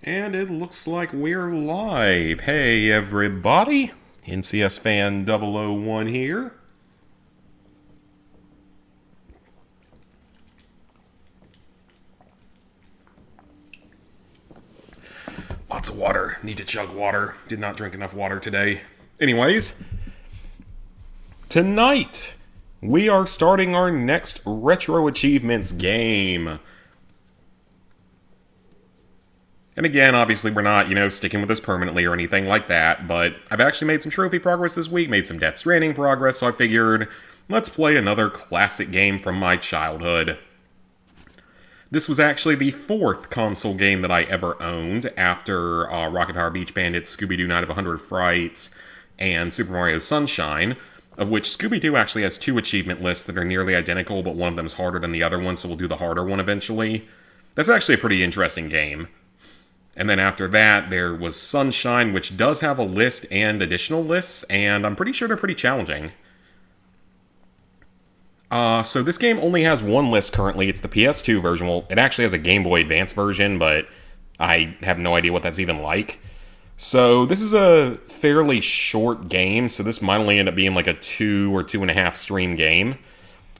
And it looks like we're live. Hey everybody, NCS Fan 001 here. Lots of water. Need to chug water. Did not drink enough water today. Anyways, tonight we are starting our next Retro Achievements game. And again, obviously we're not, sticking with this permanently or anything like that, but I've actually made some trophy progress this week, made some Death Stranding progress, so I figured, let's play another classic game from my childhood. This was actually the fourth console game that I ever owned, after Rocket Power Beach Bandits, Scooby-Doo Night of 100 Frights, and Super Mario Sunshine, of which Scooby-Doo actually has two achievement lists that are nearly identical, but one of them is harder than the other one, so we'll do the harder one eventually. That's actually a pretty interesting game. And then after that, there was Sunshine, which does have a list and additional lists, and I'm pretty sure they're pretty challenging. So this game only has one list currently. It's the PS2 version. Well, it actually has a Game Boy Advance version, but I have no idea what that's even like. So this is a fairly short game, so this might only end up being like a 2 or 2.5 stream game.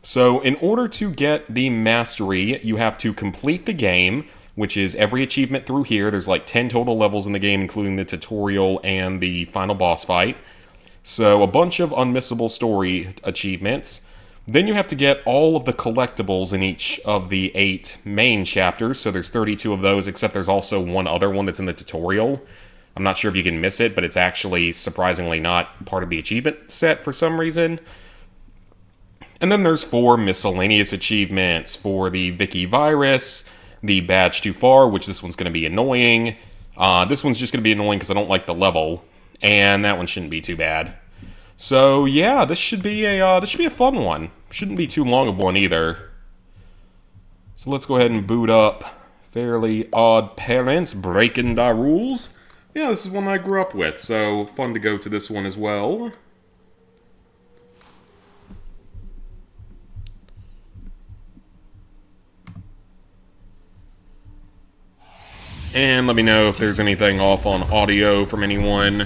So in order to get the mastery, you have to complete the game, which is every achievement through here. There's like 10 total levels in the game, including the tutorial and the final boss fight. So a bunch of unmissable story achievements. Then you have to get all of the collectibles in each of the 8 main chapters. So there's 32 of those, except there's also one other one that's in the tutorial. I'm not sure if you can miss it, but it's actually surprisingly not part of the achievement set for some reason. And then there's 4 miscellaneous achievements for the Vicky virus, the badge too far, which this one's going to be annoying. This one's just going to be annoying because I don't like the level, and that one shouldn't be too bad. So yeah, this should be a fun one. Shouldn't be too long of one either. So let's go ahead and boot up Fairly Odd Parents, Breaking the Rules. Yeah, this is one I grew up with, so fun to go to this one as well. And let me know if there's anything off on audio from anyone.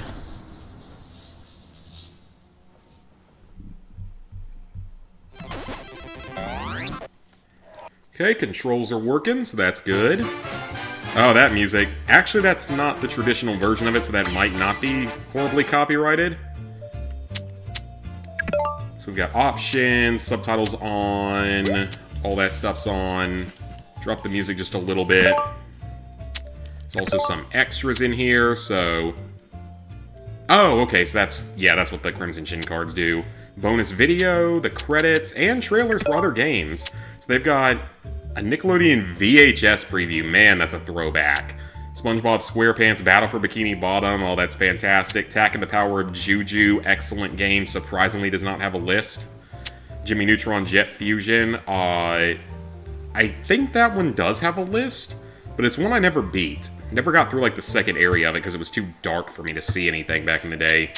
Okay, controls are working, so that's good. Oh, that music. Actually, that's not the traditional version of it, so that might not be horribly copyrighted. So we've got options, subtitles on, all that stuff's on. Drop the music just a little bit. There's also some extras in here, so... Oh, okay, so that's what the Crimson Chin cards do. Bonus video, the credits, and trailers for other games. So they've got a Nickelodeon VHS preview. Man, that's a throwback. SpongeBob SquarePants Battle for Bikini Bottom. Oh, that's fantastic. Tak and the Power of Juju. Excellent game. Surprisingly does not have a list. Jimmy Neutron Jet Fusion. I think that one does have a list, but it's one I never beat. Never got through, like, the second area of it because it was too dark for me to see anything back in the day.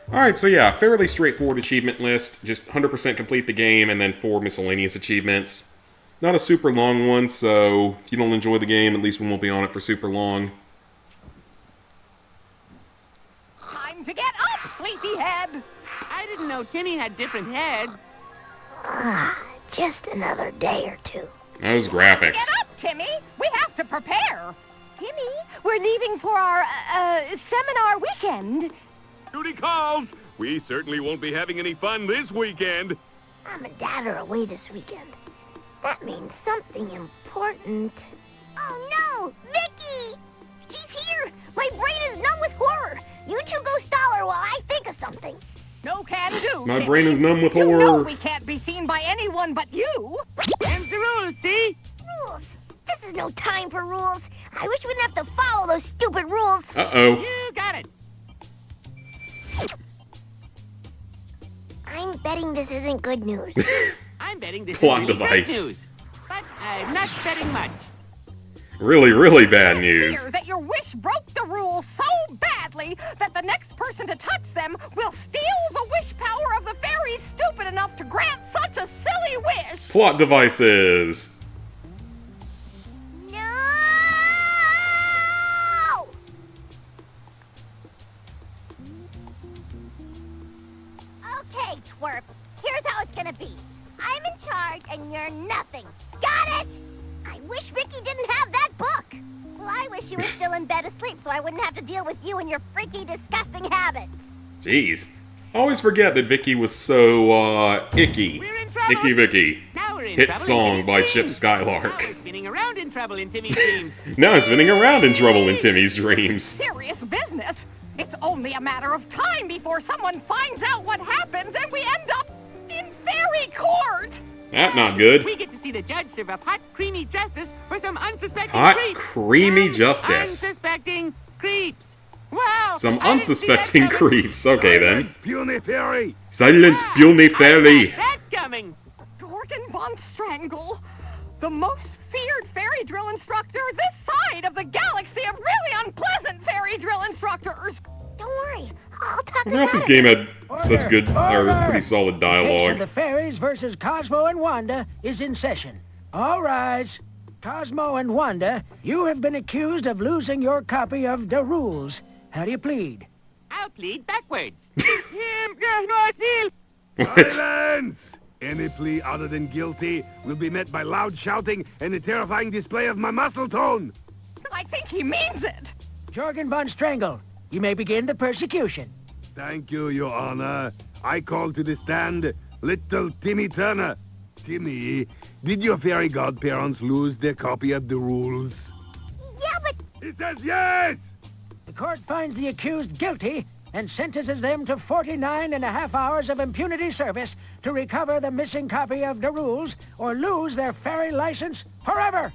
Alright, so yeah, fairly straightforward achievement list. Just 100% complete the game, and then 4 miscellaneous achievements. Not a super long one, so if you don't enjoy the game, at least we won't be on it for super long. Time to get up, sleepyhead! I didn't know Timmy had different heads. Just another day or two. Those graphics. Get up, Timmy! We have to prepare! Timmy, we're leaving for our, seminar weekend. Duty calls! We certainly won't be having any fun this weekend. Mom and Dad are away this weekend. That means something important. Oh no! Vicky! She's here! My brain is numb with horror! You two go stall her while I think of something. No can do. My Timmy. brain is numb with You horror. know we can't be seen by anyone but you. Them's the rules, see? Rules? This is no time for rules. I wish we didn't have to follow those stupid rules. Uh-oh. You got it. I'm betting this isn't good news. I'm betting this Plot is really device. good news. But I'm not betting much. Really, really bad I news. fear that your wish broke the rules so badly that the next person to touch them will steal the wish power of the fairies stupid enough to grant such a silly wish. Plot devices. No! Okay, twerp. Here's how it's gonna be. I'm in charge and you're nothing. Got it? I wish Vicky didn't have that book. Well, I wish you were still in bed asleep so I wouldn't have to deal with you and your freaky, disgusting habits. Jeez. I always forget that Vicky was so, icky. We're in trouble. Icky Vicky. Now we're in Hit trouble song in by Timmy's Chip dreams. Skylark. Now we're spinning around in trouble in Timmy's dreams. Now spinning around in trouble in Timmy's dreams. Serious business. It's only a matter of time before someone finds out what happens and we end up in fairy court. That not good. We get to see the judge serve up hot, creamy justice for some unsuspecting Hot, creeps. creamy justice. Unsuspecting creeps. Wow. Some I didn't see that unsuspecting coming. creeps. Okay then. Puny Fairy! Silence, puny I fairy. saw that coming. Jorgen von Strangle, the most feared fairy drill instructor this side of the galaxy of really unpleasant fairy drill instructors. Don't worry, I'll talk I forgot this game had such good, or pretty solid The case of dialogue. the fairies versus Cosmo and Wanda is in session. All rise. Cosmo and Wanda, you have been accused of losing your copy of The Rules. How do you plead? I'll plead backwards. What? Silence! Any plea other than guilty will be met by loud shouting and a terrifying display of my muscle tone. I think he means it. Jorgen von Strangle, you may begin the persecution. Thank you, Your Honor. I call to the stand little Timmy Turner. Timmy, did your fairy godparents lose their copy of the rules? Yeah, but He says yes! The court finds the accused guilty and sentences them to 49.5 hours of impunity service to recover the missing copy of The Rules or lose their fairy license forever.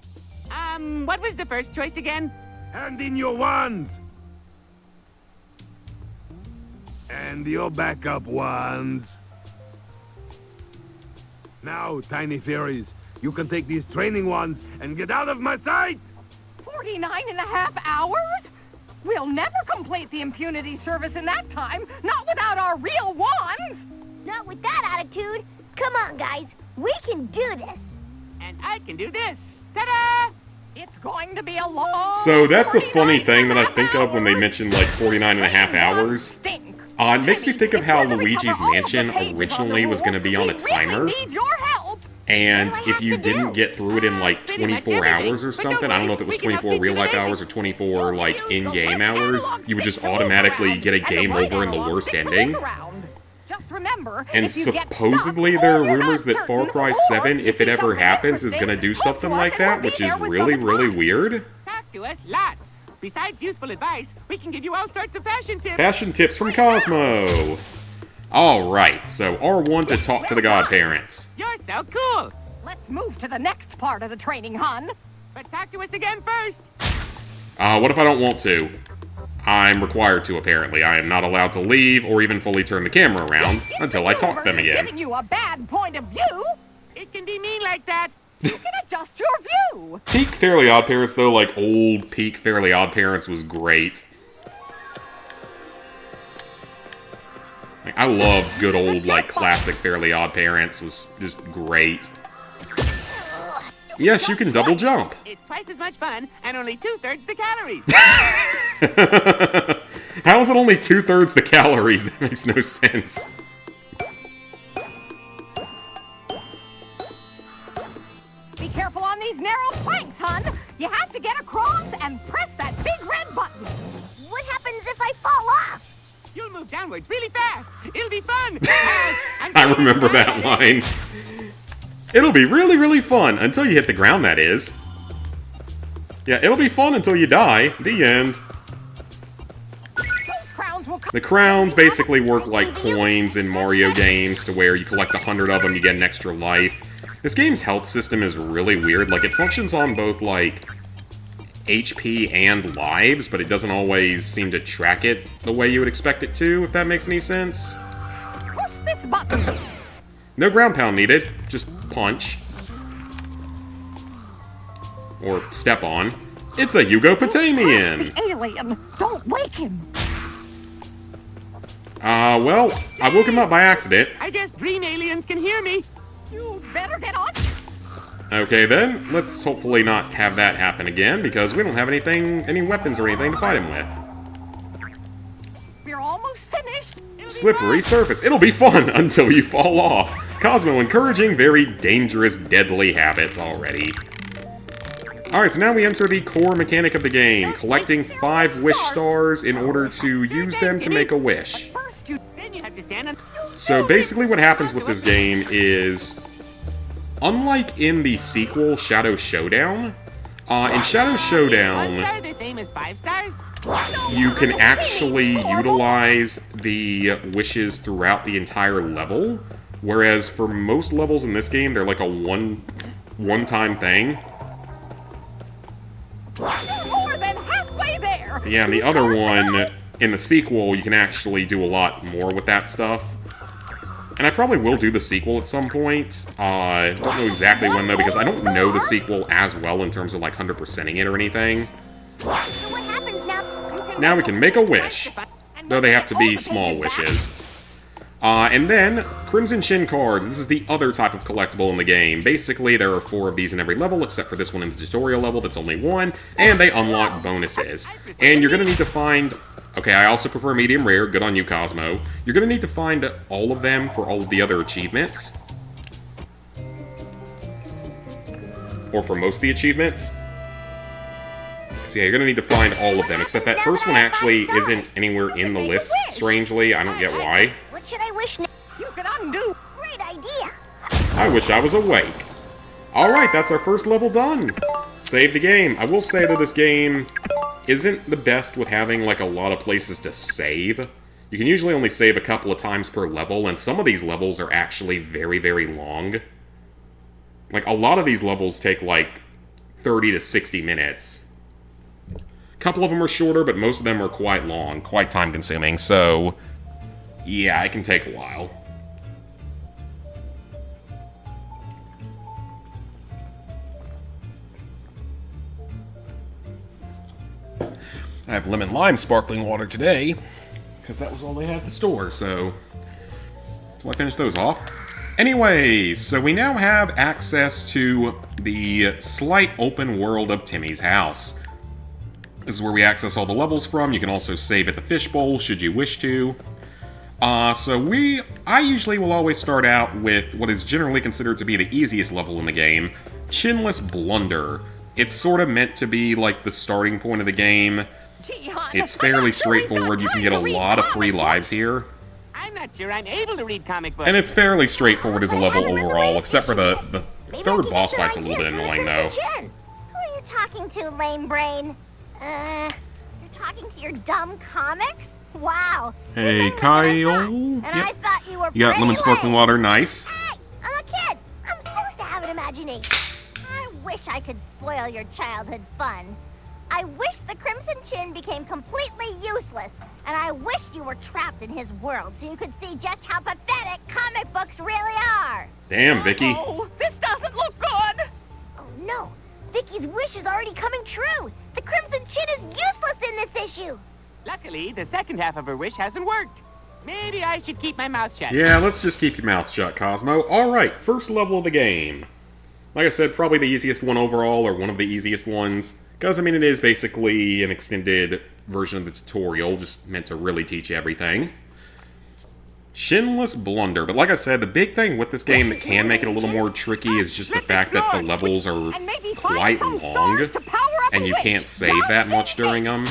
What was the first choice again? Hand in your wands. And your backup wands. Now, tiny fairies, you can take these training wands and get out of my sight! 49.5 hours? We'll never complete the impunity service in that time, not without our real wands. not with that attitude. Come on, guys. We can do this. And I can do this. Ta-da! It's going to be a long... So that's a funny 49 thing that I and a think half of when they hours. mention like 49 and a half hours. Stink. It makes me think of how It's gonna Luigi's recover all of the Mansion pages of the originally was going to be rules. on a We timer. really need your help. And What do I if have you to didn't do? get through it in like Pretty much 24 everything. hours or But something, don't I don't know worry, if it was we can help 24 you real life today. hours or 24 like Use the in-game left hours, analog you would stick just to look automatically around, get a and the game right over in the analog worst stick to look ending. around. Just remember, And if you get supposedly stuck there are or you're rumors not that Far certain, Cry or 7, you if see it ever something happens, is interesting, going to do push something one like and that, we'll be which is there with really, some really advice. weird. Talk to us lots. Besides useful advice, we can give you all sorts of fashion tips. Fashion tips from Cosmo! Alright, so R1 to talk to the godparents. You're so cool. Let's move to the next part of the training, hun. But talk to us again first. What if I don't want to? I'm required to, apparently. I am not allowed to leave or even fully turn the camera around until I talk to them again. Giving you a bad point of view. It can be mean like that. You can adjust your view. Peak Fairly Odd Parents, though, like old Peak Fairly Odd Parents was great. Like, I love good old, like, classic Fairly Odd Parents was just great. Yes, you can double jump. It's twice as much fun and only 2/3 the calories. How is it only 2/3 the calories? That makes no sense. Be careful on these narrow planks, hun. You have to get across and press that big red button. What happens if I fall off? You'll move downwards really fast. It'll be fun. I remember that line. It'll be really, really fun until you hit the ground, that is. Yeah, it'll be fun until you die. The end. Those crowns will come. The crowns basically work like coins in Mario games to where you collect 100 of them, you get an extra life. This game's health system is really weird. Like, it functions on both, like, HP and lives, but it doesn't always seem to track it the way you would expect it to, if that makes any sense. Push this button. No ground pound needed, just punch. Or step on. It's a Yugopotamian! The alien. Don't wake him. Well, I woke him up by accident. I guess green aliens can hear me. You better get on. Okay then, let's hopefully not have that happen again, because we don't have any weapons or anything to fight him with. We're almost finished. Slippery surface. It'll be fun until you fall off. Cosmo encouraging very dangerous, deadly habits already. Alright, so now we enter the core mechanic of the game, collecting 5 wish stars in order to use them to make a wish. So basically what happens with this game is, unlike in the sequel, Shadow Showdown, in Shadow Showdown, you can actually utilize the wishes throughout the entire level, whereas for most levels in this game, they're like a one-time thing. More than halfway there. Yeah, and the other one, in the sequel, you can actually do a lot more with that stuff. And I probably will do the sequel at some point. Don't know exactly when, though, because I don't know the sequel as well in terms of, like, 100%ing it or anything. So what happens now? Now we can make a wish, though they have to be small wishes. And then, Crimson Chin cards. This is the other type of collectible in the game. Basically, there are 4 of these in every level, except for this one in the tutorial level that's only 1, and they unlock bonuses. And you're going to need to find... Okay, I also prefer medium rare. Good on you, Cosmo. You're going to need to find all of them for all of the other achievements. Or for most of the achievements. So yeah, you're going to need to find all of them, except that first one actually isn't anywhere in the list, strangely. I don't get why. What should I wish now? You can undo. Great idea. I wish I was awake. Alright, that's our first level done. Save the game. I will say that this game isn't the best with having, like, a lot of places to save. You can usually only save a couple of times per level, and some of these levels are actually very, very long. Like, a lot of these levels take, like, 30 to 60 minutes. A couple of them are shorter, but most of them are quite long, quite time-consuming, so... yeah, it can take a while. I have lemon lime sparkling water today, because that was all they had at the store, so I finished those off. Anyway, so we now have access to the slight open world of Timmy's house. This is where we access all the levels from. You can also save at the fishbowl, should you wish to. I usually will always start out with what is generally considered to be the easiest level in the game, Chinless Blunder. It's sort of meant to be like the starting point of the game. It's fairly straightforward. You can get a lot of free lives here. I'm not sure I'm able to read comic books. And it's fairly straightforward as a level overall, except for the third boss fight's a little bit annoying, though. Who are you talking to, lame brain? You're talking to your dumb comics? Wow. Hey, Kyle. And I thought you were You got lemon sparkling water, nice. Hey, I'm a kid. I'm supposed to have an imagination. I wish I could spoil your childhood fun. I wish the Crimson Chin became completely useless, and I wish you were trapped in his world so you could see just how pathetic comic books really are. Damn, Vicky. Oh, this doesn't look good. Oh no, Vicky's wish is already coming true. The Crimson Chin is useless in this issue. Luckily, the second half of her wish hasn't worked. Maybe I should keep my mouth shut. Yeah, let's just keep your mouth shut, Cosmo. Alright, first level of the game. Like I said, probably the easiest one overall, or one of the easiest ones. Because, I mean, it is basically an extended version of the tutorial, just meant to really teach you everything. Chinless Blunder. But like I said, the big thing with this game that can make it a little more tricky is just the fact that the levels are quite long, and you can't save that much during them.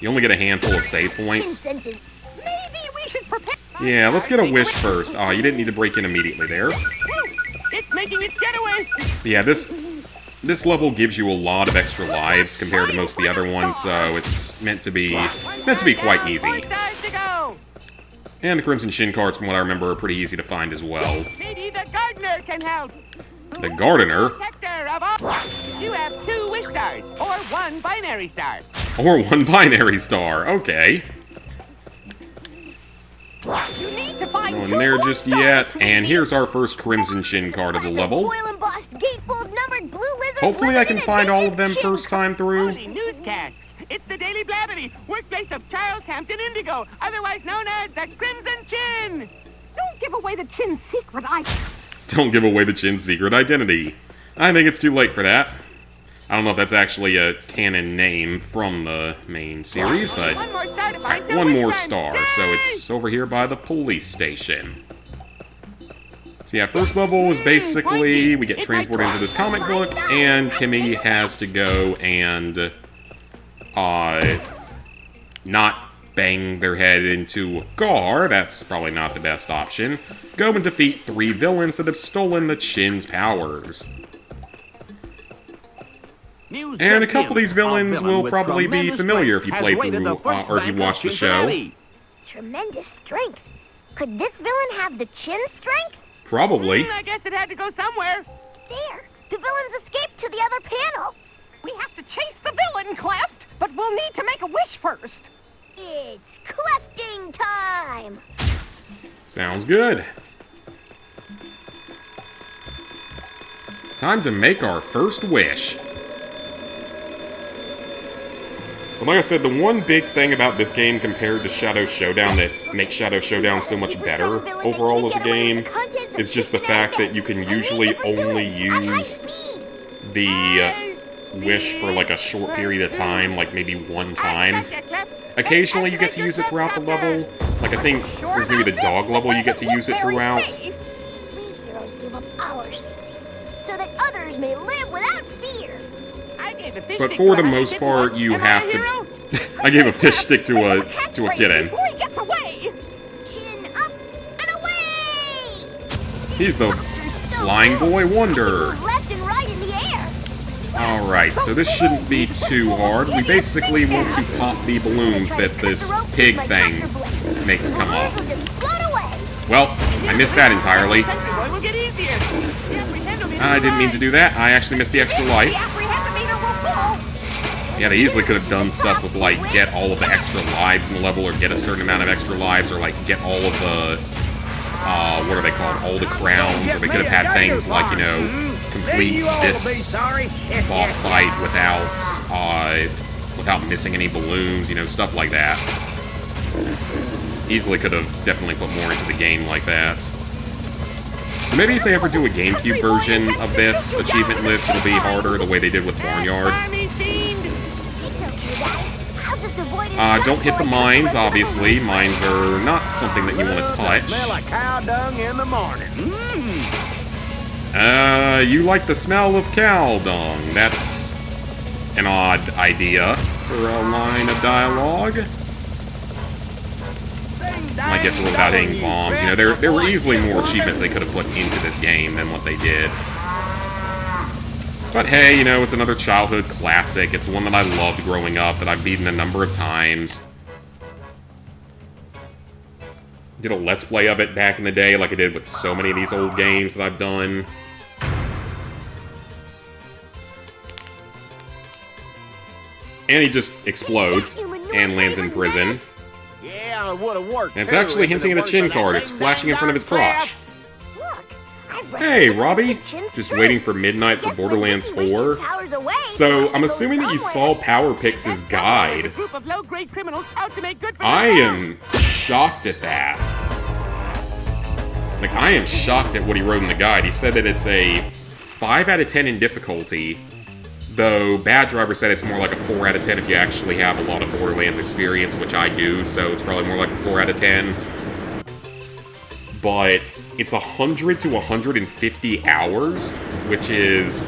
You only get a handful of save points. Maybe we should prepare. Yeah, let's get a wish first. Aw, you didn't need to break in immediately there. It's making its getaway. Yeah, this level gives you a lot of extra lives compared to most of the other ones, so it's meant to be quite easy. And the Crimson Chin cards, from what I remember, are pretty easy to find as well. Maybe the gardener can help. The gardener? Protector of all. You have 2 wish stars, or 1 binary star. Or 1 binary star, okay. You need to find No one there just yet, and here's our first Crimson Chin card of the level. Hopefully I can find all of them first time through. Holy newscast. It's the Daily Blavity, workplace of Charles Hampton Indigo, otherwise known as the Crimson Chin. Don't give away the Chin's secret. Don't give away the Chin's secret identity. I think it's too late for that. I don't know if that's actually a canon name from the main series, but One more star to find one more Witchman. star, so it's over here by the police station. So yeah, first level is basically, we get transported into this comic book, and Timmy has to go and, not bang their head into a car. That's probably not the best option. Go and defeat 3 villains that have stolen the Chin's powers. And a couple of these villains will probably be familiar if you played through, or if you watched the show. Tremendous strength. Could this villain have the Chin strength? Probably. I guess it had to go somewhere. There. The villains escaped to the other panel. We have to chase the villain, Cleft, but we'll need to make a wish first. It's clefting time. Sounds good. Time to make our first wish. But like I said, the one big thing about this game compared to Shadow Showdown that makes Shadow Showdown so much better overall as a game is just the fact that you can usually only use the wish for like a short period of time, like maybe one time. Occasionally you get to use it throughout the level. Like I think there's maybe the dog level you get to use it throughout. We heroes give up ours so that others may live without fear. But for the most part, you have to... I gave a fish stick to a kitten. Before he gets away. Chin up and away! He's the Flying Boy Wonder. Left and right in the air. Alright, so this shouldn't be too hard. We basically want to pop the balloons that this pig thing makes come up. Well, I missed that entirely. I didn't mean to do that. I actually missed the extra life. Yeah, they easily could have done stuff with, like, get all of the extra lives in the level, or get a certain amount of extra lives, or, like, get all of the, what are they called? All the crowns, or they could have had things like, you know, complete this boss fight without missing any balloons, you know, stuff like that. Easily could have definitely put more into the game like that. So maybe if they ever do a GameCube version of this achievement list, it'll be harder the way they did with Barnyard. Don't hit the mines, obviously. Mines are not something that you want to touch. Smell of cow dung in the morning. You like the smell of cow dung. That's an odd idea for a line of dialogue. Might get through without hitting bombs. You know, there were easily more achievements they could have put into this game than what they did. But hey, you know, it's another childhood classic. It's one that I loved growing up, that I've beaten a number of times. Did a Let's Play of it back in the day, like I did with so many of these old games that I've done. And he just explodes and lands in prison. Yeah, it would have worked. And it's actually hinting at a chin card. It's flashing in front of his crotch. Hey, Robbie! Just waiting for midnight for Borderlands 4. So, I'm assuming that you saw PowerPix's guide. I am shocked at that. Like, I am shocked at what he wrote in the guide. He said that it's a 5 out of 10 in difficulty, though Bad Driver said it's more like a 4 out of 10 if you actually have a lot of Borderlands experience, which I do, so it's probably more like a 4 out of 10. But it's 100 to 150 hours, which is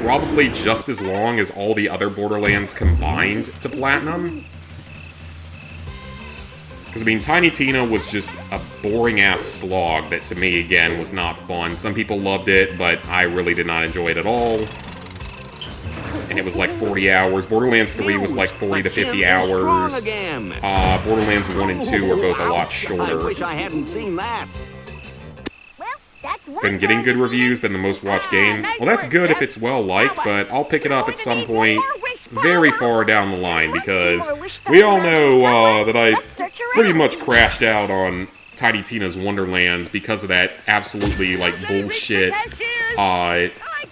probably just as long as all the other Borderlands combined to Platinum. Because, I mean, Tiny Tina was just a boring-ass slog that, to me, again, was not fun. Some people loved it, but I really did not enjoy it at all. And it was like 40 hours. Borderlands 3 was like 40 to 50 hours. Borderlands 1 and 2 are both a lot shorter. I wish I hadn't seen that. Been getting good reviews, been the most watched game. Well, that's good if it's well liked, but I'll pick it up at some point very far down the line, because we all know that I pretty much crashed out on Tiny Tina's Wonderlands because of that absolutely, like, bullshit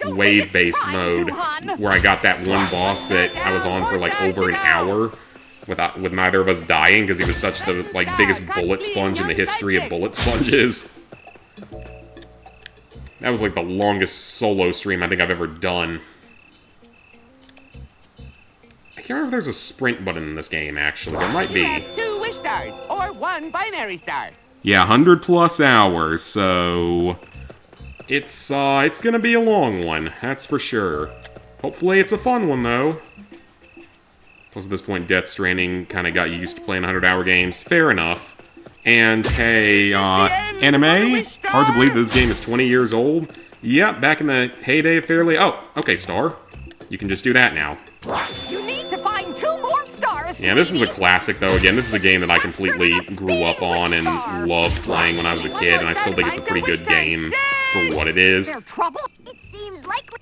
wave-based mode, where I got that one boss that I was on for, like, over an hour with neither of us dying, because he was such the, like, biggest bullet sponge in the history of bullet sponges. That was, like, the longest solo stream I think I've ever done. can't remember if there's a sprint button in this game, actually. There might You be. have 2 wish stars, or 1 binary star. Yeah, 100+ hours, so... It's gonna be a long one, that's for sure. Hopefully it's a fun one, though. Plus, at this point, Death Stranding kind of got used to playing 100-hour games. Fair enough. And, hey, anime? Hard to believe this game is 20 years old. Yep, back in the heyday of Fairly... Oh, okay, Star. You can just do that now. You need to find 2 more stars. Yeah, this is a classic, though. Again, this is a game that I completely grew up on and loved playing when I was a kid, and I still think it's a pretty good game for what it is. There's trouble. It seems likely.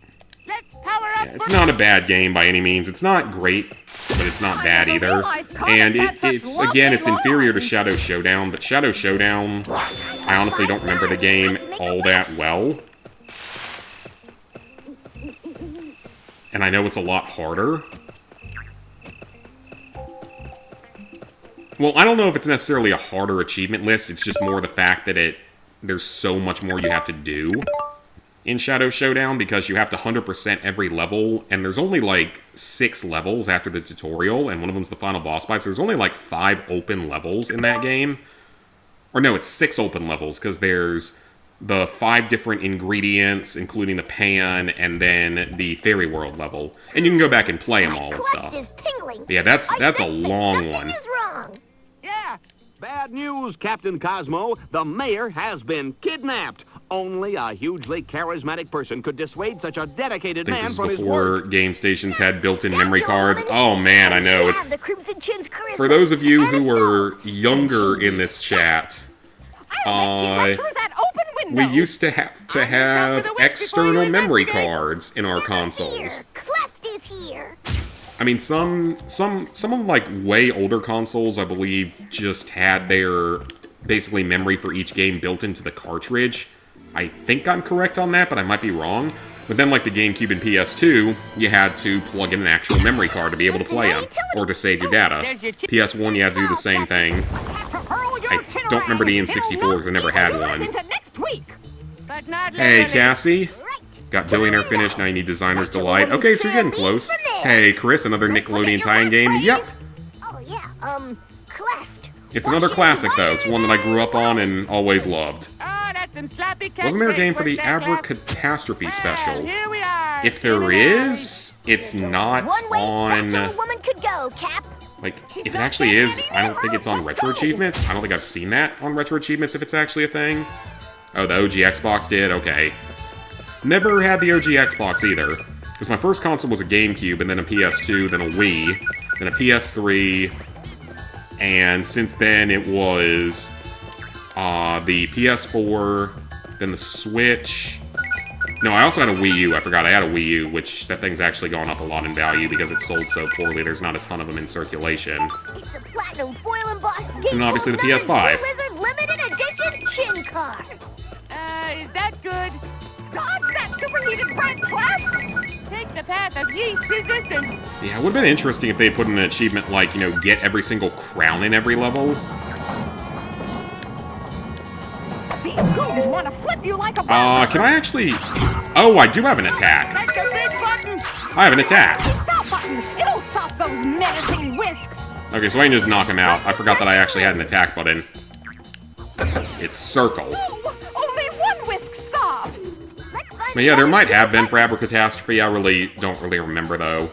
Let's power up. Yeah, it's not a bad game by any means. It's not great, but it's not bad either. And it's inferior to Shadow Showdown, but Shadow Showdown, I honestly don't remember the game all that well. And I know it's a lot harder. Well, I don't know if it's necessarily a harder achievement list, it's just more the fact that there's so much more you have to do in Shadow Showdown, because you have to 100% every level, and there's only like 6 levels after the tutorial, and one of them's the final boss fight, so there's only like 5 open levels in that game. Or no, it's 6 open levels, because there's the 5 different ingredients, including the pan, and then the Fairy World level. And you can go back and play them all and stuff. Yeah, that's a long one. Yeah. Bad news, Captain Cosmo. The mayor has been kidnapped. Only a hugely charismatic person could dissuade such a dedicated I think man this is from his before word. game stations had built-in memory cards. Oh man, I know, it's... For those of you who were younger in this chat, we used to have external memory cards in our consoles. I mean, some of like way older consoles, I believe, just had their basically memory for each game built into the cartridge. I think I'm correct on that, but I might be wrong. But then, like the GameCube and PS2, you had to plug in an actual memory card to be able to play them, or to save your data. PS1, you had to do the same thing. I don't remember the N64 because I never had one. Hey, Cassie. Got Billionaire finished, now you need Designer's Delight. Okay, so you're getting close. Hey, Chris, another Nickelodeon tie-in game? Yep! Oh, yeah, Cleft. It's another classic, though. It's one that I grew up on and always loved. Wasn't there a game for the Abracatastrophe special? If there is, it's not on... Like, if it actually is, I don't think it's on RetroAchievements. I don't think I've seen that on RetroAchievements if it's actually a thing. Oh, the OG Xbox did? Okay. Never had the OG Xbox either. Because my first console was a GameCube, and then a PS2, then a Wii, then a PS3, and since then it was the PS4, then the Switch. No, I also had a Wii U. I forgot I had a Wii U, which that thing's actually gone up a lot in value because it sold so poorly. There's not a ton of them in circulation. And obviously the PS5. Limited edition chin card. Is that good? Dodge that superheated bread, Clef! Take the path of least resistance. Yeah, it would have been interesting if they put in an achievement like, you know, get every single crown in every level. These goons want to flip you like a burger. Can I actually... Oh, I do have an attack. That's the big button. I have an attack. Stop button! It'll stop those menacing whisks! Okay, so I can just knock him out. I forgot that I actually had an attack button. It's circle. Oh, only one whisk stopped! But yeah, there might have been for Abracatastrophe. I don't really remember, though.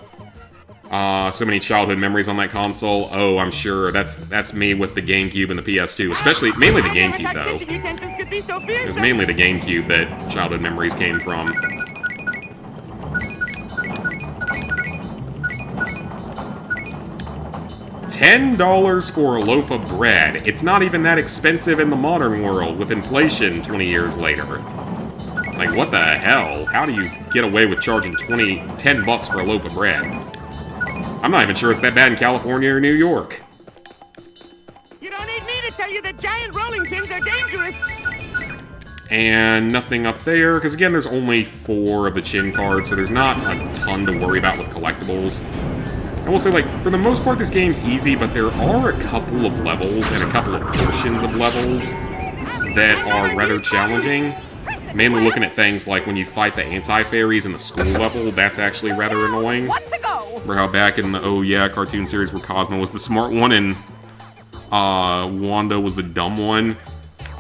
So many childhood memories on that console. Oh, I'm sure. That's me with the GameCube and the PS2. Especially, mainly the GameCube, though. It was mainly the GameCube that childhood memories came from. $10 for a loaf of bread. It's not even that expensive in the modern world with inflation 20 years later. Like, what the hell? How do you get away with charging $10 bucks for a loaf of bread? I'm not even sure it's that bad in California or New York. You don't need me to tell you that giant rolling pins are dangerous. And nothing up there, because again, there's only 4 of the chin cards, so there's not a ton to worry about with collectibles. I will say, like, for the most part, this game's easy, but there are a couple of levels and a couple of portions of levels that are rather challenging. Mainly looking at things like when you fight the anti-fairies in the school level, that's actually rather annoying. One to go! Remember how back in the Oh Yeah cartoon series where Cosmo was the smart one and Wanda was the dumb one?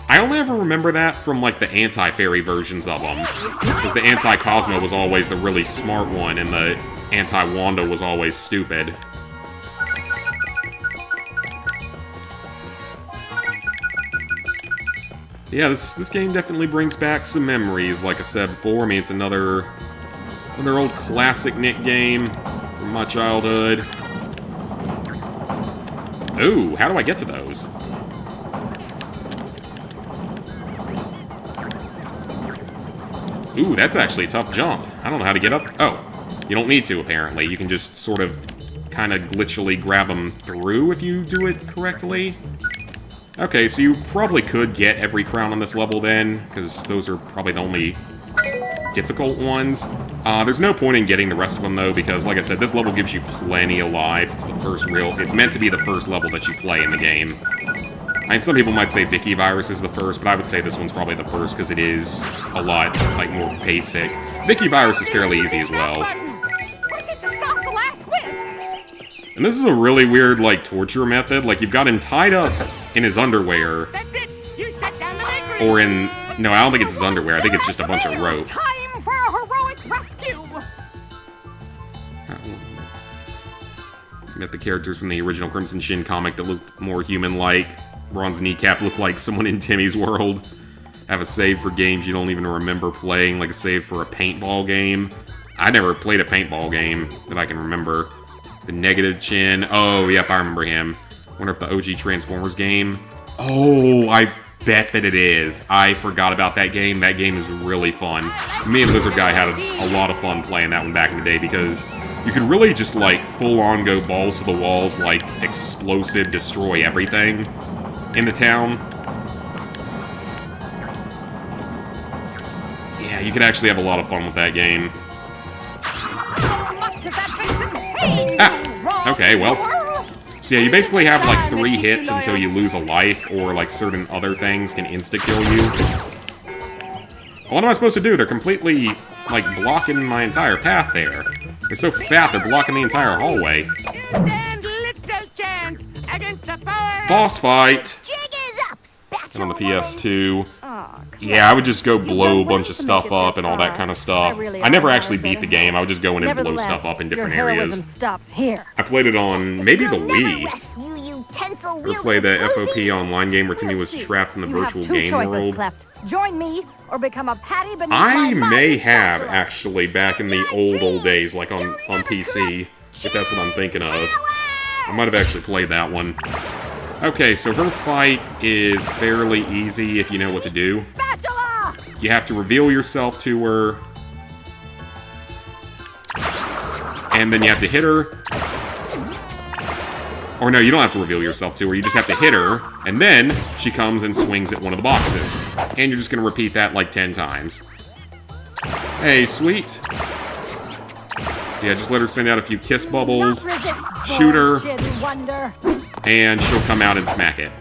I only ever remember that from, like, the anti-fairy versions of them. Because the anti-Cosmo was always the really smart one, and the anti-Wanda was always stupid. Yeah, this game definitely brings back some memories, like I said before. I mean, it's another old classic Nick game from my childhood. Ooh, how do I get to those? Ooh, that's actually a tough jump. I don't know how to get up. Oh, you don't need to, apparently. You can just sort of kind of glitchily grab them through if you do it correctly. Okay, so you probably could get every crown on this level then, because those are probably the only difficult ones. There's no point in getting the rest of them, though, because, like I said, this level gives you plenty of lives. It's the first it's meant to be the first level that you play in the game. I mean, some people might say Vicky Virus is the first, but I would say this one's probably the first because it is a lot, like, more basic. Vicky Virus is fairly easy as well. And this is a really weird, like, torture method. Like, you've got him tied up in his underwear. Or in... No, I don't think it's his underwear. I think it's just a bunch of rope. Time for a heroic rescue! Met the characters from the original Crimson Shin comic that looked more human-like. Ron's kneecap looked like someone in Timmy's world. Have a save for games you don't even remember playing, like a save for a paintball game. I never played a paintball game that I can remember. The Negative Chin. Oh, yep, I remember him. Wonder if the OG Transformers game. Oh, I bet that it is. I forgot about that game. That game is really fun. Me and Lizard Guy had a lot of fun playing that one back in the day because you could really just, like, full-on go balls to the walls, like, explosive, destroy everything in the town. Yeah, you could actually have a lot of fun with that game. Ah, okay, well. So yeah, you basically have like 3 hits until you lose a life, or like certain other things can insta-kill you. What am I supposed to do? They're completely, like, blocking my entire path there. They're so fat, they're blocking the entire hallway. Boss fight! And on the PS2. Yeah, I would just go blow a bunch of stuff up and all that kind of stuff. I never actually beat the game. I would just go in and blow stuff up in different areas. I played it on maybe the Wii. Or play the FOP online game where Timmy was trapped in the virtual game world. Join me or become a patty beneath I my may body. have actually back in the old days, like on PC, if that's what I'm thinking of. I might have actually played that one. Okay, so her fight is fairly easy if you know what to do. You have to reveal yourself to her. And then you have to hit her. Or no, you don't have to reveal yourself to her. You just have to hit her. And then she comes and swings at one of the boxes. And you're just going to repeat that like 10 times. Hey, sweet. So yeah, just let her send out a few kiss bubbles. Shoot her. And she'll come out and smack it.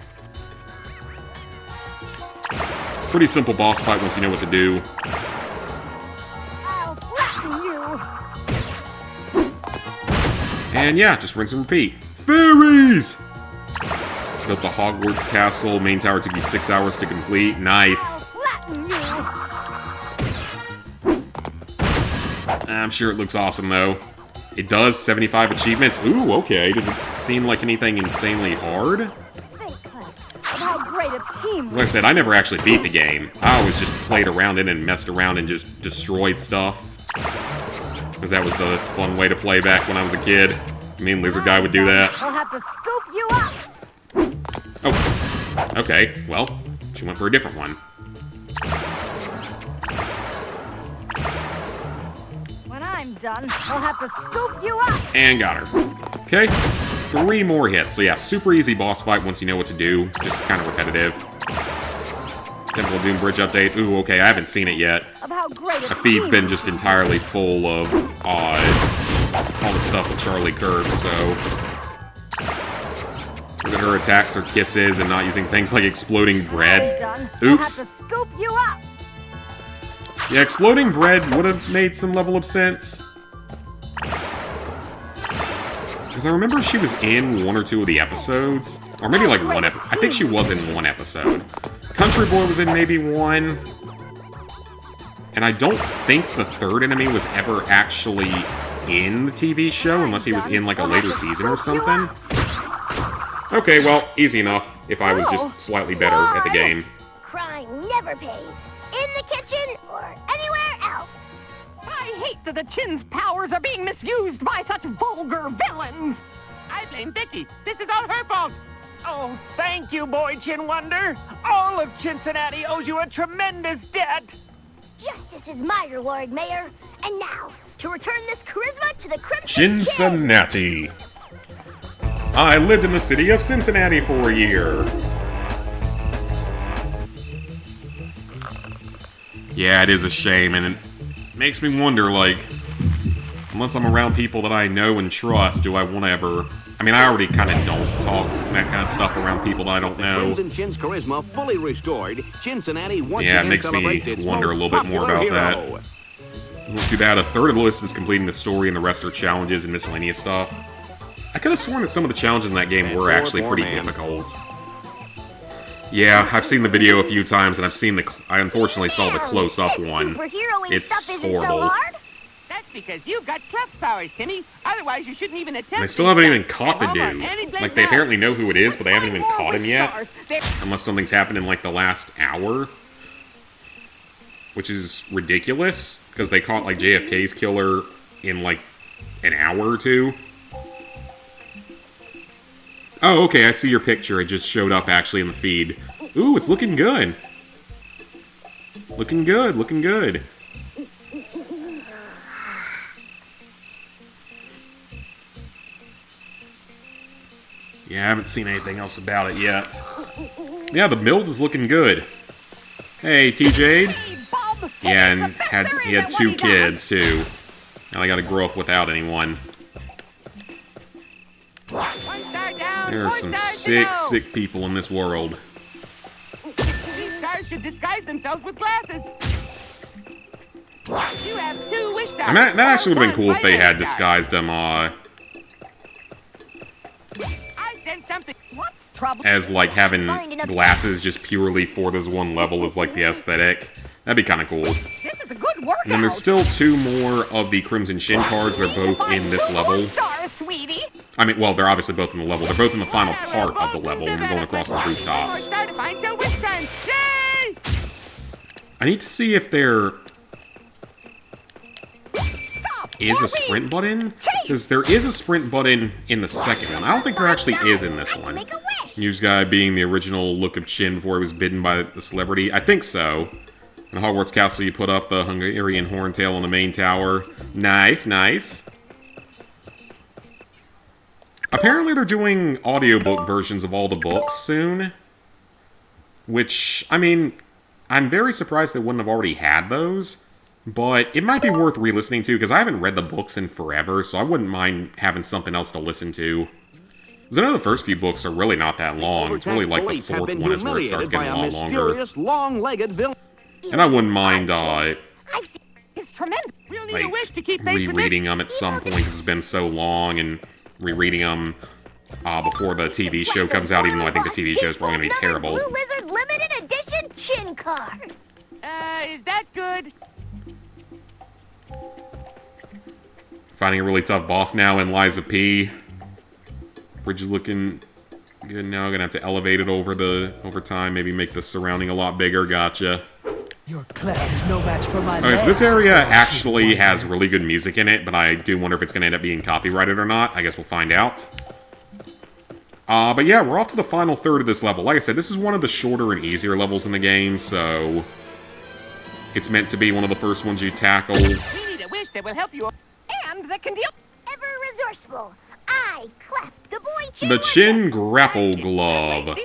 Pretty simple boss fight once you know what to do. I'll flatten you. And yeah, just rinse and repeat. Fairies! Just built the Hogwarts castle. Main tower took you 6 hours to complete. Nice. Flatten you. I'm sure it looks awesome, though. It does 75 achievements. Ooh, okay. Does it seem like anything insanely hard? How great a team. As I said, I never actually beat the game. I always just played around it and messed around and just destroyed stuff. Because that was the fun way to play back when I was a kid. Me and Lizard Guy would do that. We'll have to scoop you up. Oh. Okay, well, she went for a different one. When I'm done, I'll have to scoop you up. And got her. Okay, 3 more hits. So yeah, super easy boss fight once you know what to do. Just kind of repetitive. Temple of Doom Bridge update. Ooh, okay, I haven't seen it yet. Of how great My feed's been just entirely full of all the stuff with Charlie Kirk, so... Look at her attacks or kisses and not using things like exploding bread. Oops. I'll have to scoop you up. Yeah, exploding bread would have made some level of sense. Because I remember she was in one or two of the episodes. Or maybe like one episode. I think she was in one episode. Country Boy was in maybe one. And I don't think the third enemy was ever actually in the TV show, unless he was in like a later season or something. Okay, well, easy enough if I was just slightly better at the game. Crime never pays. In the kitchen or anywhere else. I hate that the Chin's powers are being misused by such vulgar villains. I blame Vicky. This is all her fault. Oh, thank you, boy Chin Wonder. All of Cincinnati owes you a tremendous debt. Justice is my reward, Mayor. And now, to return this charisma to the Crimson Chin. Cincinnati. I lived in the city of Cincinnati for a year. Yeah, it is a shame, and it makes me wonder, like, unless I'm around people that I know and trust, do I want to ever... I mean, I already kind of don't talk that kind of stuff around people that I don't know. Crimson Chin's charisma fully restored. Cincinnati once Yeah, it again makes me celebrates its wonder a most little bit more about popular that. hero. It's not too bad. A third of the list is completing the story, and the rest are challenges and miscellaneous stuff. I could have sworn that some of the challenges in that game were actually pretty difficult. Yeah, I've seen the video a few times, and I unfortunately saw the close-up one. It's horrible. That's because you've got clef powers, Timmy. Otherwise, you shouldn't even attempt. And they still haven't even caught the dude. Like, they apparently know who it is, but they haven't even caught him yet. Unless something's happened in, like, the last hour. Which is ridiculous, because they caught, like, JFK's killer in, like, an hour or two. Oh, okay, I see your picture. It just showed up, actually, in the feed. Ooh, it's looking good. Looking good, looking good. Yeah, I haven't seen anything else about it yet. Yeah, the build is looking good. Hey, TJ. Yeah, and he had 2 kids, too. Now I gotta grow up without anyone. There are some sick people in this world. These stars should disguise themselves with glasses. You have 2 wish stars. And that actually would have been cool if they had disguised them, as, like, having glasses just purely for this one level as, like, the aesthetic. That'd be kind of cool. This is a good workout. And then there's still 2 more of the Crimson Chin cards. They're both in this level. I mean, well, they're obviously both in the level. They're both in the final part of the level when you're going across the rooftops. I need to see if there is a sprint button, because there is a sprint button in the second one. I don't think there actually is in this one. News guy being the original look of Chin before he was bitten by the celebrity. I think so. In the Hogwarts Castle, you put up the Hungarian horntail on the main tower. Nice, nice. Apparently they're doing audiobook versions of all the books soon. Which, I mean, I'm very surprised they wouldn't have already had those. But it might be worth re-listening to, because I haven't read the books in forever, so I wouldn't mind having something else to listen to. Because I know the first few books are really not that long. It's really like the 4th one is where it starts getting a lot longer. And I wouldn't mind, like, rereading them at some point, because it's been so long, and rereading them before the TV show comes out, even though I think the TV show is probably going to be terrible. Blue Wizard Limited Edition Chin card. Is that good? Finding a really tough boss now in Liza P. Bridge is looking good now. Gonna have to elevate it over time. Maybe make the surrounding a lot bigger. Gotcha. Your clef is no match for my Okay, so this area actually has really good music in it, but I do wonder if it's gonna end up being copyrighted or not. I guess we'll find out. But yeah, we're off to the final third of this level. Like I said, this is one of the shorter and easier levels in the game, so it's meant to be one of the first ones you tackle. We need a wish that will help you. And that can deal. Ever resourceful. I cleft the boy Chin. The Chin Grapple Glove.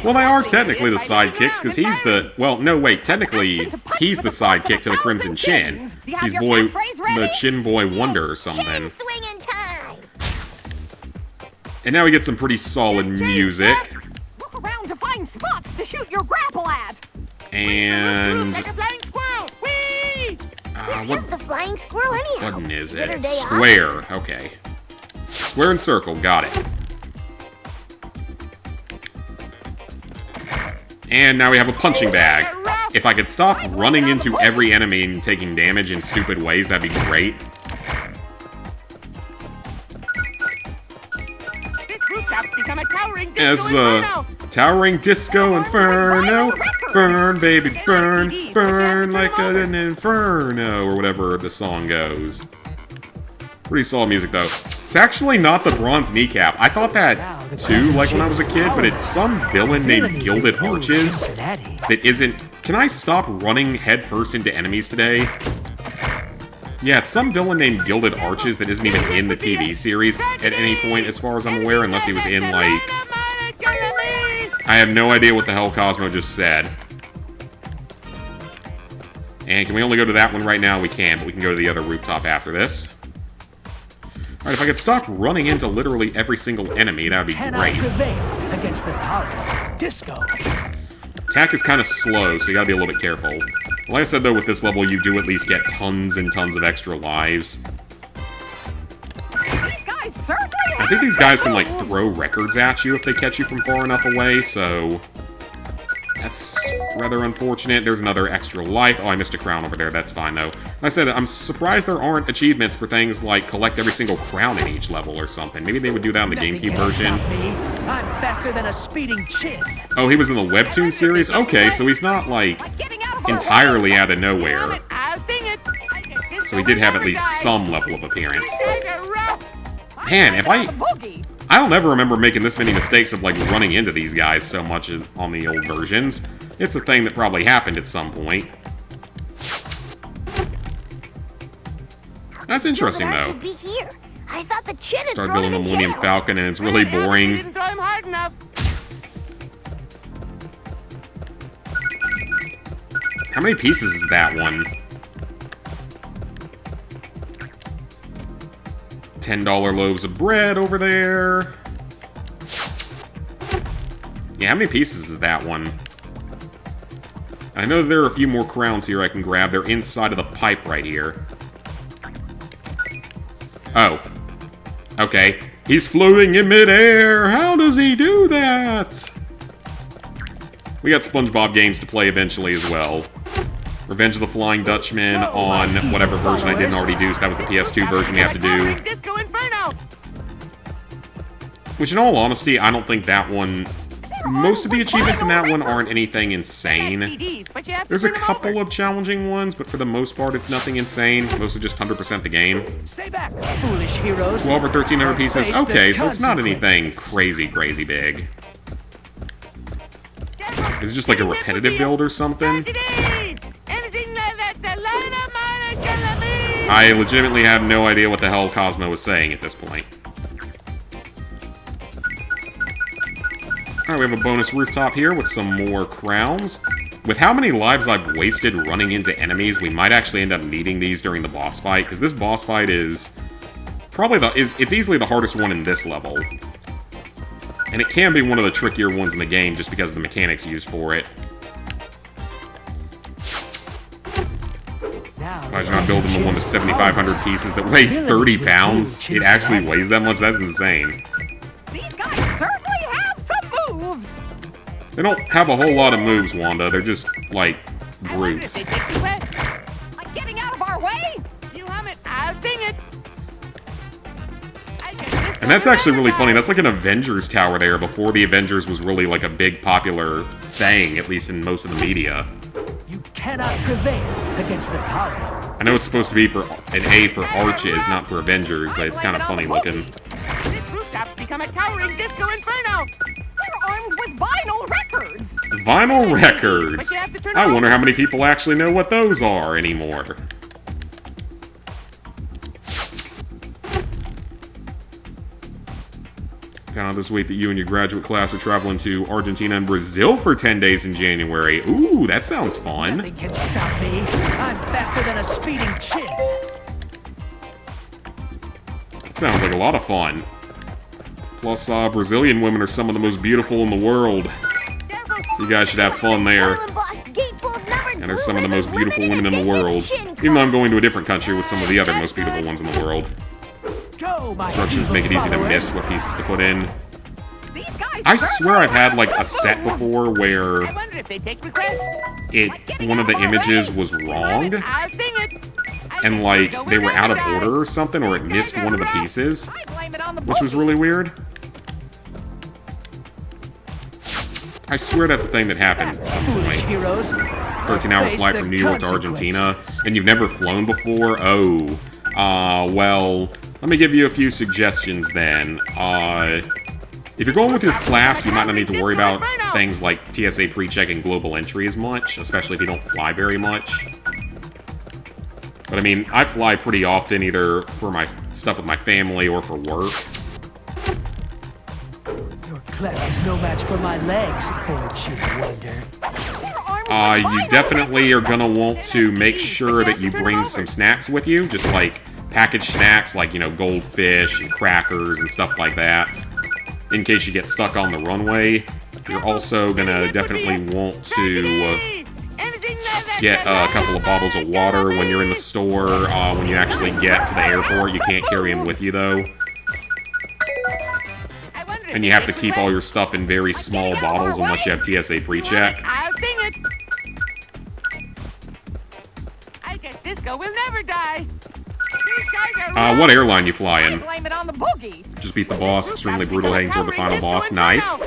Well, they are technically the sidekicks, because he's the... Well, no, wait. Technically, he's the sidekick to the Crimson Chin. He's the Chin Boy Wonder or something. And now we get some pretty solid music. Look around to find spots to shoot your grapple at. And... Like a flying squirrel. Whee! What the flying squirrel anyhow? button is it? Square. Okay. Square and circle, got it. And now we have a punching bag. If I could stop running into every enemy and taking damage in stupid ways, that'd be great. As towering disco inferno, burn baby burn, burn like an inferno, or whatever the song goes. Pretty solid music though. It's actually not the bronze kneecap. I thought that too, like when I was a kid, but it's some villain named Gilded Arches that isn't... Can I stop running headfirst into enemies today? Yeah, it's some villain named Gilded Arches that isn't even in the TV series at any point, as far as I'm aware, unless he was in, like... I have no idea what the hell Cosmo just said. And can we only go to that one right now? We can, but we can go to the other rooftop after this. Alright, if I could stop running into literally every single enemy, that would be great. Against the power of disco. Attack is kind of slow, so you gotta be a little bit careful. Like I said, though, with this level, you do at least get tons and tons of extra lives. I think these guys can, like, throw records at you if they catch you from far enough away, so... That's rather unfortunate. There's another extra life. Oh, I missed a crown over there. That's fine, though. Like I said, I'm surprised there aren't achievements for things like collect every single crown in each level or something. Maybe they would do that in the GameCube version. I'm faster than a speeding chin. Oh, he was in the Webtoon series? Okay, so he's not, like, entirely out of nowhere. So he did have at least some level of appearance. Man, if I don't ever remember making this many mistakes of, like, running into these guys so much on the old versions. It's a thing that probably happened at some point. That's interesting, though. Start building a Millennium Falcon, and it's really boring. How many pieces is that one? $10 loaves of bread over there. Yeah, how many pieces is that one? I know there are a few more crowns here I can grab. They're inside of the pipe right here. Oh. Okay. He's floating in midair! How does he do that? We got SpongeBob games to play eventually as well. Revenge of the Flying Dutchman on whatever version I didn't already do, so that was the PS2 version we have to do. Which, in all honesty, I don't think that one... Most of the achievements in that one aren't anything insane. There's a couple of challenging ones, but for the most part, it's nothing insane. Mostly just 100% the game. 12 or 1,300 pieces. Okay, so it's not anything crazy, crazy big. Is it just like a repetitive build or something? I legitimately have no idea what the hell Cosmo was saying at this point. Alright, we have a bonus rooftop here with some more crowns. With how many lives I've wasted running into enemies, we might actually end up needing these during the boss fight, because this boss fight is probably it's easily the hardest one in this level. And it can be one of the trickier ones in the game just because of the mechanics used for it. Imagine not building the one that's 7,500 pieces that weighs 30 pounds. It actually weighs that much? That's insane. These guys certainly have some moves. They don't have a whole lot of moves, Wanda. They're just, like, brutes. Like getting out of our way? You hum it, I'll sing it. And that's actually really funny. That's like an Avengers tower there before the Avengers was really, like, a big popular thing, at least in most of the media. You cannot prevail against the power. I know it's supposed to be for an A for Arches, not for Avengers, but it's kind of funny looking. This rooftop's become a towering disco inferno. They're armed with vinyl records. Vinyl records! I wonder how many people actually know what those are anymore. Found out this week that you and your graduate class are traveling to Argentina and Brazil for 10 days in January. Ooh, that sounds fun. Nothing can stop me. I'm faster than a speeding chin. That sounds like a lot of fun. Plus, Brazilian women are some of the most beautiful in the world. So you guys should have fun there. And they're some of the most beautiful women in the world. Even though I'm going to a different country with some of the other most beautiful ones in the world. Go, Instructions make it easy to miss what pieces to put in. These guys I swear I've had like a set before where I wonder if they take requests. one of the images was wrong, I'll sing it. and like they were out of order or something, or it missed one of the pieces, I blame it on the which was really weird. I swear that's the thing that happened at some point. 13-hour flight from New York to Argentina, and you've never flown before? Oh. Well, let me give you a few suggestions then. If you're going with your class, you might not need to worry about things like TSA pre-check and global entry as much, especially if you don't fly very much. But I mean, I fly pretty often, either for my stuff with my family or for work. Your clever is no match for my legs, Fortune Wonder. You definitely are gonna want to make sure that you bring some snacks with you, just like packaged snacks like, you know, goldfish and crackers and stuff like that, in case you get stuck on the runway. You're also gonna definitely want to get a couple of bottles of water when you're in the store. When you actually get to the airport, you can't carry them with you though. And you have to keep all your stuff in very small bottles unless you have TSA pre-check. I'll sing it. I guess Disco will never die. These guys are What airline you I flying? blame it on the boogie. Just beat the boss, extremely brutal heading toward the final boss. Nice.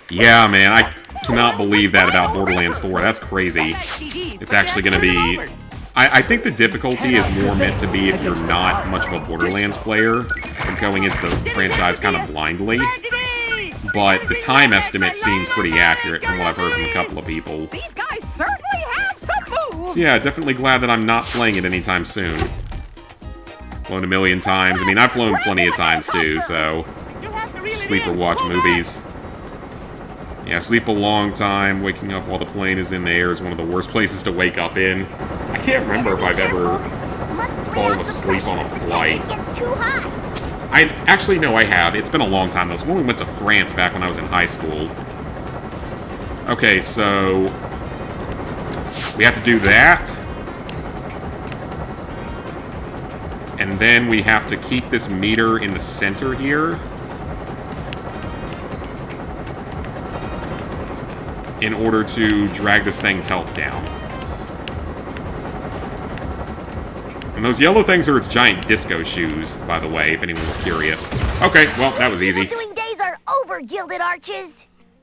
Yeah, man, I cannot believe that about Borderlands 4. That's crazy. It's actually going to be... I think the difficulty is more meant to be if you're not much of a Borderlands player and going into the franchise kind of blindly. But the time estimate seems pretty accurate from what I've heard from a couple of people. These guys certainly have some moves. So yeah, definitely glad that I'm not playing it anytime soon. Flown a million times. I mean, I've flown plenty of times too, so... Sleep or watch movies. Yeah, sleep a long time. Waking up while the plane is in the air is one of the worst places to wake up in. I can't remember if I've ever fallen asleep on a flight. Actually, no, I have. It's been a long time, though. It's when we went to France back when I was in high school. Okay, so... we have to do that. And then we have to keep this meter in the center here. In order to drag this thing's health down. And those yellow things are its giant disco shoes, by the way, if anyone was curious. Okay, well, that was easy. Doing days are over, Gilded Arches.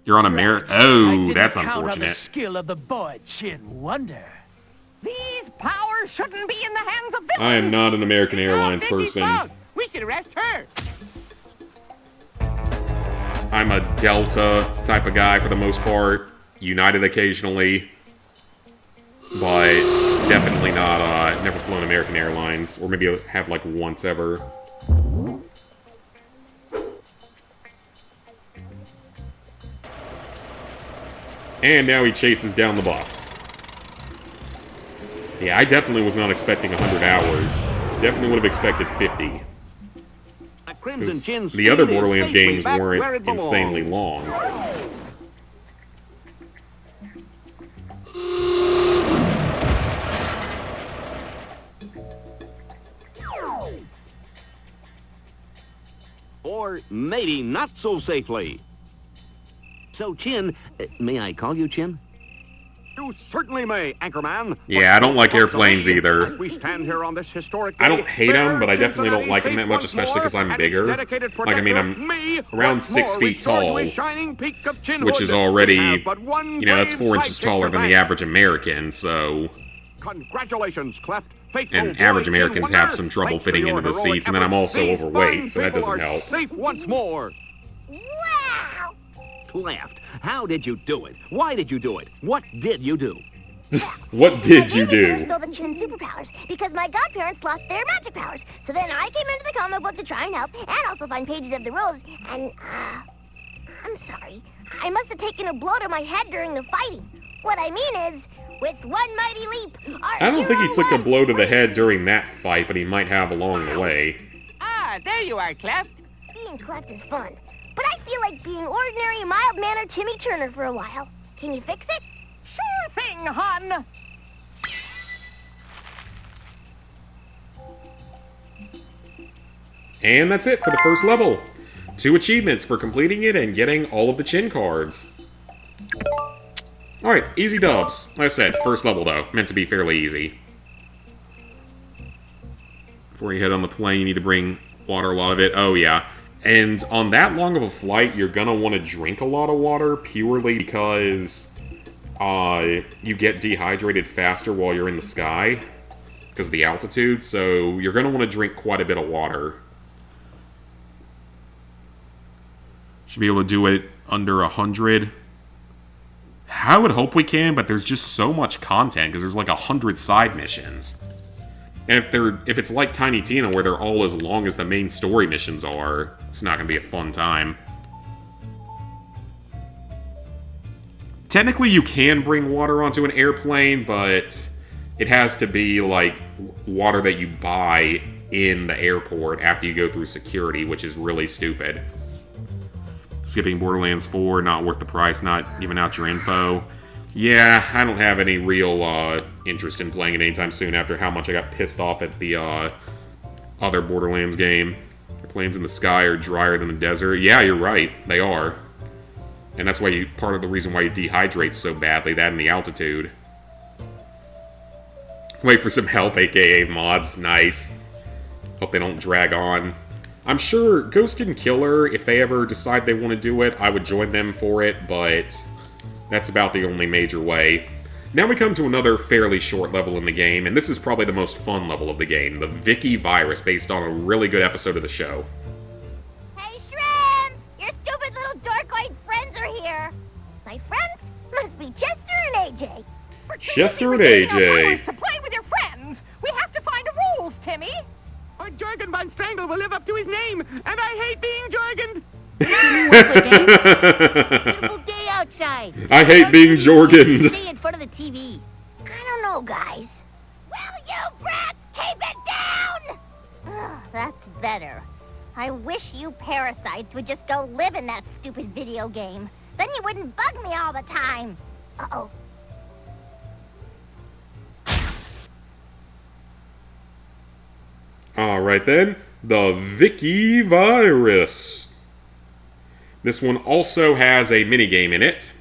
You're on a Oh, that's unfortunate. The skill of the boy Chin Wonder. These powers shouldn't be in the hands of villains. I am not an American Airlines person. We should arrest her. I'm a Delta type of guy for the most part. United occasionally. But definitely not, never flown American Airlines. Or maybe have like once ever. And now he chases down the bus. Yeah, I definitely was not expecting 100 hours. Definitely would have expected 50. The other Borderlands games weren't insanely long. Or maybe not so safely. So, Chin, may I call you Chin? You certainly may, Anchorman. Yeah, I don't like airplanes either. We stand here on this historic I don't hate them, but I definitely don't like them that much, especially because I'm bigger. Like, I mean, I'm around 6 feet tall, which is already, you know, that's 4 inches taller than the average American, so... Congratulations, Cleft. And average Americans have some trouble fitting into the seats, and then I'm also overweight, so that doesn't help. Safe once more. Wow! Cleft, how did you do it? Why did you do it? What did you do? What did you do? Stole the Chin superpowers because my godparents lost their magic powers. So then I came into the comic book to try and help, and also find pages of the rules. And I'm sorry, I must have taken a blow to my head during the fighting. What I mean is, with one mighty leap, I don't think he took a blow to the head during that fight, but he might have along the way. Ah, there you are, Cleft. Being Cleft is fun, but I feel like being ordinary, mild-mannered Timmy Turner for a while. Can you fix it? Sure thing, hon. And that's it for the first level. 2 achievements for completing it and getting all of the chin cards. Alright, easy dubs. Like I said, first level though, meant to be fairly easy. Before you head on the plane, you need to bring water, a lot of it. Oh yeah. And on that long of a flight, you're gonna want to drink a lot of water purely because you get dehydrated faster while you're in the sky because of the altitude, so you're gonna want to drink quite a bit of water. Should be able to do it under 100. I would hope we can, but there's just so much content because there's like 100 side missions. And if it's like Tiny Tina where they're all as long as the main story missions are, it's not gonna be a fun time. Technically you can bring water onto an airplane, but it has to be like water that you buy in the airport after you go through security, which is really stupid. Skipping Borderlands 4, not worth the price, not giving out your info. Yeah, I don't have any real interest in playing it anytime soon after how much I got pissed off at the other Borderlands game. The planes in the sky are drier than the desert. Yeah, you're right, they are. And that's why part of the reason why you dehydrate so badly, that and the altitude. Wait for some help, aka mods, nice. Hope they don't drag on. I'm sure Ghost and Killer, if they ever decide they want to do it, I would join them for it, but that's about the only major way. Now we come to another fairly short level in the game, and this is probably the most fun level of the game, the Vicky Virus, based on a really good episode of the show. Hey, Shrimp! Your stupid little dorkoid friends are here. My friends must be Chester and AJ. Chester and AJ. To play with your friends, we have to find rules, Timmy. Or Jorgen von Strangle will live up to his name, and I hate being Jorgen. Beautiful day outside. I hate being Jorgen. Stay in front of the TV. I don't know, guys. Will you brats keep it down? Oh, that's better. I wish you parasites would just go live in that stupid video game. Then you wouldn't bug me all the time. Uh-oh. Alright then, the Vicky Virus. This one also has a minigame in it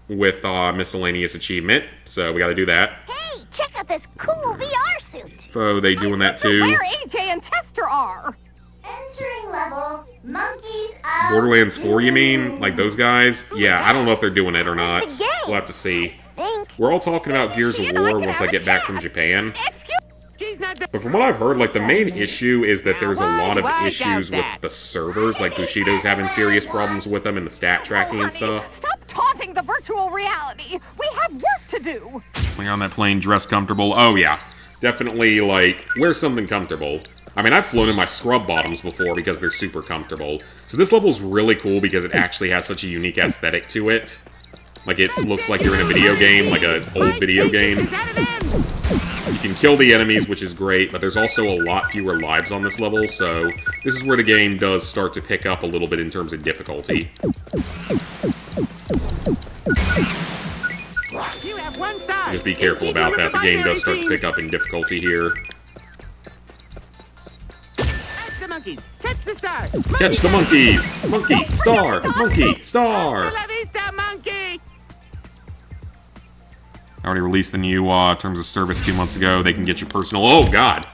with miscellaneous achievement, so we gotta do that. Hey, check out this cool VR suit. So they doing that too. Where AJ and Chester are. Entering level, monkeys out. Borderlands 4, you mean? Like those guys? Yeah, I don't know if they're doing it or not. We'll have to see. We're all talking about Gears of War once I get back from Japan. But from what I've heard, like, the main issue is that there's a lot of issues with the servers. Like, Bushido's having serious problems with them and the stat tracking and stuff. Stop taunting the virtual reality. We have work to do. When you're on that plane, dress comfortable. Oh, yeah. Definitely, like, wear something comfortable. I mean, I've flown in my scrub bottoms before because they're super comfortable. So this level's really cool because it actually has such a unique aesthetic to it. Like, it looks like you're in a video game, like an old video game. You can kill the enemies, which is great, but there's also a lot fewer lives on this level, so this is where the game does start to pick up a little bit in terms of difficulty. Just be careful about that. The game does start to pick up in difficulty here. Catch the monkeys! Catch the star! Catch the monkeys! Monkey! Star! Monkey! Star! Monkey! I already released the new terms of service 2 months ago. They can get your personal... Oh, God!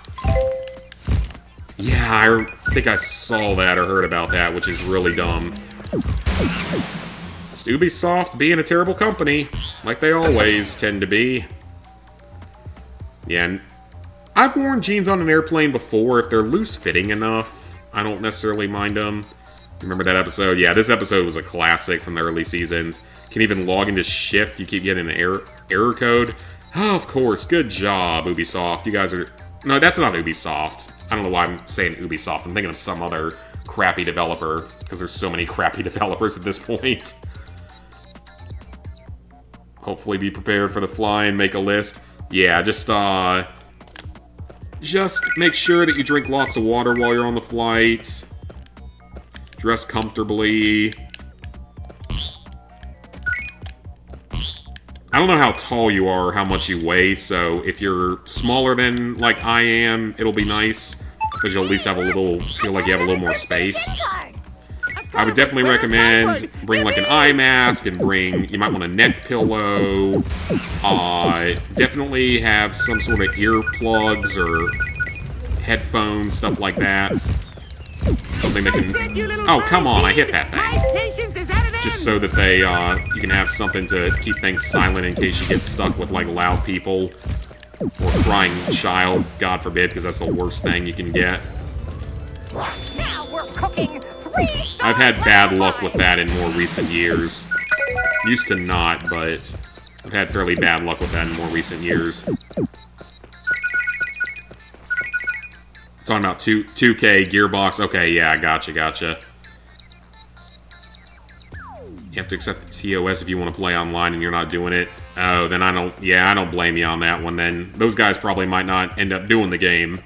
Yeah, I think I saw that or heard about that, which is really dumb. It's Ubisoft being a terrible company, like they always tend to be. Yeah, and I've worn jeans on an airplane before. If they're loose-fitting enough, I don't necessarily mind them. Remember that episode? Yeah, this episode was a classic from the early seasons. Can even log into Shift. You keep getting an error code. Oh, of course. Good job, Ubisoft. You guys are... No, that's not Ubisoft. I don't know why I'm saying Ubisoft. I'm thinking of some other crappy developer, because there's so many crappy developers at this point. Hopefully be prepared for the fly and make a list. Yeah, just make sure that you drink lots of water while you're on the flight. Dress comfortably. I don't know how tall you are or how much you weigh, so if you're smaller than, like, I am, it'll be nice. because you'll at least have feel like you have a little more space. I would definitely recommend bring like an eye mask and you might want a neck pillow. Definitely have some sort of earplugs or headphones, stuff like that. Something that can... Oh, come on, I hit that thing. Just so that you can have something to keep things silent in case you get stuck with like loud people or crying child, God forbid, because that's the worst thing you can get. Now we're cooking. I've had bad luck with that in more recent years. Used to not, but I've had fairly bad luck with that in more recent years. Talking about 2K, Gearbox. Okay, yeah, gotcha. You have to accept the TOS if you want to play online and you're not doing it. Oh, then I don't blame you on that one then. Those guys probably might not end up doing the game.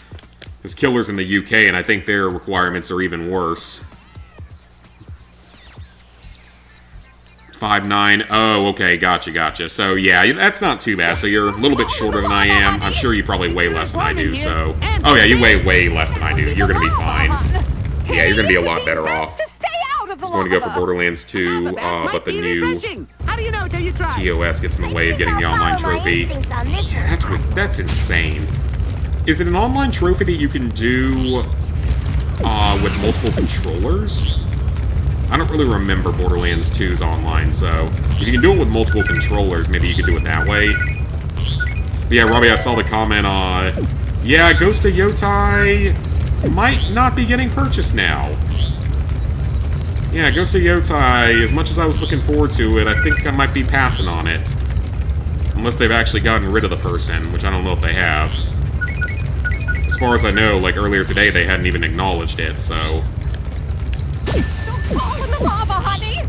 There's Killer's in the UK, and I think their requirements are even worse. 5'9". Oh, okay, gotcha. So, yeah, that's not too bad. So you're a little bit shorter than I am. I'm sure you probably weigh less than I do, so... Oh, yeah, you weigh way less than I do. You're gonna be fine. Yeah, you're gonna be a lot better off. I was going to go for Borderlands 2, but the new TOS gets in the way of getting the online trophy. Yeah, that's insane. Is it an online trophy that you can do with multiple controllers? I don't really remember Borderlands 2's online, so if you can do it with multiple controllers, maybe you could do it that way. But yeah, Robbie, I saw the comment yeah, Ghost of Yotai might not be getting purchased now. Yeah, Ghost of Yotai, as much as I was looking forward to it, I think I might be passing on it. Unless they've actually gotten rid of the person, which I don't know if they have. As far as I know, like earlier today, they hadn't even acknowledged it, so... Fall in the lava, honey!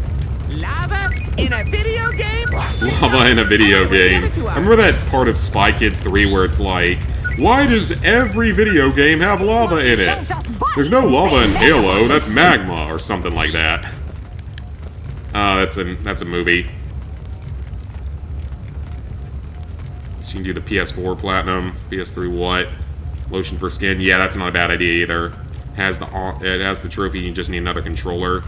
Lava in a video game? Lava in a video game. I remember that part of Spy Kids 3 where it's like, why does every video game have lava in it? There's no lava in Halo, that's magma, or something like that. That's a movie. So you can do the PS4 Platinum, PS3 what? Lotion for skin, yeah, that's not a bad idea either. It has the trophy, you just need another controller.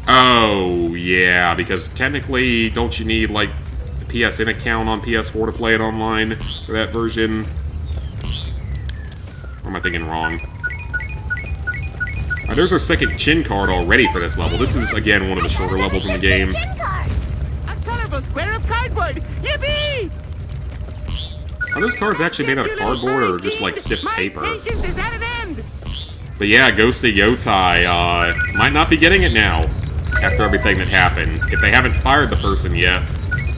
Oh, yeah, because technically, don't you need, like, the PSN account on PS4 to play it online for that version? Or am I thinking wrong? There's our second chin card already for this level. This is, again, one of the shorter levels in the game. A colorful square of cardboard! Yippee! Are those cards actually made out of cardboard or just, like, stiff paper? My patience is at an end! But yeah, Ghost of Yotai, might not be getting it now, after everything that happened. If they haven't fired the person yet,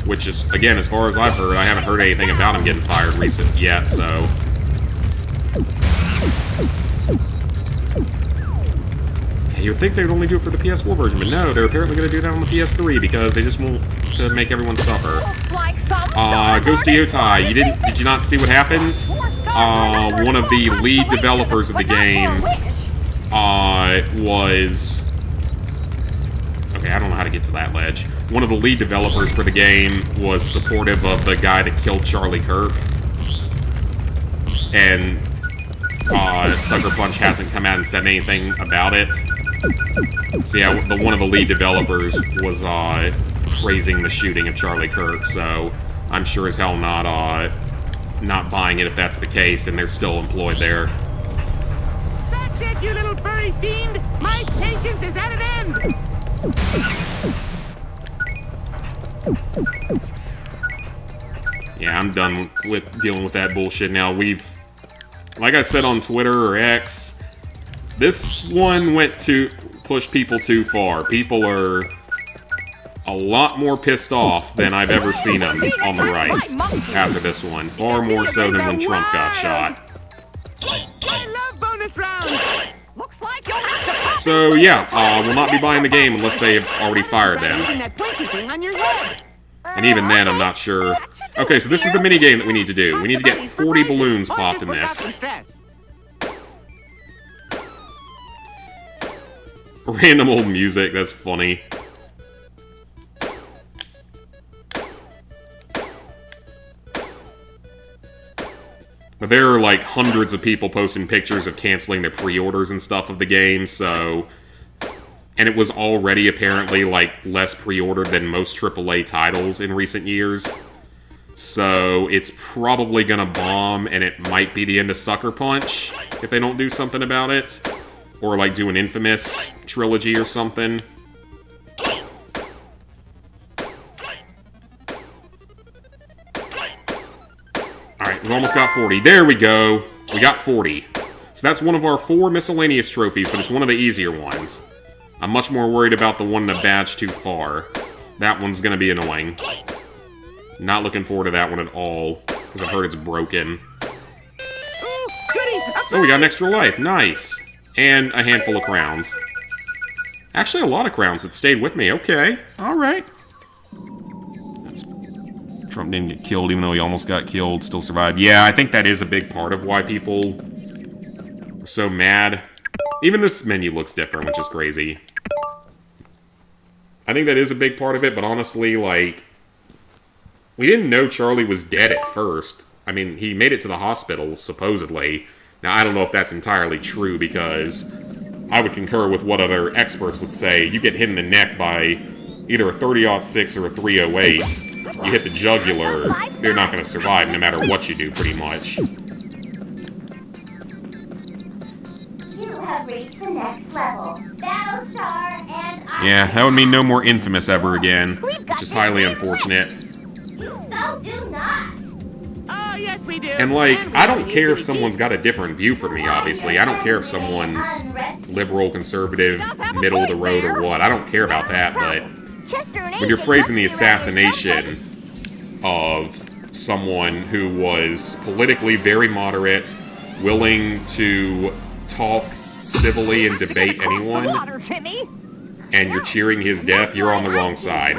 which is, again, as far as I've heard, I haven't heard anything about him getting fired yet, so... Yeah, you would think they would only do it for the PS4 version, but no, they're apparently going to do that on the PS3, because they just want to make everyone suffer. Ghost of Yotai, did you not see what happened? One of the lead developers of the game was... Okay, I don't know how to get to that ledge. One of the lead developers for the game was supportive of the guy that killed Charlie Kirk. And Sucker Punch hasn't come out and said anything about it. So yeah, one of the lead developers was praising the shooting of Charlie Kirk, so I'm sure as hell not buying it if that's the case, and they're still employed there. That's it, you little furry fiend! My patience is at an end! Yeah, I'm done with dealing with that bullshit now. Like I said on Twitter or X, this one pushed people too far. People are a lot more pissed off than I've ever seen them on the right after this one. Far more so than when Trump got shot. I love bonus rounds! Looks like you'll have to... So yeah, we'll not be buying the game unless they have already fired them. That pointy thing on your head. And even then, I'm not sure. Okay, so this is the minigame that we need to do. We need to get 40 balloons popped in this. Random old music, that's funny. But there are, like, hundreds of people posting pictures of canceling their pre-orders and stuff of the game, so... And it was already, apparently, like, less pre-ordered than most AAA titles in recent years. So, it's probably gonna bomb, and it might be the end of Sucker Punch, if they don't do something about it. Or, like, do an Infamous trilogy or something. Alright, we almost got 40. There we go! We got 40. So that's one of our 4 miscellaneous trophies, but it's one of the easier ones. I'm much more worried about the one in the badge too far. That one's gonna be annoying. Not looking forward to that one at all, because I've heard it's broken. Oh, we got an extra life. Nice. And a handful of crowns. Actually, a lot of crowns that stayed with me. Okay. Alright. Trump didn't get killed, even though he almost got killed. Still survived. Yeah, I think that is a big part of why people are so mad. Even this menu looks different, which is crazy. I think that is a big part of it, but honestly, like... We didn't know Charlie was dead at first. I mean, he made it to the hospital, supposedly. Now, I don't know if that's entirely true, because I would concur with what other experts would say. You get hit in the neck by either a 30-06 or a 308. You hit the jugular, they're not going to survive no matter what you do, pretty much. You have reached the next level. Battlestar and Yeah, that would mean no more Infamous ever again, which is highly unfortunate. You so do not. Oh, yes, we do. And, like, I don't care if someone's got a different view from me, obviously. I don't care if someone's liberal, conservative, middle of the road, or what. I don't care about that, but when you're praising the assassination of someone who was politically very moderate, willing to talk civilly and debate anyone, and you're cheering his death, you're on the wrong side.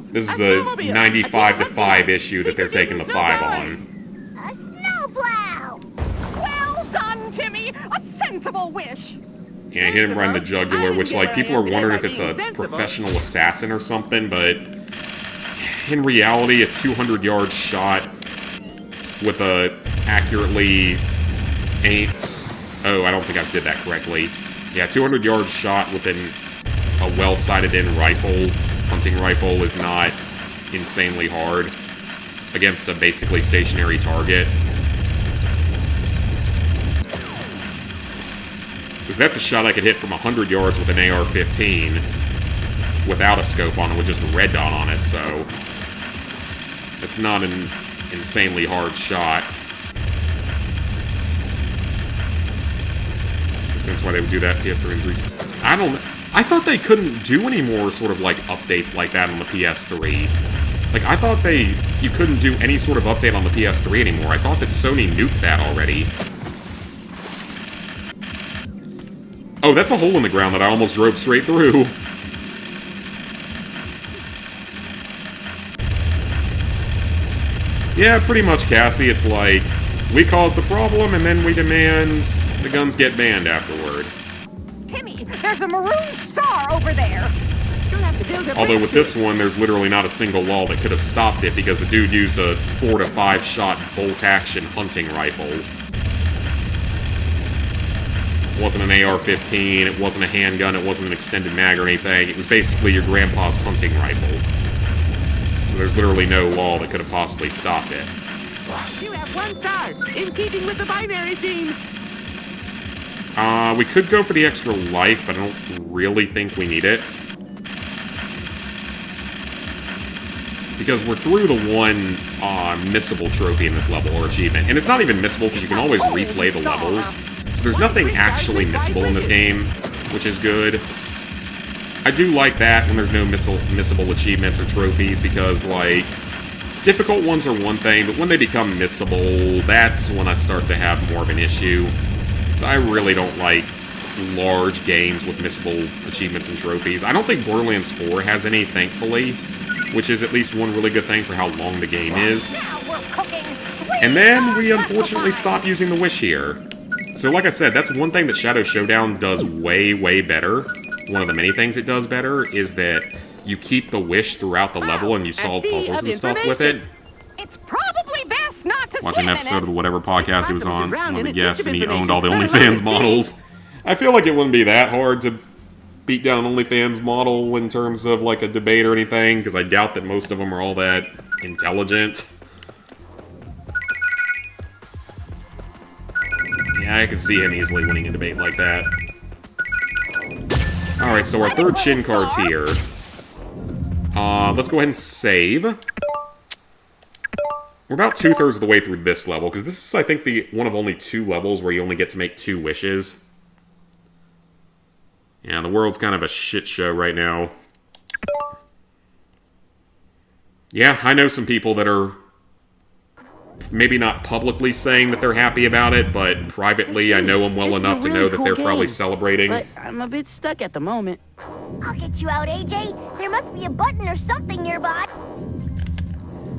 This is a 95-5 issue that they're taking the 5 on. A snowplow. Well done, Timmy. A sensible wish. Yeah, hit him right in the jugular, which, like, people are wondering if it's a professional assassin or something, but in reality, a 200-yard shot with a accurately aimed... Oh, I don't think I did that correctly. Yeah, 200-yard shot with a well-sighted-in rifle, hunting rifle, is not insanely hard against a basically stationary target. Because that's a shot I could hit from 100 yards with an AR-15 without a scope on it, with just a red dot on it, so it's not an insanely hard shot. So since why they would do that PS3 and 360? I don't know. I thought they couldn't do any more sort of, like, updates like that on the PS3. Like, I thought you couldn't do any sort of update on the PS3 anymore. I thought that Sony nuked that already. Oh, that's a hole in the ground that I almost drove straight through. Yeah, pretty much, Cassie. It's like, we caused the problem, and then we demand the guns get banned afterward. Timmy, there's a maroon star over there. You'll have to build a Although with this one, there's literally not a single law that could have stopped it, because the dude used a 4 to 5 shot bolt-action hunting rifle. It wasn't an AR-15, it wasn't a handgun, it wasn't an extended mag or anything. It was basically your grandpa's hunting rifle. So there's literally no law that could have possibly stopped it. You have 1 star, in keeping with the binary theme. We could go for the extra life, but I don't really think we need it. Because we're through the one missable trophy in this level, or achievement. And it's not even missable, because you can always replay the levels. So there's nothing actually missable in this game, which is good. I do like that when there's no missable achievements or trophies, because, like, difficult ones are one thing, but when they become missable, that's when I start to have more of an issue. So I really don't like large games with missable achievements and trophies. I don't think Borderlands 4 has any, thankfully, which is at least one really good thing for how long the game is. And then we unfortunately stop using the wish here. So like I said, that's one thing that Shadow Showdown does way, way better. One of the many things it does better is that you keep the wish throughout the level and you solve puzzles and stuff with it. It's probably best not watching an episode of whatever podcast he was on, one of the guests, and he information. owned all the OnlyFans models. I feel like it wouldn't be that hard to beat down an OnlyFans model in terms of like a debate or anything, because I doubt that most of them are all that intelligent. Yeah, I could see him easily winning a debate like that. Alright, so our third chin card's here. Let's go ahead and save. We're about 2/3 of the way through this level, because this is, I think, the one of only 2 levels where you only get to make 2 wishes. Yeah, the world's kind of a shit show right now. Yeah, I know some people that are maybe not publicly saying that they're happy about it, but privately I know them well enough to know that they're probably celebrating. But I'm a bit stuck at the moment. I'll get you out, AJ. There must be a button or something nearby.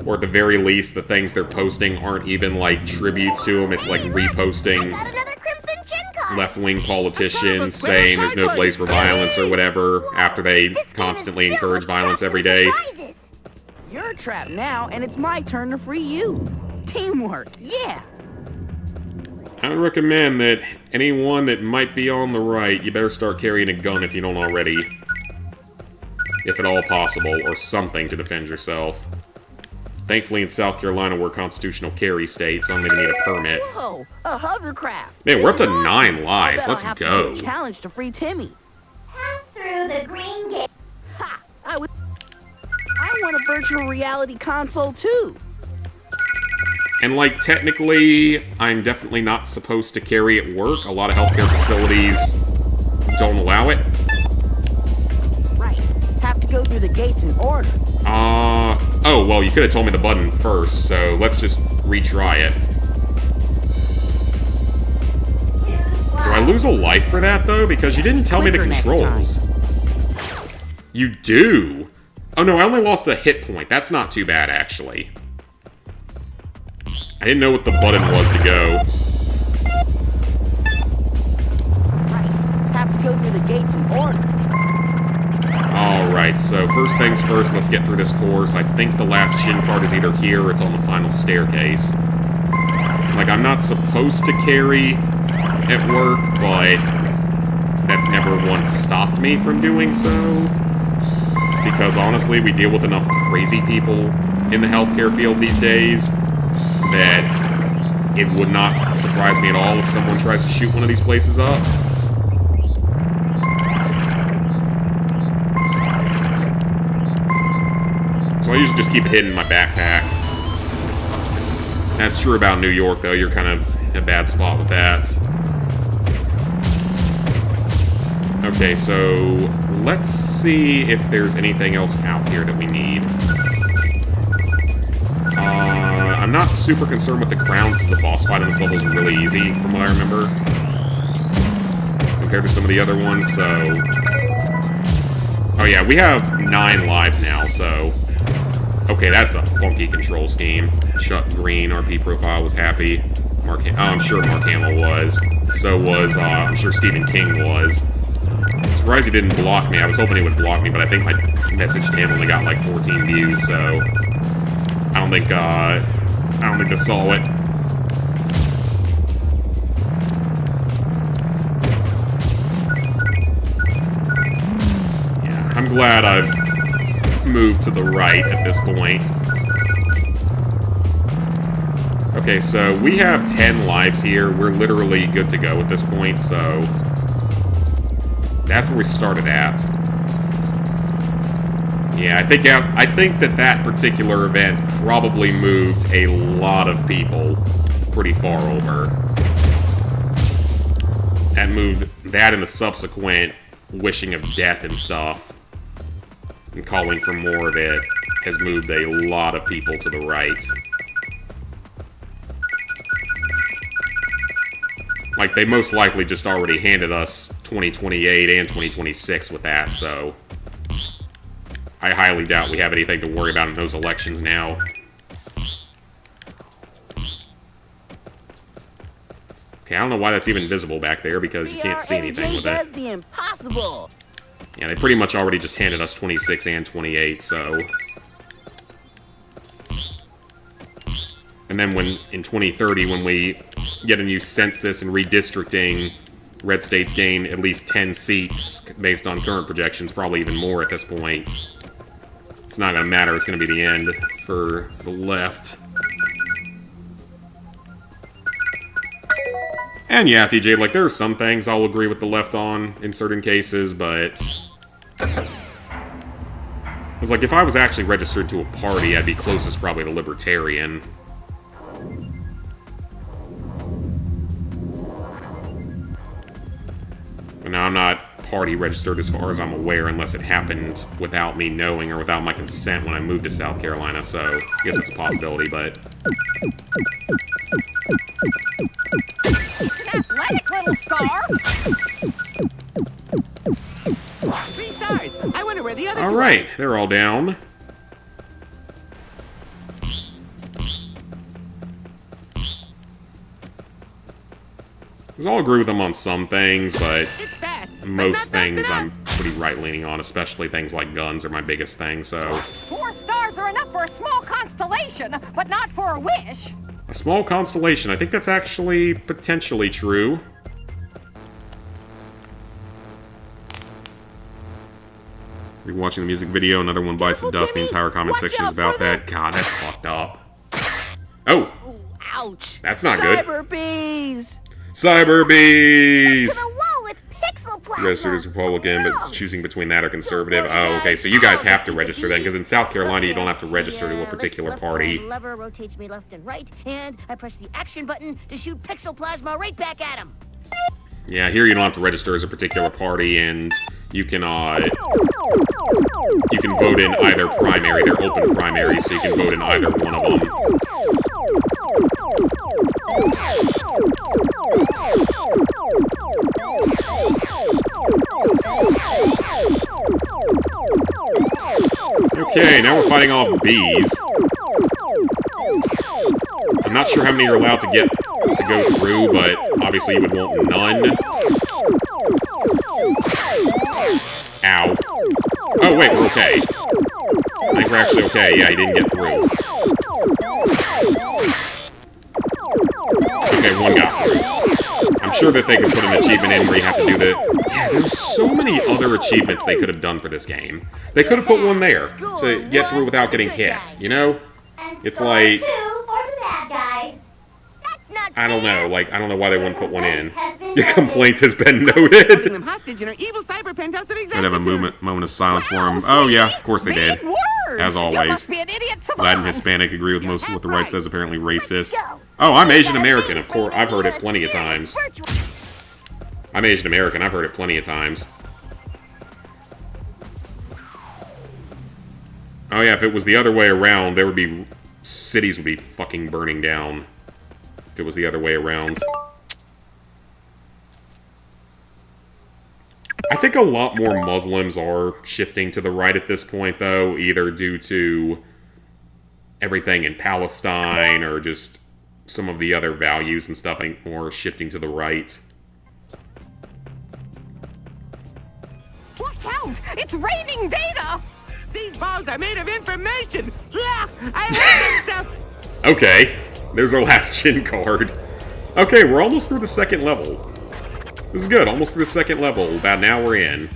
Or at the very least, the things they're posting aren't even like tributes to them, it's like reposting Got another Crimson Chin card. left-wing politicians saying there's no place for violence or whatever, after they constantly encourage violence every day. You're trapped now, and it's my turn to free you. Teamwork, yeah. I would recommend that anyone that might be on the right, you better start carrying a gun if you don't already. If at all possible, or something to defend yourself. Thankfully in South Carolina we're a constitutional carry state, so I don't even need a permit. Whoa, a hovercraft. Man, we're up to 9 lives, I bet let's I'll have to go. do a challenge to free Timmy. Pass through the green gate. Ha! I want a virtual reality console too. And like, technically, I'm definitely not supposed to carry at work. A lot of healthcare facilities don't allow it. Right. Have to go through the gates in order. Oh, well, you could have told me the button first, so let's just retry it. Do I lose a life for that, though? Because you didn't tell me the Quicker next controls. You do? Oh, no, I only lost a hit point. That's not too bad, actually. I didn't know what the button was to go. Right. Have to go through the gates in order. Alright, so first things first, let's get through this course. I think the last chin card is either here or it's on the final staircase. Like, I'm not supposed to carry at work, but that's never once stopped me from doing so. Because honestly, we deal with enough crazy people in the healthcare field these days that it would not surprise me at all if someone tries to shoot one of these places up. So I usually just keep it hidden in my backpack. That's true about New York, though. You're kind of in a bad spot with that. Okay, so let's see if there's anything else out here that we need. I'm not super concerned with the crowns because the boss fight in this level is really easy, from what I remember, compared to some of the other ones, so... Oh yeah, we have 9 lives now, so... Okay, that's a funky control scheme. Chuck Green, RP profile, was happy. I'm sure Mark Hamill was. So was, I'm sure Stephen King was. Surprised he didn't block me. I was hoping he would block me, but I think my message to him only got like 14 views, so... I don't think I saw it. Yeah, I'm glad I've moved to the right at this point. Okay, so we have 10 lives here. We're literally good to go at this point, so that's where we started at. Yeah, I think that particular event probably moved a lot of people pretty far over. That moved that and the subsequent wishing of death and stuff, and calling for more of it, has moved a lot of people to the right. Like, they most likely just already handed us 2028 and 2026 with that, so... I highly doubt we have anything to worry about in those elections now. Okay, I don't know why that's even visible back there, because you can't see anything with it. The impossible. Yeah, they pretty much already just handed us 26 and 28, so... And then in 2030, when we get a new census and redistricting, red states gain at least 10 seats based on current projections, probably even more at this point. It's not going to matter. It's going to be the end for the left. And yeah, TJ, like, there are some things I'll agree with the left on in certain cases, but... It's like, if I was actually registered to a party, I'd be closest probably to Libertarian. But now I'm not party registered as far as I'm aware, unless it happened without me knowing or without my consent when I moved to South Carolina, so I guess it's a possibility, but... Athletic little star. 3 stars. I wonder where the other two Alright, they're all down. Because I'll agree with them on some things, but It's fast, but most not things fast I'm enough. pretty right-leaning on, especially things like guns are my biggest thing, so... 4 stars are enough for a small constellation, but not for a wish. A small constellation, I think that's actually potentially true. You're watching the music video, another one bites the dust, the entire comment section is about that. God, that's fucked up. Oh! Ouch. That's not good. Cyber bees. Cyber bees! Whoa, it's pixel plasma. Registered as Republican, but it's choosing between that or conservative. Oh, okay, so you guys have to register then, because in South Carolina you don't have to register to a particular party. Lever rotates me left and right, and I press the action button to shoot pixel plasma right back at him. Yeah, here you don't have to register as a particular party, and you can vote in either primary. They're open primaries, so you can vote in either one of them. Okay, now we're fighting off bees. I'm not sure how many you're allowed to go through, but obviously you would want none. Ow. Oh, wait, we're okay. I think we're actually okay. Yeah, he didn't get through. Okay, one got through. I'm sure that they could put an achievement in where you have to do the... Yeah, there's so many other achievements they could have done for this game. They could have put one there to get through without getting hit, you know? It's like... I don't know, like, I don't know why they wouldn't put one in. Your complaint has been Holding noted. them hostage in our evil cyber penthouse of I'd have a moment of silence for him. Oh yeah, of course they did. As You always. must be an idiot Latin Hispanic agree with most of what the right says, apparently racist. Oh, I'm Asian American, of course. I've heard it plenty of times. I'm Asian American, I've heard it plenty of times. Oh yeah, if it was the other way around, there would be... cities would be fucking burning down. If it was the other way around. I think a lot more Muslims are shifting to the right at this point, though, either due to everything in Palestine or just some of the other values and stuff. I think more shifting to the right. Watch out! It's raining data! These balls are made of information. Yeah, I hate this stuff. Okay, there's our last chin card. Okay, we're almost through the second level. This is good, almost through the second level. About now we're in.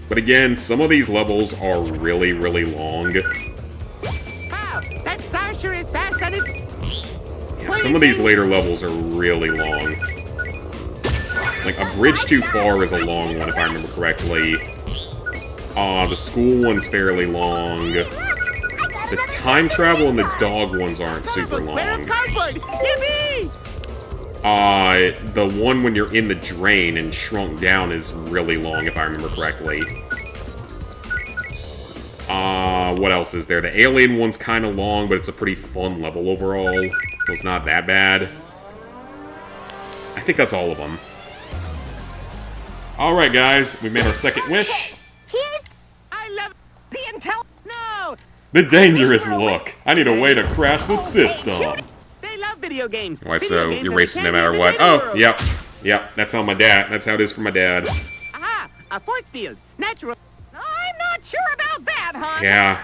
But again, some of these levels are really, really long. Wow, that star sure is fast on its... Yeah, some of these later levels are really long. Like, A Bridge Too Far is a long one, if I remember correctly. The school one's fairly long. The time travel and the dog ones aren't super long. Cardboard. Yippee! The one when you're in the drain and shrunk down is really long, if I remember correctly. What else is there? The alien one's kind of long, but it's a pretty fun level overall. So it's not that bad. I think that's all of them. Alright, guys. We made our second wish. I love The intel... No! The dangerous look. I need a way to crash the system. They love video games. Why, Video so games you're are the racist no candy matter of the what? game Oh, world. yep. Yep, that's how my dad. That's how it is for my dad. Aha! A force field. Natural. I'm not sure about that, hon. Yeah.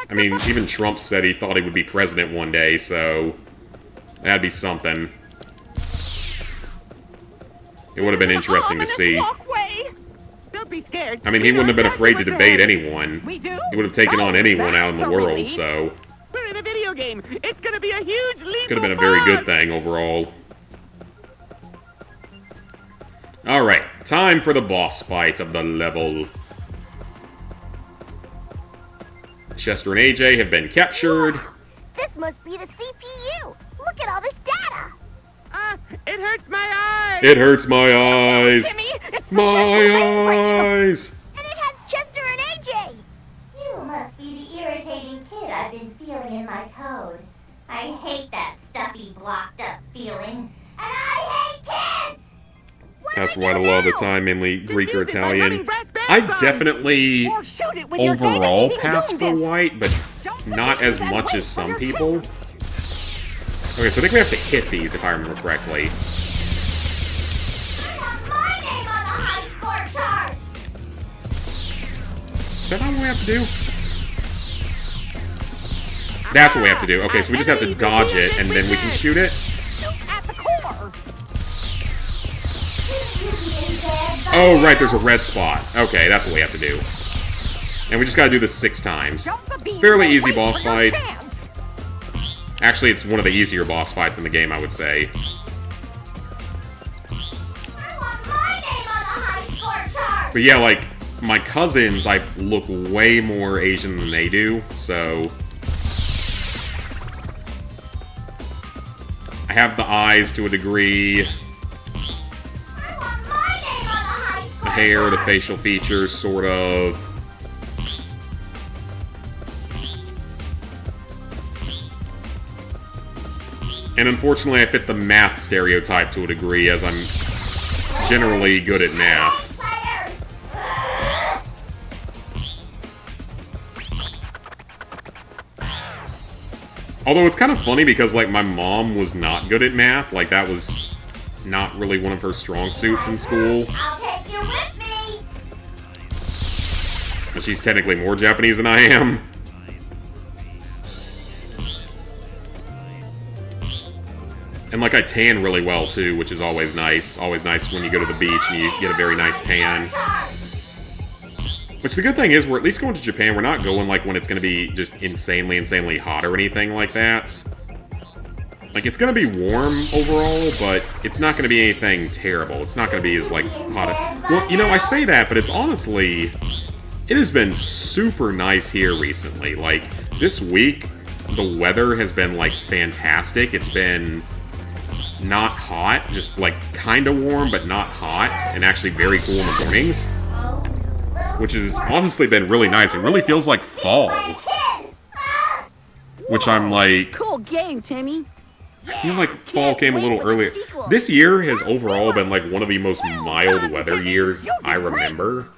I mean, even Trump said he thought he would be president one day, so... That'd be something. It would have been interesting to see. Don't be scared. I mean, he wouldn't have been afraid to debate anyone. We do? He would have taken on anyone out in the That's a world, relief. so... We're in a video game. It's gonna be a huge leap. Could have been a very good thing overall. Alright, time for the boss fight of the level. Chester and AJ have been captured. This must be the CPU. Look at all this data. It hurts my eyes. It hurts my eyes. Timmy, it's My eyes. And it has Chester and AJ. You must be the irritating kid I've been feeling in my code. I hate that stuffy, blocked up feeling. And I hate kids! That's what a lot of the time, mainly Greek or Italian. I definitely Or shoot it with your data overall eating pass for Doom white, but not as much as some people. Okay, so I think we have to hit these, if I remember correctly. I want my name on the high score chart! Is that not what we have to do? That's what we have to do. Okay, so we just have to dodge it, and then we can shoot it. Shoot at the core. Oh, right, there's a red spot. Okay, that's what we have to do. And we just gotta do this 6 times. Jump the beam Fairly and easy wait boss for your fight. chance. Actually, it's one of the easier boss fights in the game, I would say. I want my name on the high score chart! But yeah, like, my cousins, I look way more Asian than they do, so... I have the eyes to a degree, I want my name on the high the score hair, the chart! facial features, sort of. And unfortunately, I fit the math stereotype to a degree, as I'm generally good at math. Players! Although it's kind of funny because, like, my mom was not good at math. Like, that was not really one of her strong suits in school. I'll take you with me! But she's technically more Japanese than I am. And, like, I tan really well, too, which is always nice. Always nice when you go to the beach and you get a very nice tan. Which the good thing is, we're at least going to Japan. We're not going, like, when it's going to be just insanely hot or anything like that. Like, it's going to be warm overall, but it's not going to be anything terrible. It's not going to be as, like, hot. Well, you know, I say that, but it's honestly... It has been super nice here recently. Like, this week, the weather has been, like, fantastic. It's been not hot, just, like, kind of warm, but not hot, and actually very cool in the mornings. Which has honestly been really nice. It really feels like fall. Which I'm like... Cool game, Timmy. I feel like fall came a little earlier. This year has overall been like one of the most mild weather years I remember.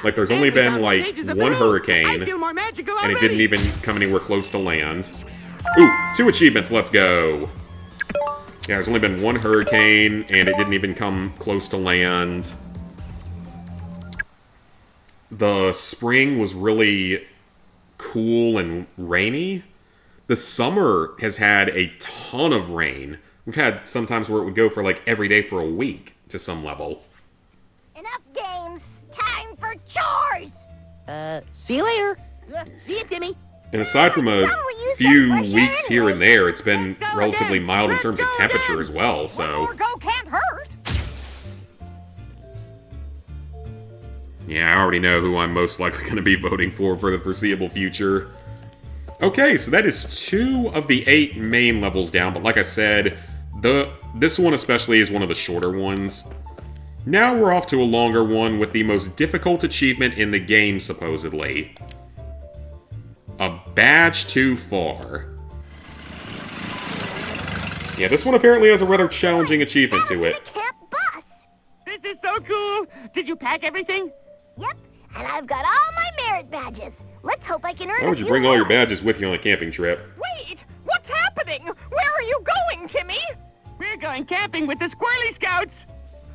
Like there's only been like one hurricane, and it didn't even come anywhere close to land. Ooh, 2 achievements, let's go. Yeah, there's only been one hurricane, and it didn't even come close to land. The spring was really cool and rainy. The summer has had a ton of rain. We've had sometimes where it would go for like every day for a week to some level. Enough games! Time for chores! See you later. See you, Timmy. And aside from a few weeks here and there, it's been relatively mild in terms of temperature as well, One so... more go can't hurt. Yeah, I already know who I'm most likely going to be voting for the foreseeable future. Okay, so that is 2 of the 8 main levels down, but like I said, this one especially is one of the shorter ones. Now we're off to a longer one with the most difficult achievement in the game, supposedly. A badge too far. Yeah, this one apparently has a rather challenging achievement to it. The camp bus! This is so cool. Did you pack everything? Yep, and I've got all my merit badges. Let's hope I can earn Why would you bring all your badges with you on a camping trip? Wait, what's happening? Where are you going, Timmy? We're going camping with the Squirrely Scouts.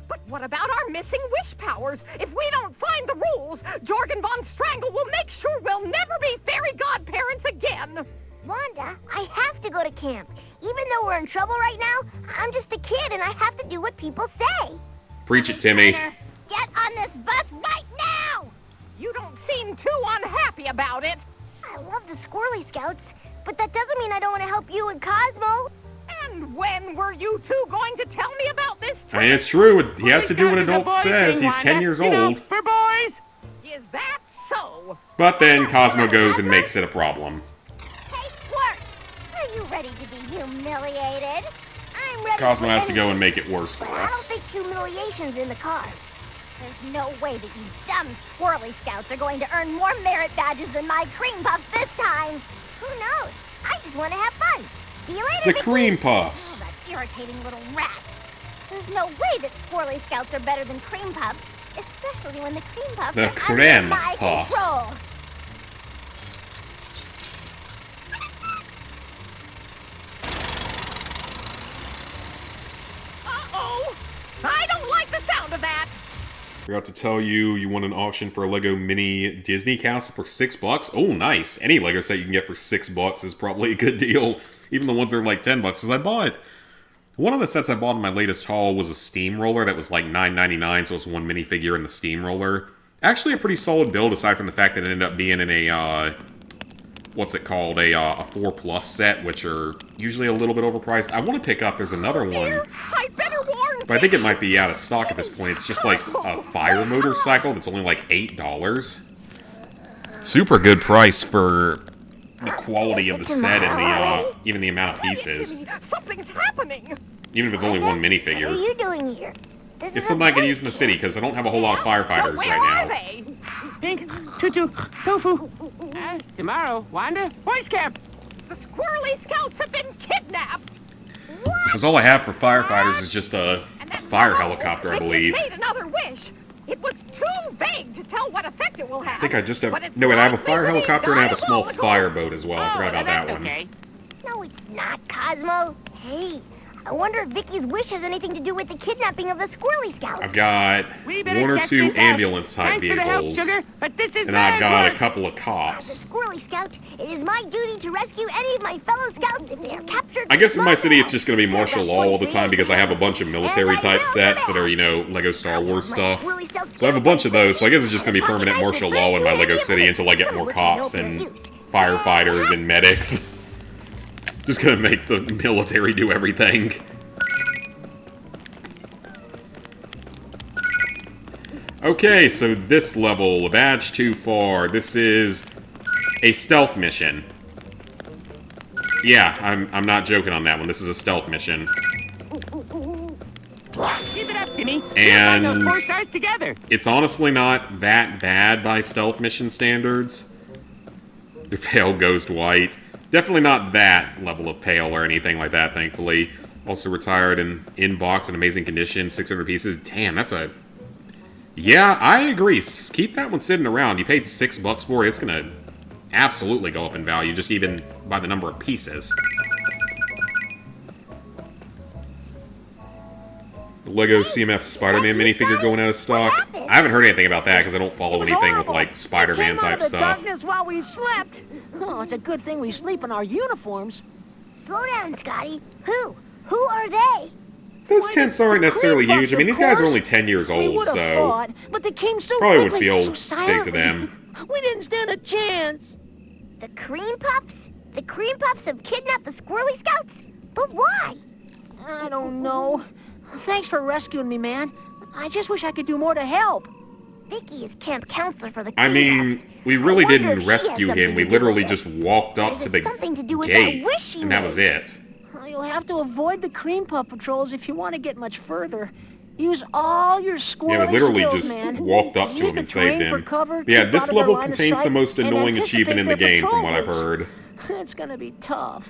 But what about our missing wish powers? If we don't find the rules, Jorgen von Strangle will make sure we'll never be fairy godparents again. Wanda, I have to go to camp. Even though we're in trouble right now, I'm just a kid and I have to do what people say. Preach it, Timmy. Get on this bus right now! You don't seem too unhappy about it. I love the Squirrely Scouts, but that doesn't mean I don't want to help you and Cosmo. And when were you two going to tell me about this I mean, it's true. He has to do what adult says. He's 10 years old. For boys. Is that so? But then Cosmo goes and makes it a problem. Hey, Squirt! Are you ready to be humiliated? I'm ready. Cosmo for has to go and anything, make it worse for but I don't us. think humiliation's in the cards. There's no way that you dumb Squirrely Scouts are going to earn more merit badges than my cream puffs this time. Who knows? I just want to have fun. See you later, The Mickey. cream puffs. Oh, that irritating little rat. There's no way that Squirrely Scouts are better than cream puffs, especially when the cream puffs The are cream under my puffs. control. Uh-oh. I don't like the sound of that. Forgot to tell you, you won an auction for a Lego Mini Disney Castle for $6. Oh, nice. Any Lego set you can get for $6 is probably a good deal. Even the ones that are like $10. Because I bought... One of the sets I bought in my latest haul was a steamroller that was like $9.99, so it's one minifigure in the steamroller. Actually a pretty solid build, aside from the fact that it ended up being in a, what's it called? A 4+ set, which are usually a little bit overpriced. I want to pick up, there's another one, I better warn but I think it might be out of stock at this point. It's just like a fire motorcycle that's only like $8. Super good price for the quality of the set and the even the amount of pieces. Something's happening. Even if it's only one What are minifigure. you doing here? This It's is something a I can boy use in the city, because I don't have a whole lot of firefighters Where are right now. they? Pink, Tutu, Tofu. Tomorrow, Wanda, Boys Camp. The Squirrely Scouts have been kidnapped. Because all I have for firefighters is just a And then fire now, helicopter, I Mickey believe. made another wish. It was too vague to tell what effect it will have. I think I just have... But it's No, wait, I have a not fire big helicopter and I have a small diabolical. fireboat as well. I forgot about that one. Okay. No, it's not, Cosmo. Hey, I wonder if Vicky's wish has anything to do with the kidnapping of the Squirrely Scouts. I've got We better one or check two this out. ambulance-type Thanks for the help, vehicles. sugar, but this is And I've bad got a work. couple of As a cops. Squirrely Scout, it is my duty to rescue any of my fellow Scouts if they are captured. I guess in my by city it's them. just going to be martial law all the time because I have a bunch of military-type sets that are, you know, Lego Star Wars stuff. So I have a bunch of those, so I guess it's just going to be permanent martial law in my Lego city until I get more cops and firefighters and medics. Just going to make the military do everything. Okay, so this level, a badge too far. This is a stealth mission. Yeah, I'm not joking on that one. This is a stealth mission. Keep it up, Timmy. And- We'll find those 4 stars together. It's honestly not that bad by stealth mission standards. The pale ghost white. Definitely not that level of pale or anything like that, thankfully. Also retired and in box in amazing condition, 600 pieces. Damn, that's a... Yeah, I agree. Keep that one sitting around. You paid $6 for it. It's gonna absolutely go up in value, just even by the number of pieces. The Lego CMF Spider-Man minifigure going out of stock. I haven't heard anything about that because I don't follow anything with like Spider-Man type stuff. Darkness while we slept. Oh, it's a good thing we sleep in our uniforms. Slow down, Scotty. Who? Who are they? Those tents aren't necessarily huge. I mean, these guys are only 10 years We old, would have so fought, but they came so probably would quickly, feel so big to silently. them. We didn't stand a chance. The Cream Puffs? The Cream Puffs have kidnapped the Squirrely Scouts? But why? I don't know. Thanks for rescuing me, man. I just wish I could do more to help. Vicky is camp counselor for the I Cream mean, Puffs. we really I wonder if didn't she rescue has him. We something to do literally with just it. walked up Or to is the it something to do with gate, that wish she and that made? was it. You'll have to avoid the cream puff patrols if you want to get much further. Use all your squirrely Yeah, we literally skills, just man. walked up to Use him and the saved terrain for him. cover, Yeah, keep this out of their level line of contains the sight, most and annoying anticipate achievement in the their game, from what I've patrol heard. moves. It's gonna be tough.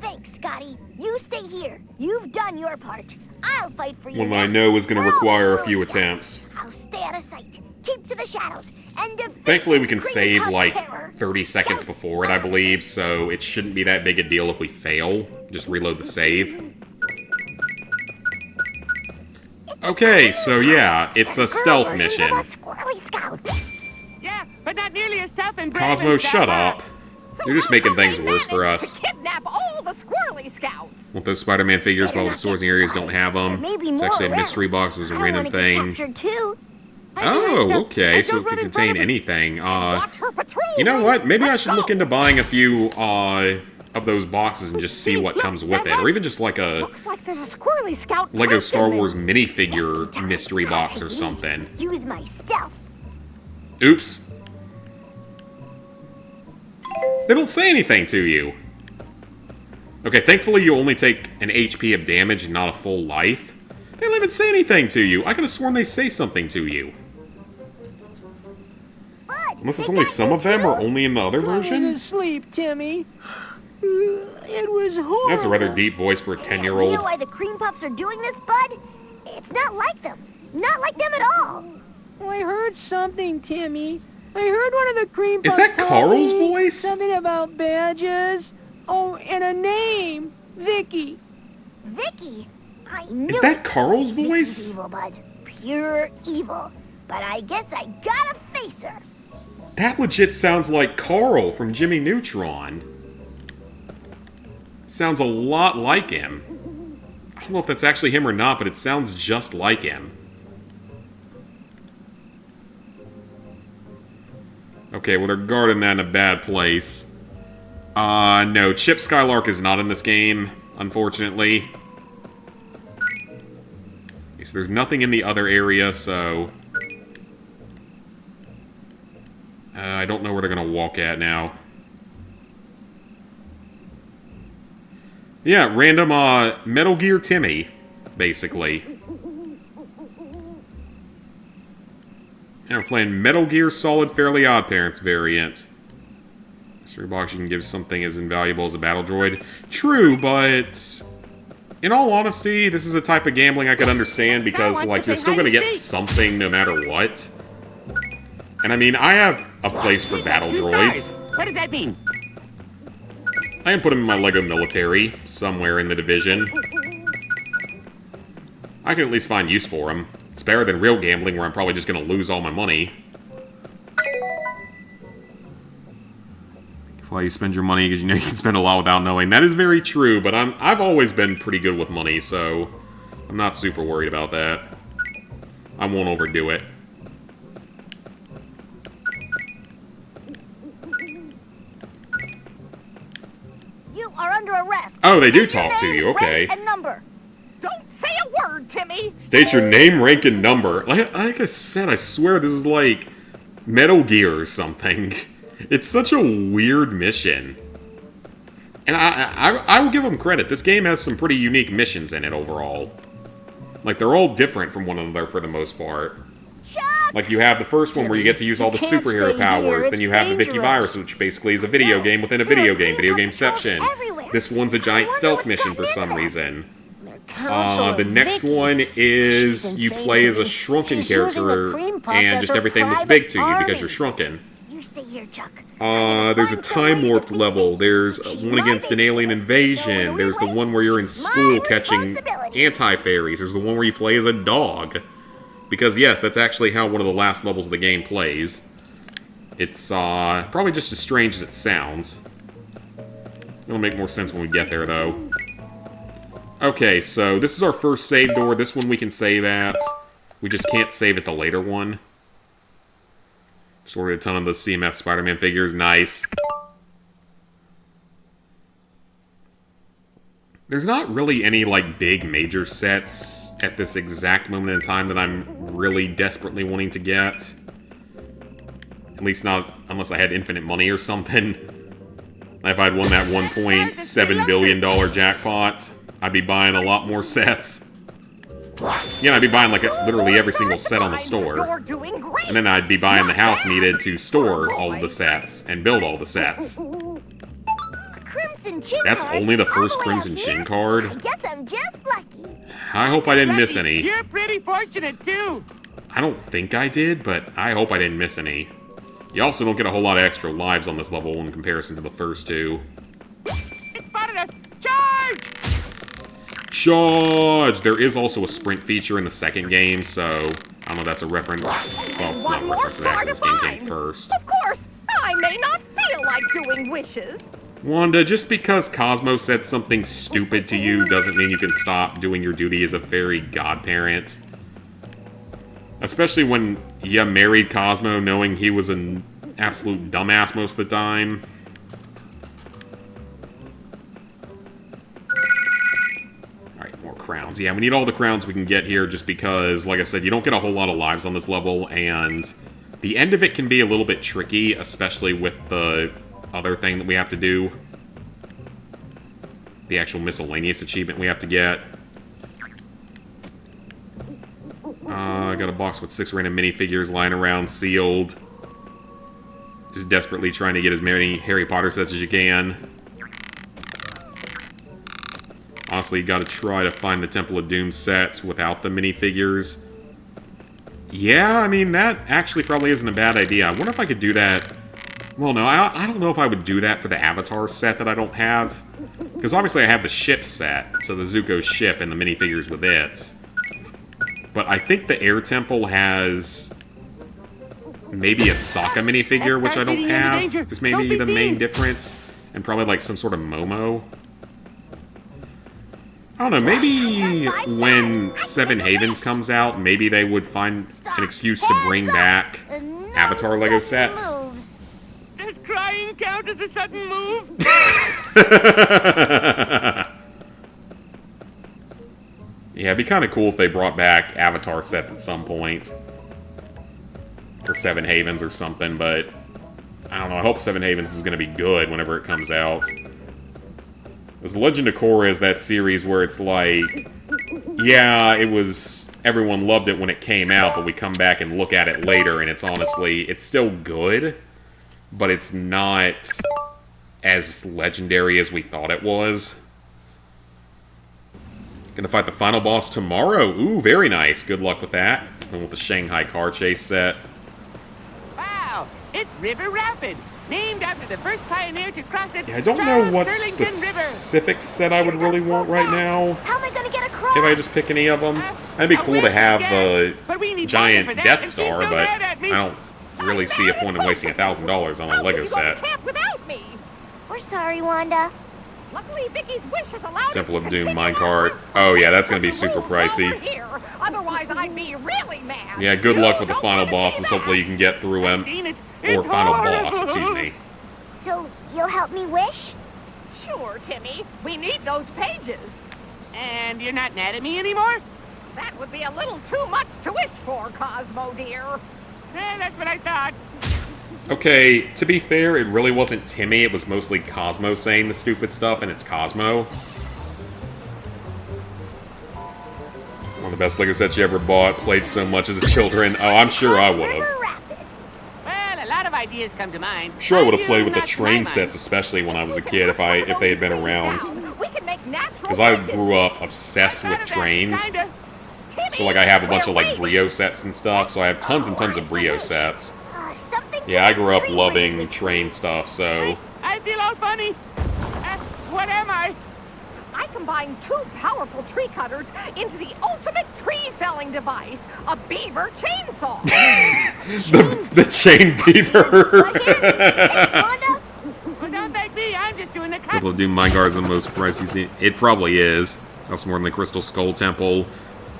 Thanks, Scotty. You stay here. You've done your part. I'll fight for you. One I next. know is going to All require a Squirrely few Scouts. attempts. I'll stay out of sight. Keep to the shadows. And defeat Thankfully, we can the Cream save Puff like terror. 30 seconds before it, I believe, so it shouldn't be that big a deal if we fail. Just reload the save. Okay, so yeah, it's a stealth mission. Squirrely Scouts. Yeah, but not nearly as tough and brave Cosmo, as shut that. up. You're just making things worse for us. To kidnap all the squirrely scouts. Want those Spider-Man figures, but all the stores and areas don't have them. It's actually a mystery box. It was a random thing. Oh, okay, so it could contain anything. You know what? Maybe I should look into buying a few of those boxes and just see what comes with it. Or even just like a Looks like there's a squirrely scout Lego trapped Star in there. Wars minifigure mystery box or something. Use my stealth. Oops. They don't say anything to you. Okay, thankfully you only take an HP of damage and not a full life. They don't even say anything to you. I could have sworn they say something to you. Unless it's only some of them, or only in the other version? Asleep, Timmy. It was horrible. That's a rather deep voice for a 10-year-old. You know why the cream puffs are doing this, Bud? It's not like them. Not like them at all. Oh, I heard something, Timmy. I heard one of the cream Is puffs that call Carl's me voice? Something about badges. Oh, and a name. Vicky. Vicky, I knew Is that Carl's Vicky's voice? evil, Bud. Pure evil. But I guess I gotta face her. That legit sounds like Carl from Jimmy Neutron. Sounds a lot like him. I don't know if that's actually him or not, but it sounds just like him. Okay, well, they're guarding that in a bad place. No, Chip Skylark is not in this game, unfortunately. Okay, so there's nothing in the other area, so... I don't know where they're gonna walk at now. Yeah, random, Metal Gear Timmy, basically. And we're playing Metal Gear Solid Fairly Odd Parents variant. Mystery box, you can give something as invaluable as a battle droid. True, but... in all honesty, this is a type of gambling I could understand because, like, you're still gonna get something no matter what. And I mean, I have a place for battle droids. What does that mean? I can put them in my LEGO military, somewhere in the division. I can at least find use for them. It's better than real gambling, where I'm probably just going to lose all my money. Why you spend your money, because you know you can spend a lot without knowing. That is very true, but I've always been pretty good with money, so I'm not super worried about that. I won't overdo it. You are under arrest. Oh, they do State your talk to name, you, okay. rank, and number. Don't say a word, Timmy. State your name, rank, and number. Like I said, I swear this is like Metal Gear or something. It's such a weird mission. And I will give them credit. This game has some pretty unique missions in it overall. Like, they're all different from one another for the most part. Like, you have the first one where you get to use all the superhero powers. Then you have the Vicky Virus, which basically is a video game within a video game. Video gameception. This one's a giant stealth mission for some reason. The next one is you play as a shrunken character, and just everything looks big to you because you're shrunken. You stay here, Chuck. There's a time-warped level. There's one against an alien invasion. There's the one where you're in school catching anti-fairies. There's the one where you play as a dog. Because, yes, that's actually how one of the last levels of the game plays. It's, probably just as strange as it sounds. It'll make more sense when we get there, though. Okay, so this is our first save door. This one we can save at. We just can't save at the later one. Just ordered a ton of the CMF Spider-Man figures. Nice. There's not really any, like, big major sets at this exact moment in time that I'm really desperately wanting to get. At least not unless I had infinite money or something. If I'd won that $1.7 billion jackpot, I'd be buying a lot more sets. Yeah, I'd be buying, like, literally every single set on the store. And then I'd be buying the house needed to store all of the sets and build all the sets. Crimson Chin That's card? only the All first way Crimson out Chin here? card? I guess I'm just lucky. I hope I didn't miss any. You're pretty fortunate, too. I don't think I did, but I hope I didn't miss any. You also don't get a whole lot of extra lives on this level in comparison to the first two. It spotted us. Charge! Charge! There is also a sprint feature in the second game, so I don't know if that's a reference. Well, it's not a reference to that because this game came first. Of course, I may not feel like doing wishes. Wanda, just because Cosmo said something stupid to you doesn't mean you can stop doing your duty as a fairy godparent. Especially when you married Cosmo knowing he was an absolute dumbass most of the time. Alright, more crowns. Yeah, we need all the crowns we can get here just because, like I said, you don't get a whole lot of lives on this level, and the end of it can be a little bit tricky, especially with the other thing that we have to do. The actual miscellaneous achievement we have to get. I got a box with 6 random minifigures lying around, sealed. Just desperately trying to get as many Harry Potter sets as you can. Honestly, you gotta try to find the Temple of Doom sets without the minifigures. Yeah, I mean, that actually probably isn't a bad idea. I wonder if I could do that. Well, no, I don't know if I would do that for the Avatar set that I don't have. Because obviously I have the ship set, so the Zuko ship and the minifigures with it. But I think the Air Temple has maybe a Sokka minifigure, which I don't have. Is maybe the main difference. And probably like some sort of Momo. I don't know, maybe when Seven Havens comes out, maybe they would find an excuse to bring back Avatar Lego sets. Does crying count as a sudden move? Yeah, it'd be kind of cool if they brought back Avatar sets at some point. For Seven Havens or something, but I don't know, I hope Seven Havens is going to be good whenever it comes out. Because Legend of Korra is that series where it's like, yeah, it was, everyone loved it when it came out, but we come back and look at it later, and it's honestly, it's still good, but it's not as legendary as we thought it was. Gonna fight the final boss tomorrow. Ooh, very nice. Good luck with that. And with the Shanghai car chase set. Wow, it's River Rapid, named after the first pioneer to cross it. Yeah, I don't know what specific set I would really want right now. How am I gonna get across? If I just pick any of them. That'd be cool to have the giant Death Star, but I don't really see a point in wasting $1,000 on a Lego set. Without me. We're sorry, Wanda. Luckily, Vicky's wish has allowed Temple us of to Doom continue minecart. our Oh yeah, that's work gonna be with the super rules while pricey. we're here. Otherwise, I'd be really mad. Yeah, good luck with the Don't final wanna see bosses. that. Hopefully you can get through them. Or It's final horrible. boss, excuse me. So, you'll help me wish? Sure, Timmy. We need those pages. And you're not mad at me anymore? That would be a little too much to wish for, Cosmo dear. That's what I thought. Okay, to be fair, it really wasn't Timmy, it was mostly Cosmo saying the stupid stuff, and it's Cosmo. One of the best Lego sets you ever bought, played so much as a children. Oh, I'm sure I would've. Well, a lot of ideas come to mind. I'm sure I would've played with the Not to train my mind. sets, especially when I was a kid, if they had been around. We can make natural Because I pages. grew up obsessed with trains. Kinda. So like I have a bunch of like Brio sets and stuff, so I have tons and tons of Brio sets. Yeah, I grew up loving train stuff, so... I feel all funny. What am I? I combined 2 powerful tree cutters into the ultimate tree felling device, a beaver chainsaw. the chain beaver! Well, don't thank me. I'm just doing the cut. Temple of Doom minecart is the most pricey scene. It probably is. That's more than the Crystal Skull Temple.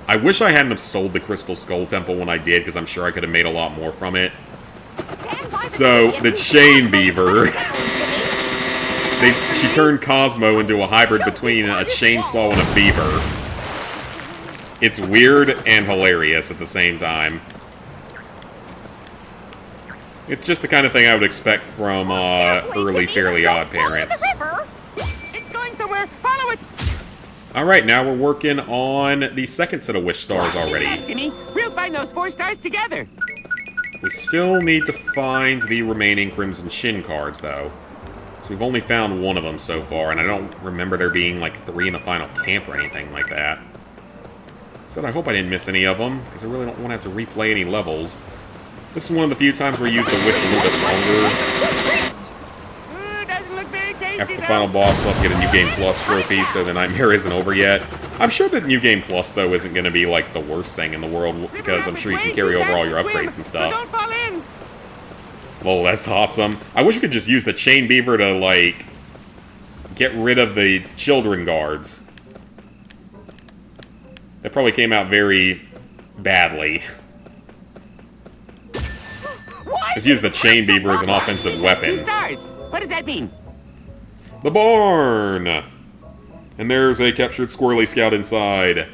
I wish I hadn't have sold the Crystal Skull Temple when I did, because I'm sure I could have made a lot more from it. So, the chain beaver... she turned Cosmo into a hybrid between a chainsaw and a beaver. It's weird and hilarious at the same time. It's just the kind of thing I would expect from early Fairly Odd Parents. It's going somewhere. Follow it. Alright, now we're working on the second set of Wish Stars already. Timmy, we'll find those 4 stars together. We still need to find the remaining Crimson Shin cards, though. So we've only found 1 of them so far, and I don't remember there being, like, 3 in the final camp or anything like that. So I hope I didn't miss any of them, because I really don't want to have to replay any levels. This is one of the few times where I use the Wish a little bit longer. Doesn't look very tasty, After the final boss, we'll have to get a New Game Plus trophy, so the nightmare isn't over yet. I'm sure that New Game Plus, though, isn't going to be, like, the worst thing in the world, because I'm sure you can carry over all your upgrades and stuff. Don't fall in. Lol, that's awesome. I wish we could just use the chain beaver to, like, get rid of the children guards. That probably came out very badly. Just use the chain beaver as an offensive weapon. What does that mean? The barn! And there's a captured squirrely scout inside.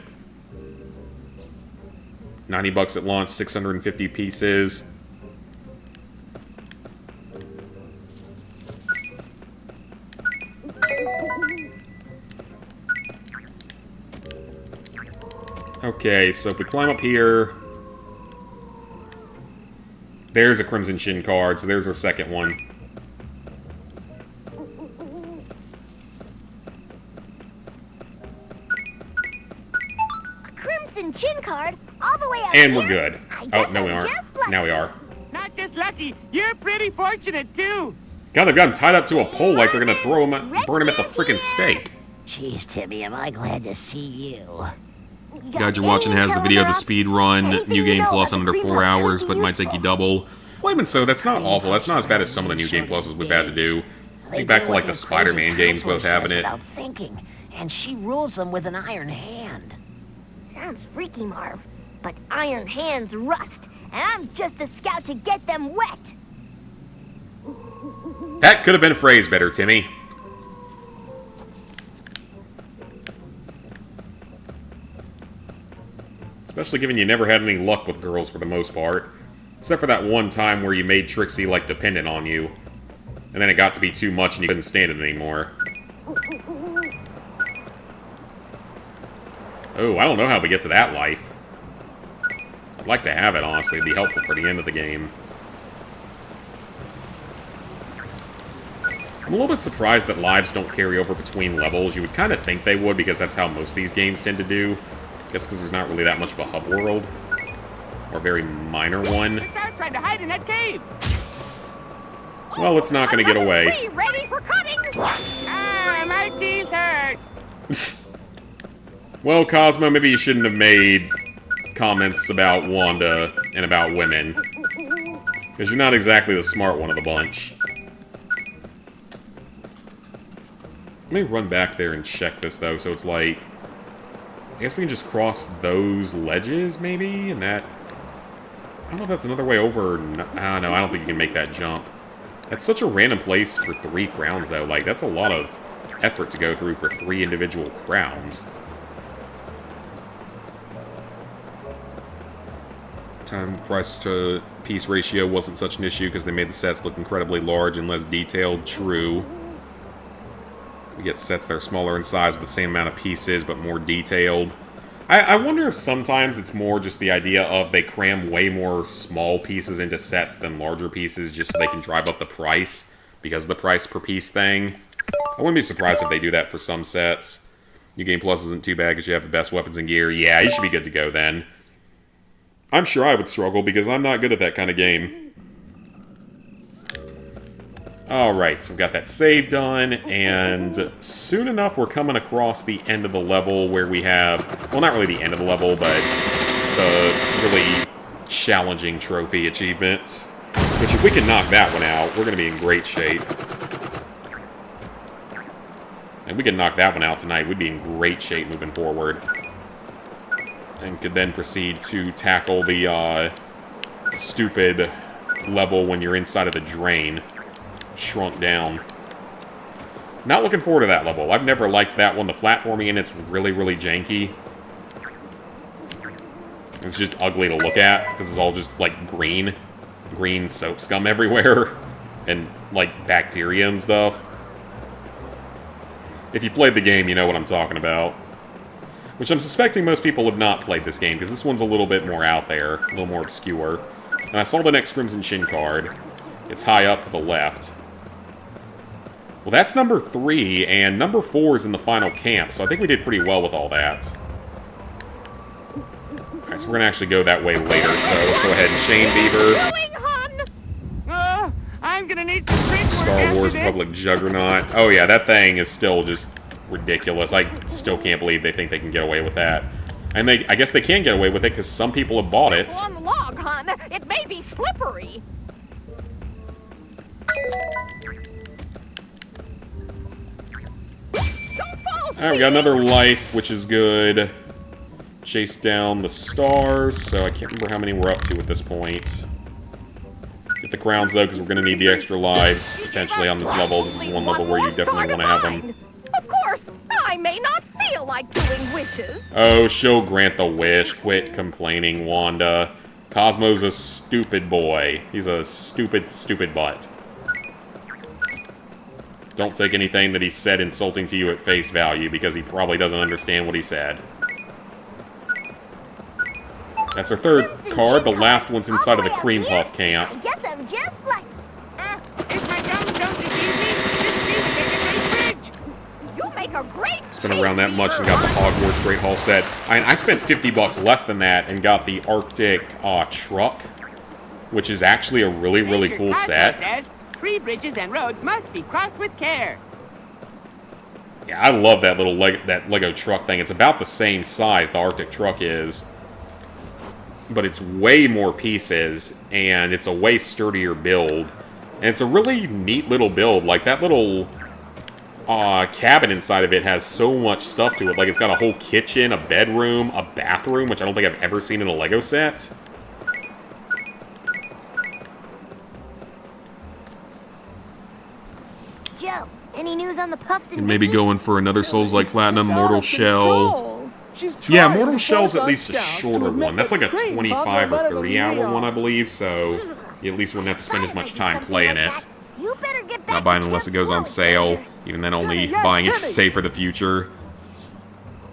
$90 at launch, 650 pieces. Okay, so if we climb up here... There's a Crimson Shin card, so there's our second one. A Crimson Chin card all the way up And here? we're good. I Oh, guess no we I'm aren't. just lucky. Now we are. Not just lucky, you're pretty fortunate too. God, they've got him tied up to a pole like they're gonna throw him, burn him at the frickin' stake. Jeez, Timmy, am I glad to see you. Guide you're watching has the video of the speed run, New Game Plus in under 4 hours, but might take you double. Well, even so, that's not awful. That's not as bad as some of the New Game Pluses we've had to do. Think back to like the Spider-Man games both having it. Without thinking, and she rules them with an iron hand. Sounds freaky, Marv. But iron hands rust, and I'm just a scout to get them wet. That could have been phrased better, Timmy. Especially given you never had any luck with girls for the most part. Except for that one time where you made Trixie, like, dependent on you. And then it got to be too much and you couldn't stand it anymore. Oh, I don't know how we get to that life. I'd like to have it, honestly. It'd be helpful for the end of the game. I'm a little bit surprised that lives don't carry over between levels. You would kind of think they would, because that's how most of these games tend to do. I guess because there's not really that much of a hub world. Or a very minor one. Start trying to hide in that cave. Well, it's not going to get away. Be ready for cutting. Ah, my teeth hurt. Well, Cosmo, maybe you shouldn't have made comments about Wanda and about women. Because you're not exactly the smart one of the bunch. Let me run back there and check this, though. So it's like... I guess we can just cross those ledges, maybe? And that... I don't know if that's another way over or not. No, I don't think you can make that jump. That's such a random place for 3 crowns, though. Like, that's a lot of effort to go through for 3 individual crowns. Time price to piece ratio wasn't such an issue because they made the sets look incredibly large and less detailed. True. We get sets that are smaller in size with the same amount of pieces but more detailed. I wonder if sometimes it's more just the idea of they cram way more small pieces into sets than larger pieces just so they can drive up the price because of the price per piece thing. I wouldn't be surprised if they do that for some sets. New Game Plus isn't too bad because you have the best weapons and gear. Yeah, you should be good to go then. I'm sure I would struggle because I'm not good at that kind of game. Alright, so we've got that save done, and soon enough we're coming across the end of the level where we have, well, not really the end of the level, but the really challenging trophy achievement. Which if we can knock that one out, we're going to be in great shape. And if we can knock that one out tonight, we'd be in great shape moving forward. And could then proceed to tackle the stupid level when you're inside of the drain. Shrunk down. Not looking forward to that level. I've never liked that one. The platforming in it's really, really janky. It's just ugly to look at because it's all just like green soap scum everywhere and like bacteria and stuff. If you played the game, you know what I'm talking about. Which I'm suspecting most people have not played this game because this one's a little bit more out there, a little more obscure. And I saw the next Crimson Shin card. It's high up to the left. Well, that's number 3, and number 4 is in the final camp, so I think we did pretty well with all that. Alright, so we're gonna actually go that way later, so let's go ahead and Chain Beaver. I'm gonna need some street work Star after Wars this. Republic Juggernaut. Oh yeah, that thing is still just ridiculous. I still can't believe they think they can get away with that. And I guess they can get away with it because some people have bought it. On the log, hon. It may be slippery. Alright, we got another life, which is good. Chase down the stars, so I can't remember how many we're up to at this point. Get the crowns, though, because we're going to need the extra lives, potentially, on this level. This is one level where you definitely want to have them. Of course, I may not feel like doing wishes. Oh, she'll grant the wish. Quit complaining, Wanda. Cosmo's a stupid boy. He's a stupid, stupid butt. Don't take anything that he said insulting to you at face value, because he probably doesn't understand what he said. That's our third card. The last one's inside of the cream puff camp. I guess I'm just like... If my gums don't deceive me, this music make a great bridge. You make a great Spent around that much and got the Hogwarts Great Hall set. I spent $50 less than that and got the Arctic truck, which is actually a really, really Major cool Cosmo set. says, 3 bridges and roads must be crossed with care. Yeah, I love that little that Lego truck thing. It's about the same size the Arctic truck is, but it's way more pieces, and it's a way sturdier build. And it's a really neat little build. Like, that little cabin inside of it has so much stuff to it. Like, it's got a whole kitchen, a bedroom, a bathroom, which I don't think I've ever seen in a Lego set. Joe, any news on the puffs and And maybe going for another Souls-like Platinum, Mortal Shell. She's Yeah, trying Mortal to Shell's force at least a us down shorter to make one. That's like a the cream 25 puff or better than 30 hour we one, are. I believe, so you at least wouldn't have to spend as much time playing it. You better get back Not buying to unless it Camp goes on Chloe, sale. Xander. Even then, only Yes, buying it to Timmy. save for the future.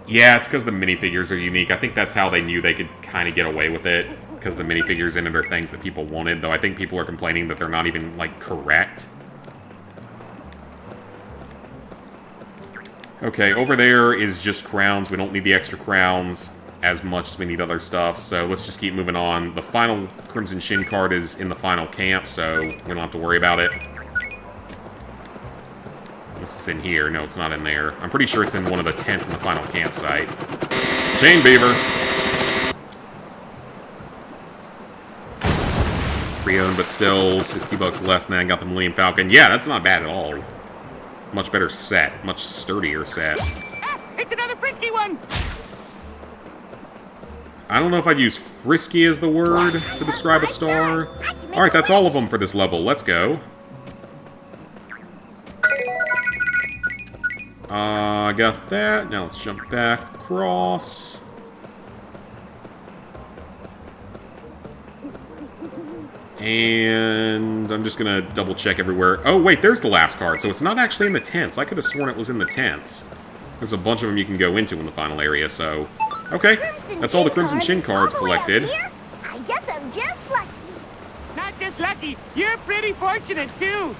Yeah, it's because the minifigures are unique. I think that's how they knew they could kind of get away with it, because the minifigures in it are things that people wanted, though I think people are complaining that they're not even, like, correct. Okay, over there is just crowns. We don't need the extra crowns as much as we need other stuff, so let's just keep moving on. The final Crimson Shin card is in the final camp, so we don't have to worry about it. Unless it's in here. No, it's not in there. I'm pretty sure it's in one of the tents in the final campsite. Chain Beaver! Pre-owned, but still $60 less than that. Got the Millennium Falcon. Yeah, that's not bad at all. Much better set. Much sturdier set. Ah, it's another frisky one. I don't know if I'd use frisky as the word to describe a star. Alright, that's all of them for this level. Let's go. I got that. Now let's jump back across. And I'm just gonna double check everywhere. Oh, wait, there's the last card. So it's not actually in the tents. I could have sworn it was in the tents. There's a bunch of them you can go into in the final area, so... Okay, that's all the Crimson Shin cards collected. I guess I'm just lucky. Not just lucky, you're pretty fortunate, too.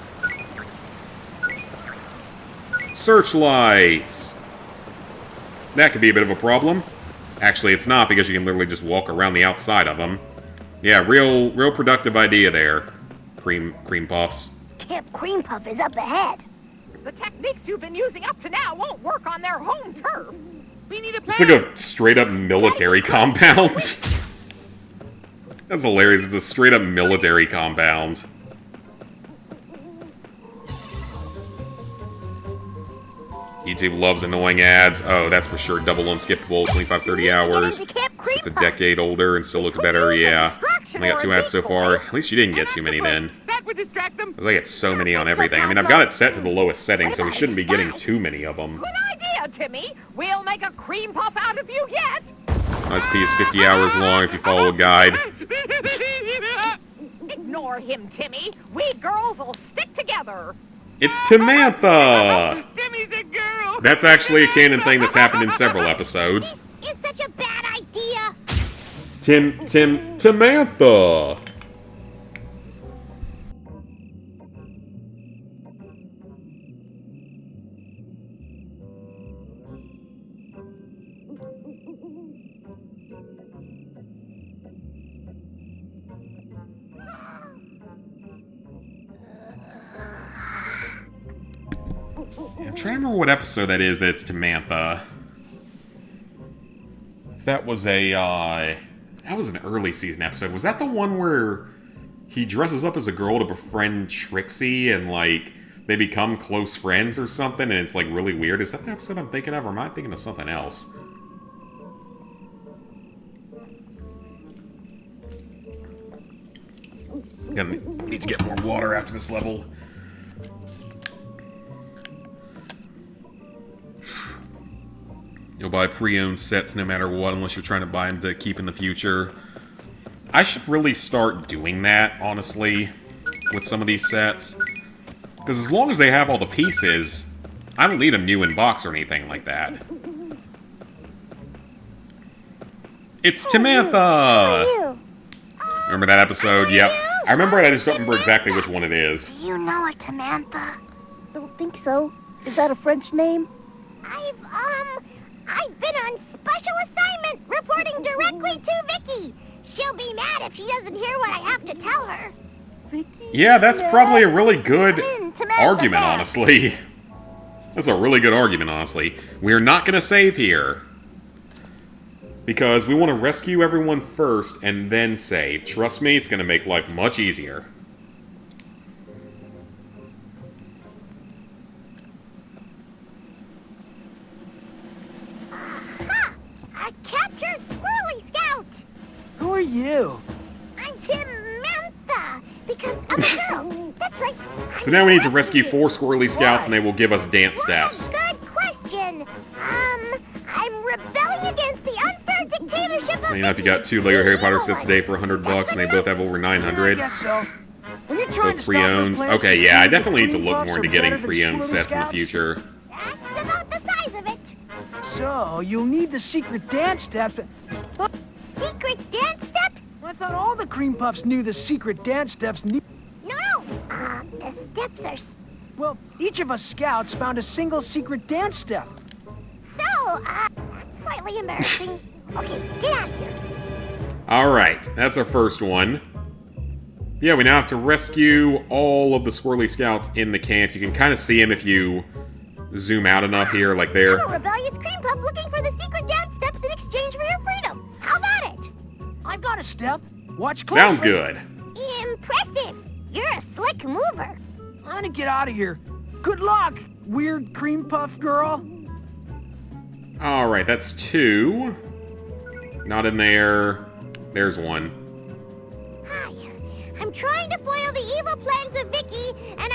Searchlights! That could be a bit of a problem. Actually, it's not, because you can literally just walk around the outside of them. Yeah, real productive idea there. Cream puffs. Camp Cream Puff is up ahead. The techniques you've been using up to now won't work on their home turf. We need a plan. It's like a straight-up military compound. That's hilarious. It's a straight-up military compound. YouTube loves annoying ads. Oh, that's for sure. Double unskippable, 25-30 hours. It's a decade older and still looks better. Yeah. Only got 2 ads so far. At least you didn't get too many then. That would distract them. Because I get so many on everything. I mean, I've got it set to the lowest setting, so we shouldn't be getting too many of them. Good idea, Timmy. We'll make a cream puff out of you yet. SP is 50 hours long if you follow a guide. Ignore him, Timmy. We girls will stick together. It's Timantha! Timmy's a girl. That's actually a canon thing that's happened in several episodes. It's such a bad idea. Timantha! I'm trying to remember what episode that is that's Timantha. That was an early season episode. Was that the one where he dresses up as a girl to befriend Trixie, and, like, they become close friends or something, and it's, like, really weird. Is that the episode I'm thinking of, or am I thinking of something else? Gonna need to get more water after this level. You'll buy pre-owned sets no matter what, unless you're trying to buy them to keep in the future. I should really start doing that, honestly, with some of these sets. Because as long as they have all the pieces, I don't need them new in box or anything like that. It's Timantha! Remember that episode? Yep. I remember it, I just don't remember exactly which one it is. Do you know a Tamantha? Don't think so. Is that a French name? I've been on special assignment reporting directly to Vicky. She'll be mad if she doesn't hear what I have to tell her. Yeah, that's probably a really good argument, honestly. That's a really good argument, honestly. We're not going to save here. Because we want to rescue everyone first and then save. Trust me, it's going to make life much easier. Aha! I captured Squirrely Scout! Who are you? I'm Timantha, because I'm a girl. That's right. So now we need to rescue 4 Squirrely Scouts and they will give us dance steps. Good question. I'm rebelling against the unfair dictatorship of You know, if you got 2 Lego Harry Potter sets today for $100 and they both have over 900. I guess so. When you're trying to Both stop our pre-owned. plans Okay, to yeah, I use the definitely need to Green look Puffs more are into better getting than pre-owned Squirrely sets in the Scouts? future. That's about the size of it. So, you'll need the secret dance steps. Secret dance step? I thought all the cream puffs knew the secret dance steps. No. The steps are Well, each of us scouts found a single secret dance step. so, slightly embarrassing. Okay, get out of here. Alright, that's our first one. Yeah, we now have to rescue all of the Squirrely Scouts in the camp. You can kind of see them if you zoom out enough here, like there. I'm a rebellious cream puff looking for the secret dance steps in exchange for your freedom. How about it? I've got a step. Watch closely. Sounds good. Impressive. You're a slick mover. I'm gonna get out of here. Good luck, weird cream puff girl. Alright, that's 2. Not in there. There's 1. Hi. I'm trying to foil the evil plans of Vicky, and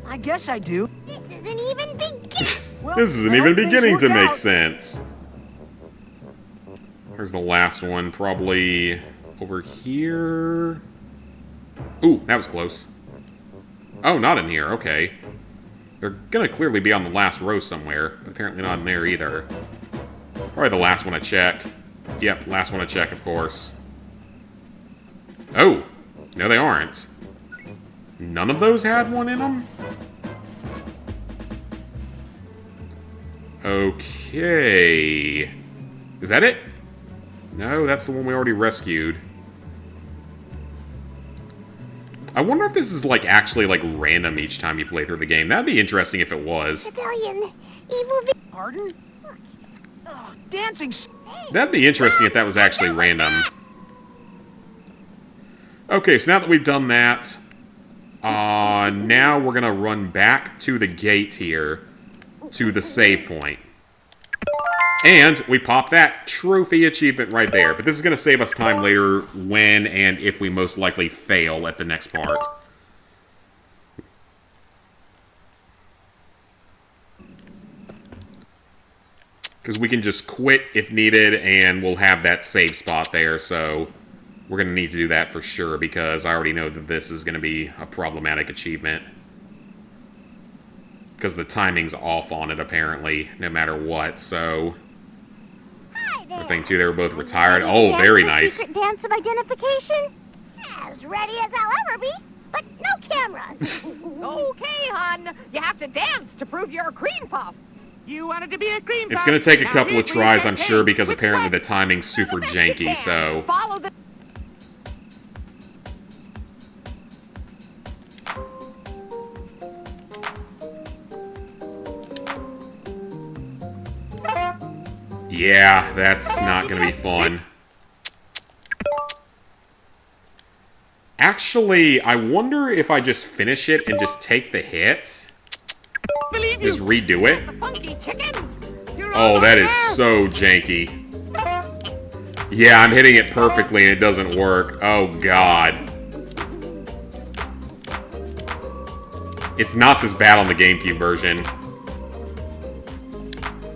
I guess I do. this isn't even beginning. Well, This isn't I even hope things beginning to work make out. sense. Here's the last one, probably over here. Ooh, that was close. Oh, not in here, okay. They're gonna clearly be on the last row somewhere. Apparently not in there either. Probably the last one to check. Yep, last one to check, of course. Oh, no they aren't. None of those had one in them? Okay. Is that it? No, that's the one we already rescued. I wonder if this is, like, actually, like, random each time you play through the game. That'd be interesting if it was. Rebellion. Evil Vicky. Pardon? Oh, dancing. That'd be interesting if that was actually random. Okay, so now that we've done that, now we're gonna run back to the gate here, to the save point. And we pop that trophy achievement right there. But this is going to save us time later when and if we most likely fail at the next part. Because we can just quit if needed and we'll have that save spot there. So we're going to need to do that for sure because I already know that this is going to be a problematic achievement. Because the timing's off on it apparently, no matter what, so... I think, too, they were both retired. Oh, very nice. Secret dance of identification? As ready as I'll ever be, but no cameras. Okay, hon. You have to dance to prove you're a cream puff. You wanted to be a cream puff. It's going to take a Now couple of here's where you tries, get I'm sure, paid. because With apparently the sweat. timing's super Let's get janky, there. so... Follow the... Yeah, that's not going to be fun. Actually, I wonder if I just finish it and just take the hit. Just redo it. Oh, that is so janky. Yeah, I'm hitting it perfectly and it doesn't work. Oh, God. It's not this bad on the GameCube version.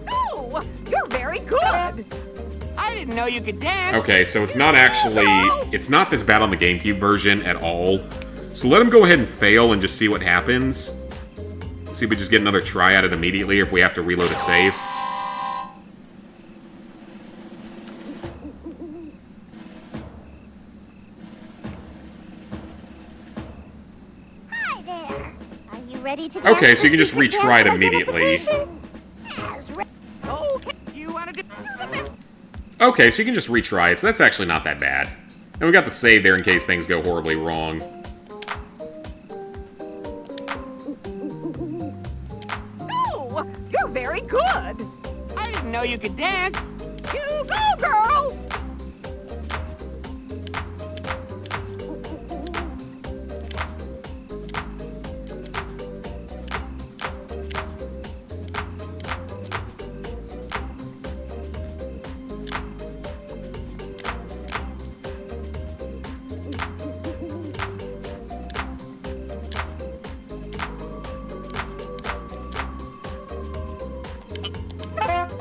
Oh, you're very good. I didn't know you could dance. Okay, so it's not actually... It's not this bad on the GameCube version at all. So let him go ahead and fail and just see what happens. See if we just get another try at it immediately or if we have to reload a save. Hi there. Are you ready to Okay, dance so you can the just secret retry it dance immediately. identification? As re- Okay, you want to do Okay, so you can just retry it, so that's actually not that bad. And we got the save there in case things go horribly wrong. Oh, you're very good. I didn't know you could dance. You go, girl.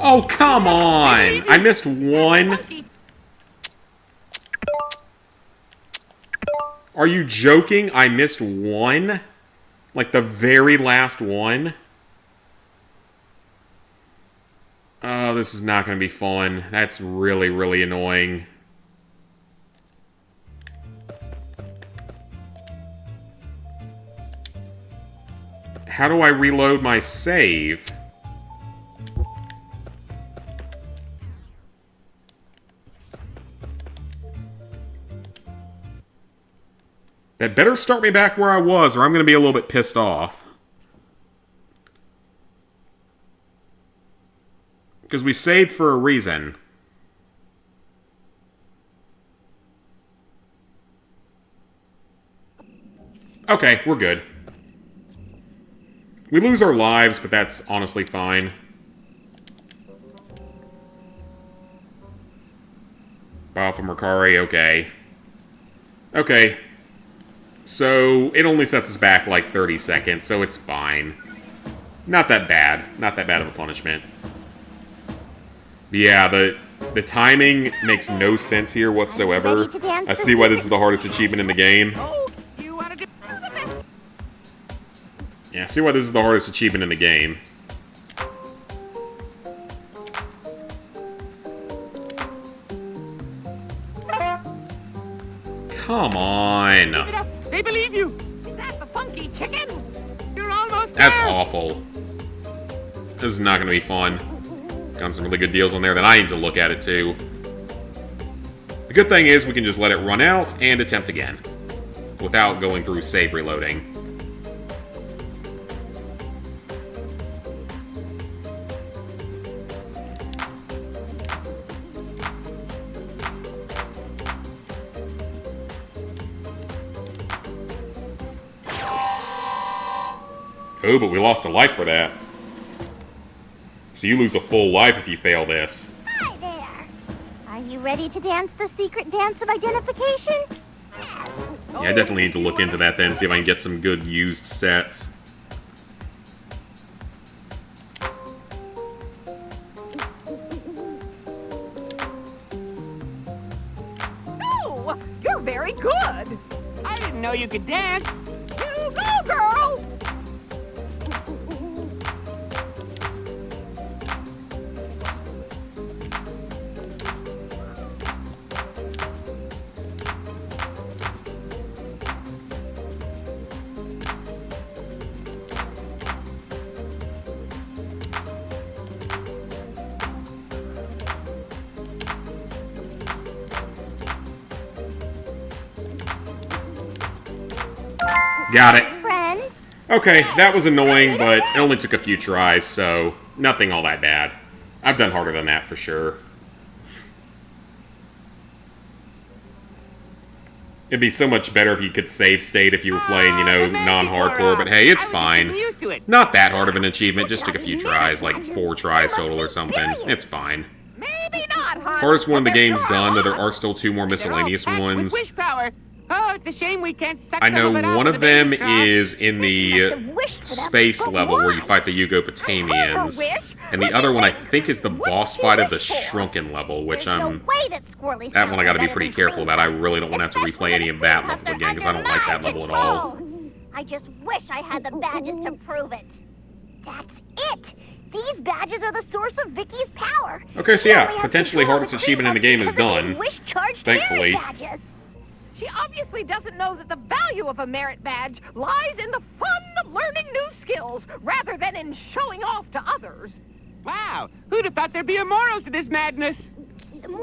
Oh, come on! I missed one. Are you joking? I missed one? Like the very last one? Oh, this is not going to be fun. That's really, really annoying. How do I reload my save? That better start me back where I was, or I'm going to be a little bit pissed off. Because we saved for a reason. Okay, we're good. We lose our lives, but that's honestly fine. Bow from Ricari, okay. Okay. So, it only sets us back like 30 seconds, so it's fine. Not that bad. Not that bad of a punishment. But yeah, the timing makes no sense here whatsoever. I see why this is the hardest achievement in the game. Oh, you want to do Yeah, I see why this is the hardest achievement in the game. Come on. They believe you. Is that the funky chicken? You're almost That's there. awful. This is not going to be fun. Got some really good deals on there that I need to look at it too. The good thing is we can just let it run out and attempt again. Without going through save reloading. Oh, but we lost a life for that. So you lose a full life if you fail this. Hi there. Are you ready to dance the secret dance of identification? Yeah, I definitely need to look into that then, see if I can get some good used sets. Oh, you're very good. I didn't know you could dance. You go, girl. Got it. Friend, Okay, that was annoying, but it only took a few tries, so nothing all that bad. I've done harder than that for sure. It'd be so much better if you could save state if you were playing, you know, non-hardcore, but hey, it's fine. Not that hard of an achievement, just took a few tries, like 4 tries total or something. It's fine. Maybe not, hon. Hardest one of the game's done, though there are still 2 more miscellaneous ones. Wish power. Oh, it's a shame we can't suck I know some of it out one with of the them baby straw. is in the space level where you fight the Yugopotamians, and the other one I think is the boss fight of the Shrunken level, which that one I gotta be pretty careful about. I really don't want to have to replay any of that level again, because I don't like that level at all. I just wish I had the badges to prove it. That's it! These badges are the source of Vicky's power. Okay, so yeah, potentially hardest achievement in the game is done. Thankfully. She obviously doesn't know that the value of a merit badge lies in the fun of learning new skills rather than in showing off to others. Wow, who'd have thought there'd be a moral to this madness?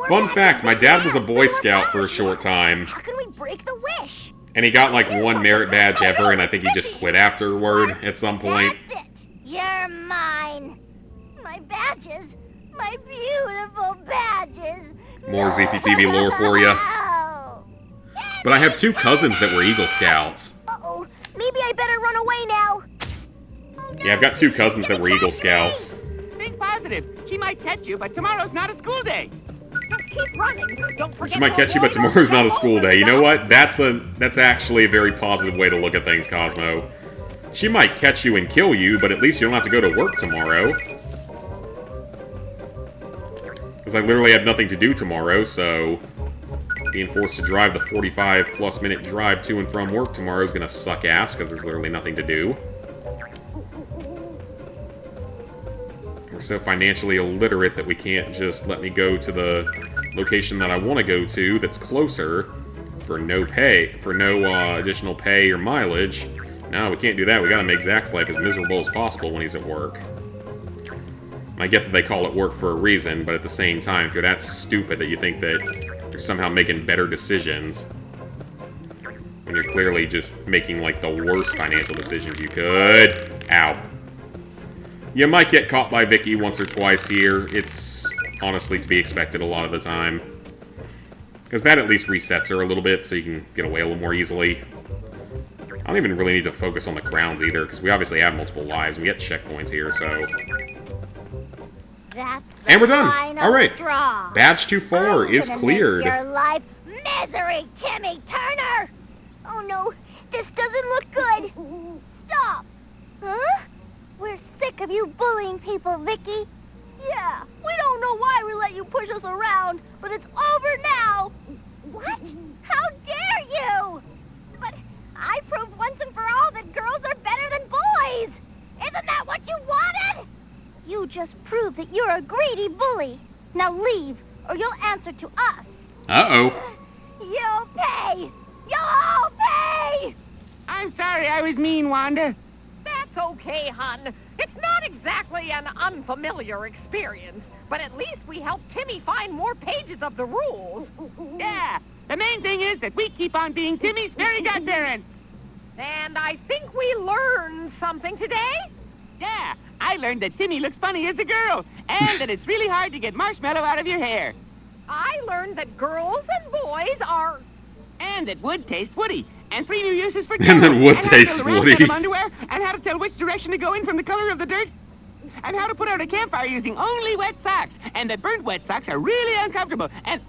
Fun fact, my dad was a Boy Scout for a short time. How can we break the wish? And he got like 1 merit badge ever, and I think he just quit afterward at some point. That's it. You're mine. My badges. My beautiful badges. More ZPTV lore for you. But I have 2 cousins that were Eagle Scouts. Uh-oh. Maybe I better run away now. Oh, no. Yeah, I've got 2 cousins that were Eagle Scouts. Think positive. She might catch you, but tomorrow's not a school day. Just keep running. Don't forget She might catch you, but tomorrow's not a school day. You know what? That's actually a very positive way to look at things, Cosmo. She might catch you and kill you, but at least you don't have to go to work tomorrow. Because I literally have nothing to do tomorrow, so being forced to drive the 45-plus minute drive to and from work tomorrow is going to suck ass, because there's literally nothing to do. We're so financially illiterate that we can't just let me go to the location that I want to go to that's closer for no additional pay or mileage. No, we can't do that. We gotta make Zach's life as miserable as possible when he's at work. I get that they call it work for a reason, but at the same time, if you're that stupid that you think that you're somehow making better decisions, when you're clearly just making, like, the worst financial decisions you could. Ow. You might get caught by Vicky once or twice here. It's honestly to be expected a lot of the time. Because that at least resets her a little bit, so you can get away a little more easily. I don't even really need to focus on the grounds either, because we obviously have multiple lives. We get checkpoints here, so... And we're done! Alright. Badge 2-4 is cleared. Your life misery, Timmy Turner! Oh no, this doesn't look good. Stop! Huh? We're sick of you bullying people, Vicky. Yeah, we don't know why we let you push us around, but it's over now. What? How dare you? But I proved once and for all that girls are better than boys. Isn't that what you wanted? You just proved that you're a greedy bully. Now leave, or you'll answer to us. Uh-oh. You'll pay! You'll pay! I'm sorry I was mean, Wanda. That's okay, hon. It's not exactly an unfamiliar experience, but at least we helped Timmy find more pages of the rules. Yeah, the main thing is that we keep on being Timmy's fairy godparents. And I think we learned something today. Yeah, I learned that Timmy looks funny as a girl, and that it's really hard to get marshmallow out of your hair. I learned that girls and boys are... And that wood tastes woody. And 3 new uses for And that wood tastes woody. Underwear, and how to tell which direction to go in from the color of the dirt. And how to put out a campfire using only wet socks. And that burnt wet socks are really uncomfortable. And...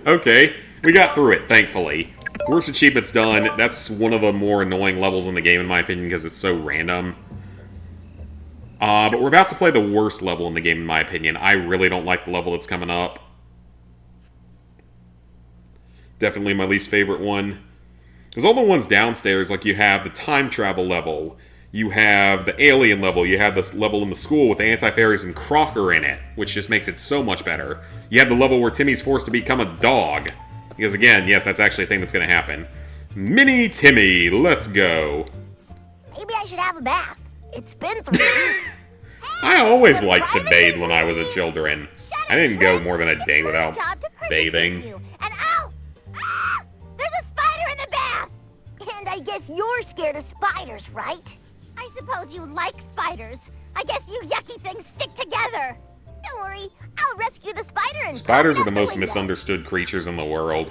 Okay, we got through it, thankfully. Worst achievement's done. That's one of the more annoying levels in the game, in my opinion, because it's so random. But we're about to play the worst level in the game, in my opinion. I really don't like the level that's coming up. Definitely my least favorite one. Because all the ones downstairs, like you have the time travel level, you have the alien level, you have this level in the school with the anti-fairies and Crocker in it, which just makes it so much better. You have the level where Timmy's forced to become a dog. Because again, yes, that's actually a thing that's going to happen. Mini Timmy, let's go. Maybe I should have a bath. It's been 3 weeks. I always liked to bathe when I was a children. I didn't go more than a day without bathing. And ow! Ah! There's a spider in the bath! And I guess you're scared of spiders, right? I suppose you like spiders. I guess you yucky things stick together. Don't worry, I'll rescue the spider and Spiders pop are it the out most window. misunderstood creatures in the world.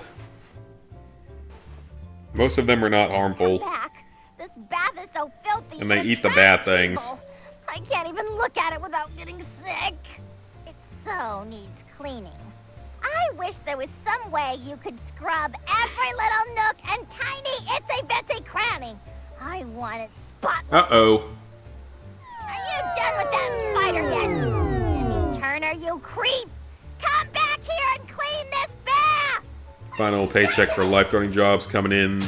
Most of them are not harmful. Back. This bath is so filthy. And they it eat the attracts bad things. people. I can't even look at it without getting sick. It so needs cleaning. I wish there was some way you could scrub every little nook and tiny itsy-bitsy cranny. I want it spotless. Uh-oh. Are you done with that spider yet? Jimmy Turner, you creep! Come back here and clean this bath! Final paycheck for lifeguarding jobs coming in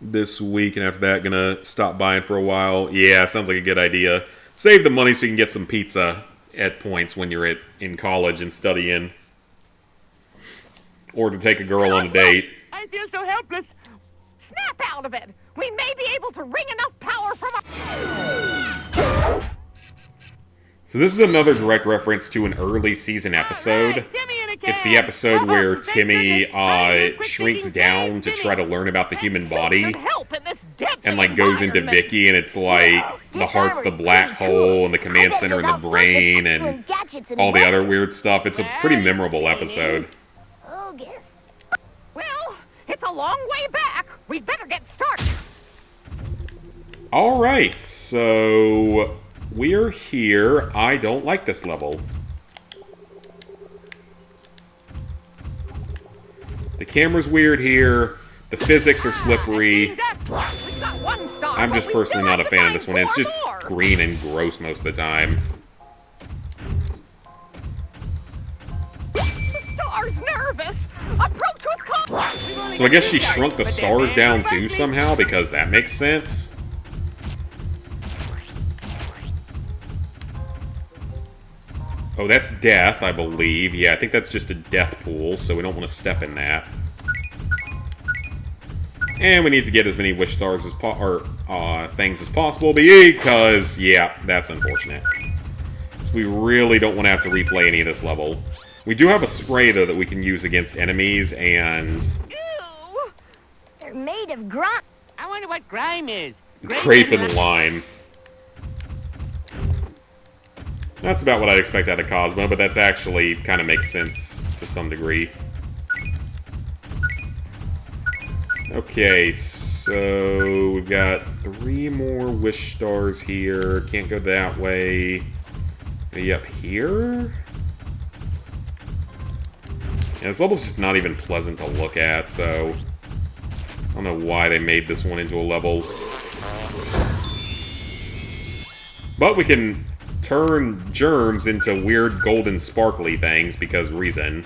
this week, and after that, gonna stop buying for a while. Yeah, sounds like a good idea. Save the money so you can get some pizza at points when you're in college and studying. Or to take a girl on a date. I feel so helpless. Snap out of it! We may be able to wring enough power from a... So this is another direct reference to an early season episode. Right, Timmy in a can. It's the episode where thank Timmy goodness. I quit shrinks thinking down Timmy. to try to learn about the human body. Some help in this deadly And like goes into environment. Vicky, and it's like the heart's the black hole and the command center in the brain and all the other weird stuff. It's a pretty memorable episode. Oh, guess. Well, it's a long way back. We'd better get started. Alright, so we're here. I don't like this level. The camera's weird here. The physics are slippery. We've got one star, I'm but just we personally still not a have to fan of find this one. It's four just more. green and gross most of the time. Star's nervous. Approach with caution. So I guess she shrunk the stars down too somehow, because that makes sense. Oh, that's death, I believe. Yeah, I think that's just a death pool, so we don't want to step in that. And we need to get as many wish stars as things as possible, because, yeah, that's unfortunate. So we really don't want to have to replay any of this level. We do have a spray, though, that we can use against enemies, and... Ew. They're made of grime. I wonder what grime is. Grape and lime. That's about what I'd expect out of Cosmo, but that's actually kind of makes sense to some degree. Okay, so we've got 3 more wish stars here. Can't go that way. Maybe up here? Yeah, this level's just not even pleasant to look at, so... I don't know why they made this one into a level. But we can turn germs into weird golden sparkly things, because reason.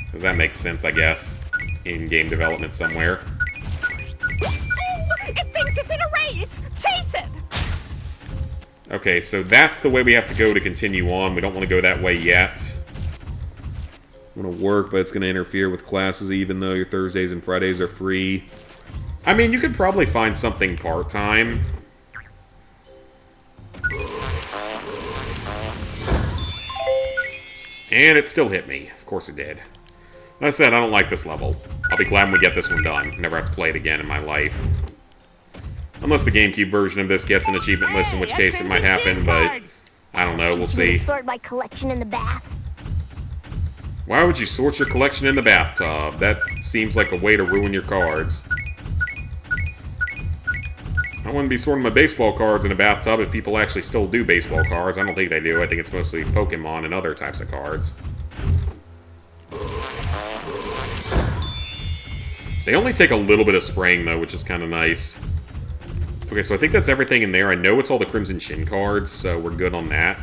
Because that makes sense, I guess, in game development somewhere. It thinks it's in a race. Chase it. Okay, so that's the way we have to go to continue on. We don't want to go that way yet. I'm going to work, but it's going to interfere with classes, even though your Thursdays and Fridays are free. I mean, you could probably find something part-time. And it still hit me. Of course it did. Like I said, I don't like this level. I'll be glad when we get this one done. Never have to play it again in my life. Unless the GameCube version of this gets an achievement list, in which case it might happen, but I don't know, we'll see. Sort my collection in the bath. Why would you sort your collection in the bathtub? That seems like a way to ruin your cards. I wouldn't be sorting my baseball cards in a bathtub if people actually still do baseball cards. I don't think they do. I think it's mostly Pokemon and other types of cards. They only take a little bit of spraying, though, which is kind of nice. Okay, so I think that's everything in there. I know it's all the Crimson Shin cards, so we're good on that.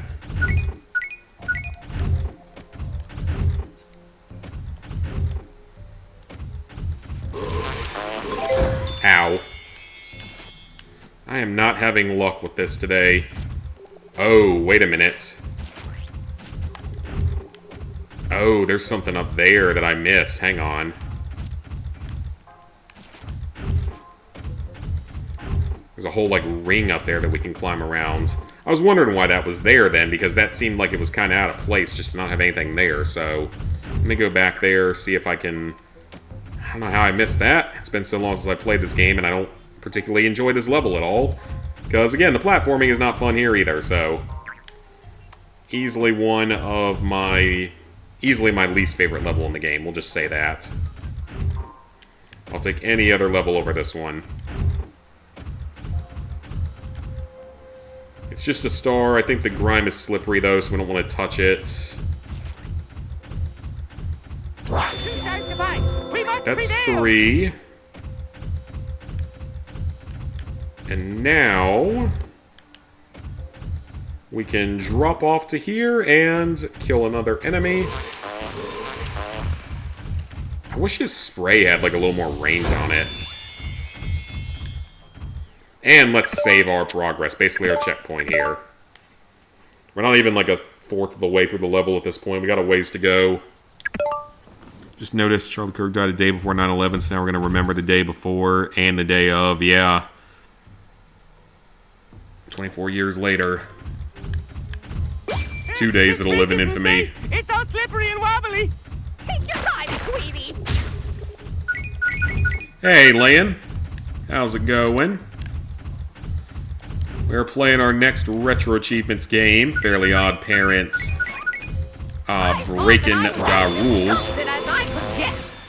Ow. I am not having luck with this today. Oh, wait a minute. Oh, there's something up there that I missed. Hang on. There's a whole, like, ring up there that we can climb around. I was wondering why that was there then, because that seemed like it was kind of out of place just to not have anything there, so... Let me go back there, see if I can... I don't know how I missed that. It's been so long since I played this game, and I don't particularly enjoy this level at all. Because, again, the platforming is not fun here either, so... Easily one of my... Easily my least favorite level in the game. We'll just say that. I'll take any other level over this one. It's just a star. I think the grime is slippery, though, so we don't want to touch it. That's 3. And now... we can drop off to here and kill another enemy. I wish his spray had, like, a little more range on it. And let's save our progress. Basically our checkpoint here. We're not even, like, a fourth of the way through the level at this point. We got a ways to go. Just noticed Charlie Kirk died a day before 9/11, so now we're going to remember the day before and the day of. Yeah. 24 years later. 2 days that'll live in infamy. It's all slippery and wobbly. Take your time, sweetie. Hey, Lan. How's it going? We're playing our next Retro Achievements game, Fairly Odd Parents, Breakin' the Rules.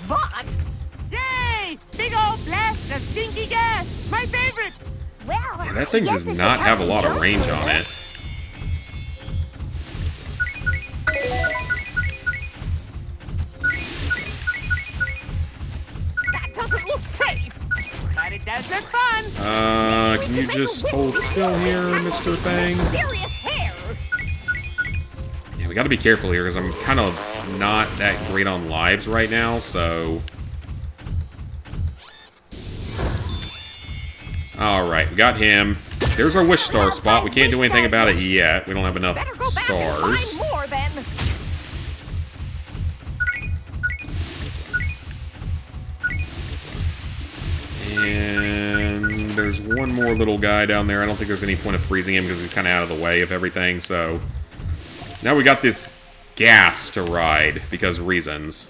But Yay! Big old blast of stinky gas. My favorite. Well, Yeah, that thing does not have a lot of range on it. that doesn't look safe. But it does look fun. Can you just hold still here, Mr. Thing? Serious hair. Yeah, we gotta be careful here, because I'm kind of not that great on lives right now, so... Alright, we got him. There's our wish star spot. We can't do anything about it yet. We don't have enough Better go back and stars. find more then. And there's one more little guy down there. I don't think there's any point of freezing him because he's kind of out of the way of everything, so... Now we got this gas to ride, because reasons.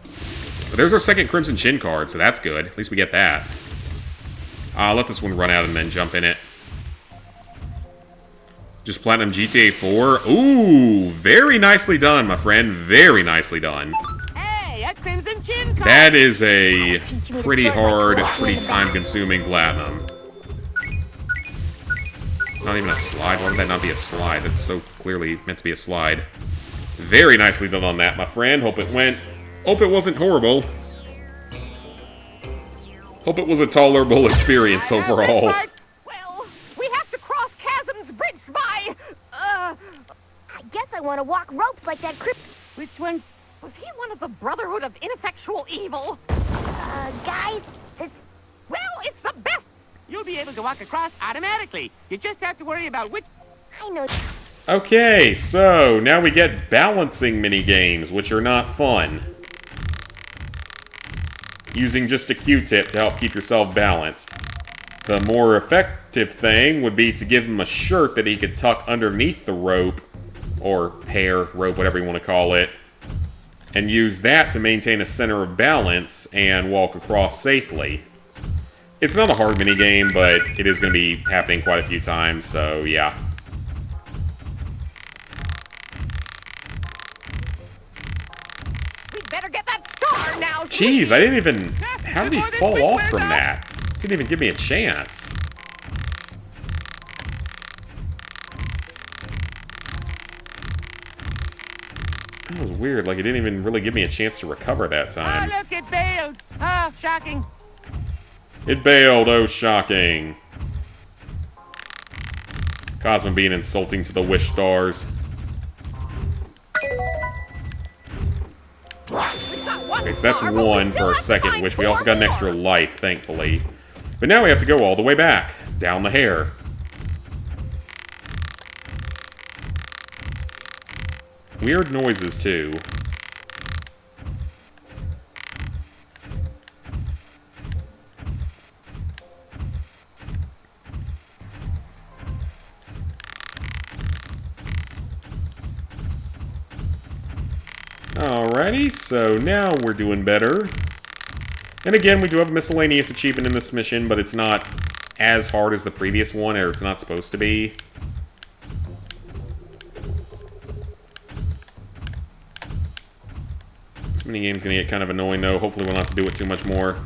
But there's our second Crimson Chin card, so that's good. At least we get that. I'll let this one run out and then jump in it. Just Platinum GTA 4. Ooh, very nicely done, my friend. Very nicely done. Hey, a crimson chin card. That is a pretty hard, pretty time-consuming Platinum. It's not even a slide. Why would that not be a slide? That's so clearly meant to be a slide. Very nicely done on that, my friend. Hope it wasn't horrible. Hope it was a tolerable experience overall. Well, we have to cross chasms bridged by, I guess I want to walk ropes like that crip... Which one? was he one of the Brotherhood of Ineffectual Evil? Guys, Well, it's the best. You'll be able to walk across automatically. You just have to worry about which... I know... Okay, so now we get balancing mini-games, which are not fun. Using just a Q-tip to help keep yourself balanced. The more effective thing would be to give him a shirt that he could tuck underneath the rope, or hair, rope, whatever you want to call it, and use that to maintain a center of balance and walk across safely. It's not a hard minigame, but it is going to be happening quite a few times, so yeah. We better get that star now. Jeez, I didn't even... How did he fall off from that? Didn't even give me a chance. That was weird, like it didn't even really give me a chance to recover that time. Oh, look, it bailed. Oh, shocking. It bailed, oh shocking. Cosmo being insulting to the wish stars. Okay, so that's one for our second wish. We also got an extra life, thankfully. But now we have to go all the way back, down the hair. Weird noises, too. Alrighty, so now we're doing better. And again, we do have a miscellaneous achievement in this mission, but it's not as hard as the previous one, or it's not supposed to be. This minigame's gonna get kind of annoying, though. Hopefully we'll not have to do it too much more.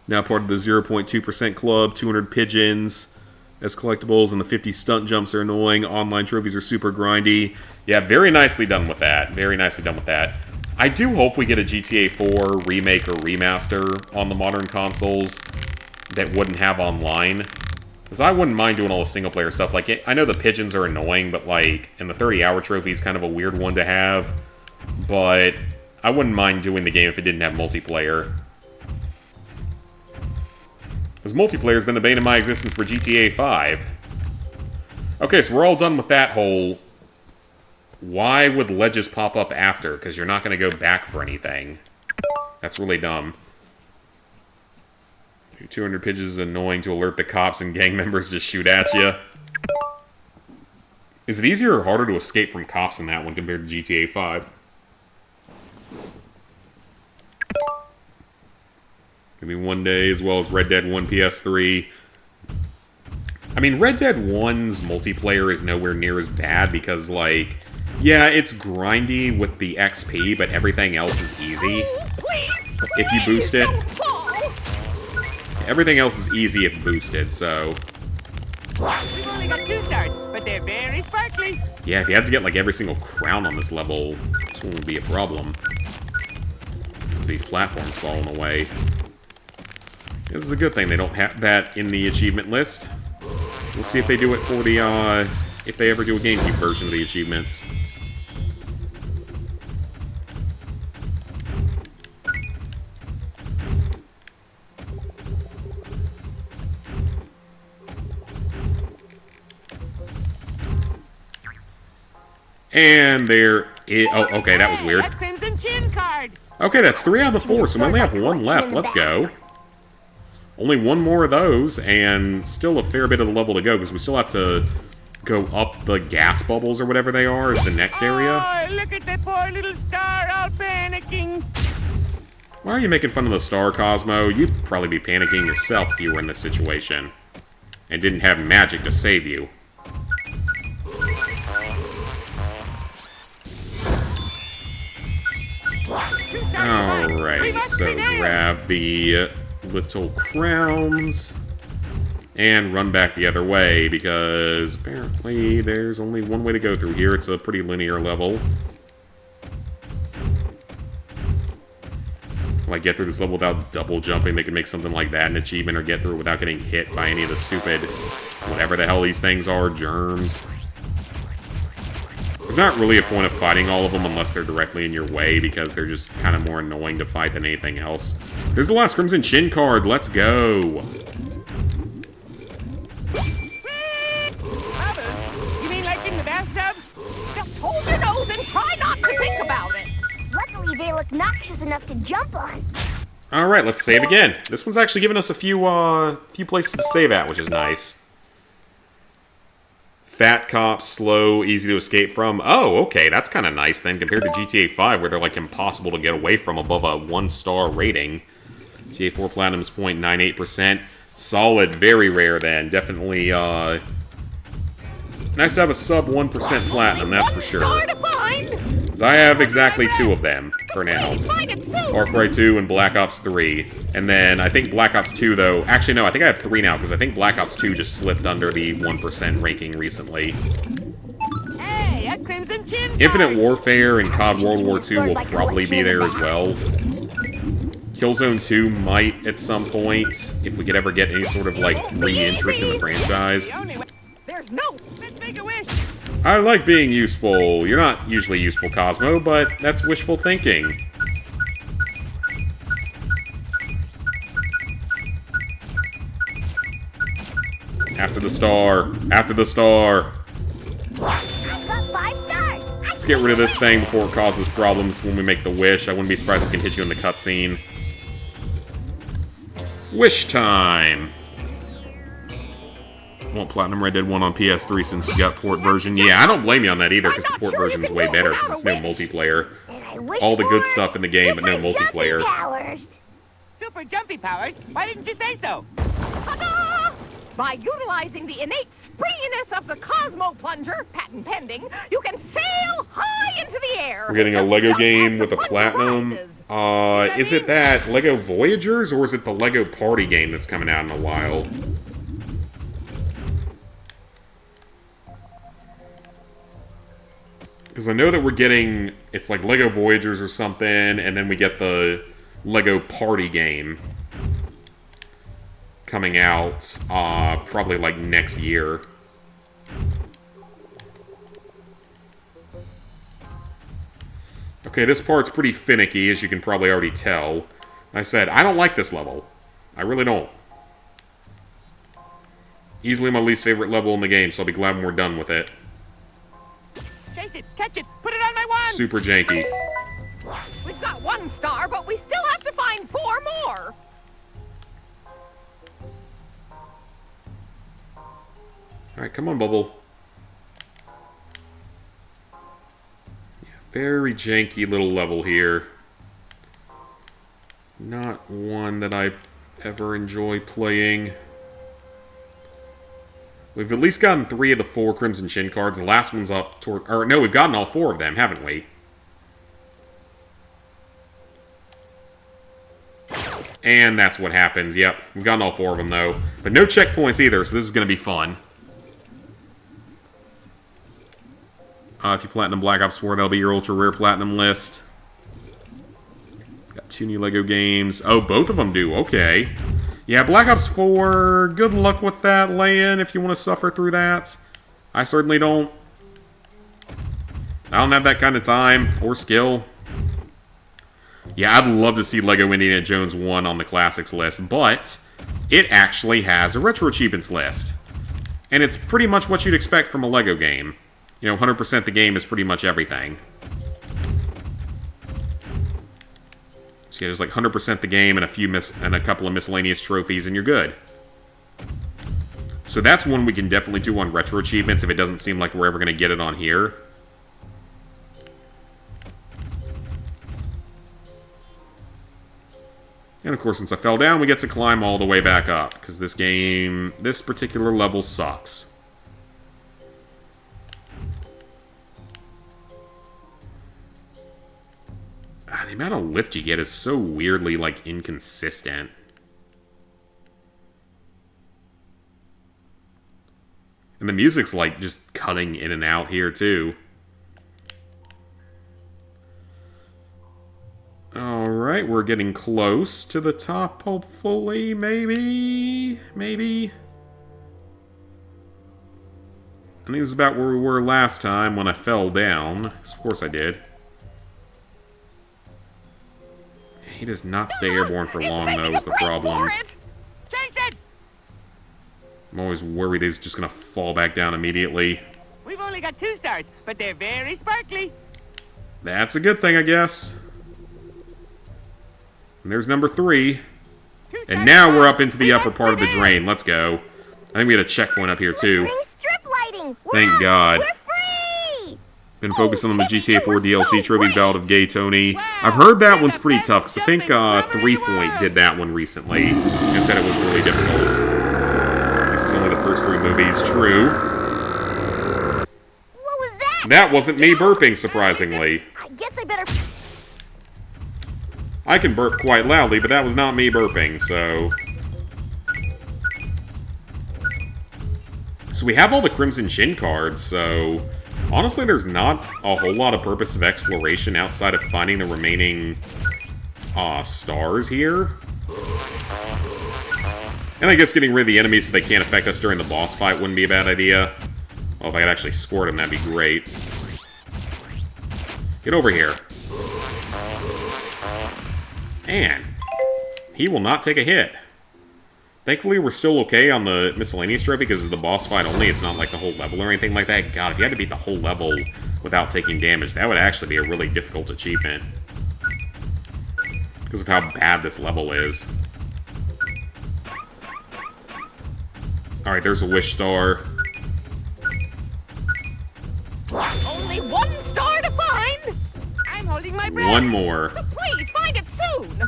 Now part of the 0.2% club, 200 pigeons as collectibles, and the 50 stunt jumps are annoying. Online trophies are super grindy. Yeah, very nicely done with that. Very nicely done with that. I do hope we get a GTA 4 remake or remaster on the modern consoles that wouldn't have online. Because I wouldn't mind doing all the single-player stuff. Like, I know the pigeons are annoying, but, like, and the 30-hour trophy is kind of a weird one to have. But I wouldn't mind doing the game if it didn't have multiplayer. Because multiplayer has been the bane of my existence for GTA 5. Okay, so we're all done with that whole... Why would ledges pop up after? Because you're not going to go back for anything. That's really dumb. 200 pigeons is annoying to alert the cops and gang members to shoot at you. Is it easier or harder to escape from cops in that one compared to GTA 5? Maybe one day, as well as Red Dead 1 PS3. I mean, Red Dead 1's multiplayer is nowhere near as bad because, like, yeah, it's grindy with the XP, but everything else is easy if you boost it. Everything else is easy if boosted, so... We've only got 2 stars, but they're very sparkly. Yeah, if you have to get, like, every single crown on this level, this one would be a problem. Because these platforms falling away. This is a good thing they don't have that in the achievement list. We'll see if they do it for the, if they ever do a GameCube version of the achievements. And there is... Oh, okay, that was weird. Crimson Chin card. Okay, that's 3 out of the 4, so we only have 1 left. Let's go. Only 1 more of those, and still a fair bit of the level to go, because we still have to go up the gas bubbles or whatever they are is the next area. Oh, look at that poor little star out panicking. Why are you making fun of the star, Cosmo? You'd probably be panicking yourself if you were in this situation. And didn't have magic to save you. Alright, so grab the little crowns and run back the other way, because apparently there's only one way to go through here. It's a pretty linear level. Like, get through this level without double jumping. They can make something like that an achievement, or get through it without getting hit by any of the stupid, whatever the hell these things are, germs. There's not really a point of fighting all of them unless they're directly in your way, because they're just kind of more annoying to fight than anything else. There's the last Crimson Chin card. Let's go. You mean like in the bathtub? Just hold your nose and try not to think about it. Luckily, they look noxious enough to jump on. Alright, let's save again. This one's actually giving us a few places to save at, which is nice. Fat cops, slow, easy to escape from. Oh, okay, that's kind of nice then, compared to GTA 5, where they're, like, impossible to get away from above a 1-star rating. GTA 4 Platinum's 0.98%. Solid, very rare then. Definitely, nice to have a sub 1% Platinum, that's for sure. Because I have exactly 2 of them, for now. Far Cry 2 and Black Ops 3. And then, I think Black Ops 2, though... Actually, no, I think I have 3 now, because I think Black Ops 2 just slipped under the 1% ranking recently. Hey, a Crimson Chin card. Infinite Warfare and COD World War II will probably be there as well. Killzone 2 might at some point, if we could ever get any sort of, like, re-interest in the franchise. There's no... Let's make a wish. I like being useful. You're not usually useful, Cosmo, but that's wishful thinking. After the star. After the star. I got 5 stars. Let's get rid of this thing before it causes problems when we make the wish. I wouldn't be surprised if we can hit you in the cutscene. Wish time! Want Platinum Red Dead 1 on PS3 since you got port version? Yeah, I don't blame you on that either, because the port version is way better, because it's no multiplayer. All the good stuff in the game, but no multiplayer. Super jumpy powers? Why didn't you say so? By utilizing the innate springiness of the Cosmo Plunger, patent pending, you can sail high into the air. We're getting a Lego game with a platinum. Is it that Lego Voyagers, or is it the Lego Party game that's coming out in a while? Because I know that we're getting, it's like Lego Voyagers or something, and then we get the Lego Party game coming out probably like next year. Okay, this part's pretty finicky, as you can probably already tell. I said, I don't like this level. I really don't. Easily my least favorite level in the game, so I'll be glad when we're done with it. Chase it, catch it, put it on my wand! Super janky. We've got 1 star, but we still have to find 4 more. Alright, come on, Bubble. Yeah, very janky little level here. Not one that I ever enjoy playing. We've at least gotten 3 of the 4 Crimson Chin cards. The last one's up toward... Or, no, we've gotten all 4 of them, haven't we? And that's what happens, yep. We've gotten all 4 of them, though. But no checkpoints either, so this is going to be fun. If you Platinum Black Ops 4, that'll be your Ultra Rare Platinum list. Got 2 new Lego games. Oh, both of them do, okay. Yeah, Black Ops 4, good luck with that, lay-in, if you want to suffer through that. I certainly don't. I don't have that kind of time or skill. Yeah, I'd love to see Lego Indiana Jones 1 on the Classics list, but it actually has a Retro Achievements list. And it's pretty much what you'd expect from a Lego game. You know, 100% the game is pretty much everything. So yeah, there's like 100% the game and a couple of miscellaneous trophies, and you're good. So that's one we can definitely do on Retro Achievements if it doesn't seem like we're ever going to get it on here. And of course, since I fell down, we get to climb all the way back up, because this game, this particular level sucks. The amount of lift you get is so weirdly, like, inconsistent. And the music's, like, just cutting in and out here, too. Alright, we're getting close to the top, hopefully, maybe? Maybe? I think this is about where we were last time when I fell down. Of course I did. He does not stay airborne for long, though, is the problem. I'm always worried he's just going to fall back down immediately. We've only got 2 stars, but they're very sparkly. That's a good thing, I guess. And there's number 3. And now we're up into the upper part of the drain. Let's go. I think we had a checkpoint up here, too. Thank God. Been focusing on the GTA 4 DLC trophies, Ballad of Gay Tony. I've heard that one's pretty tough, because I think 3 Point did that one recently, and said it was really difficult. This is only the first 3 movies, true. What was that? That wasn't me burping, surprisingly. I guess I better... I can burp quite loudly, but that was not me burping, so... So we have all the Crimson Chin cards, so... Honestly, there's not a whole lot of purpose of exploration outside of finding the remaining stars here. And I guess getting rid of the enemies so they can't affect us during the boss fight wouldn't be a bad idea. Well, if I could actually squirt them, that'd be great. Get over here. And he will not take a hit. Thankfully, we're still okay on the miscellaneous trophy because it's the boss fight only. It's not like the whole level or anything like that. God, if you had to beat the whole level without taking damage, that would actually be a really difficult achievement. Because of how bad this level is. Alright, there's a wish star. Only 1 star to find! I'm holding my breath. 1 more. But please, find it soon!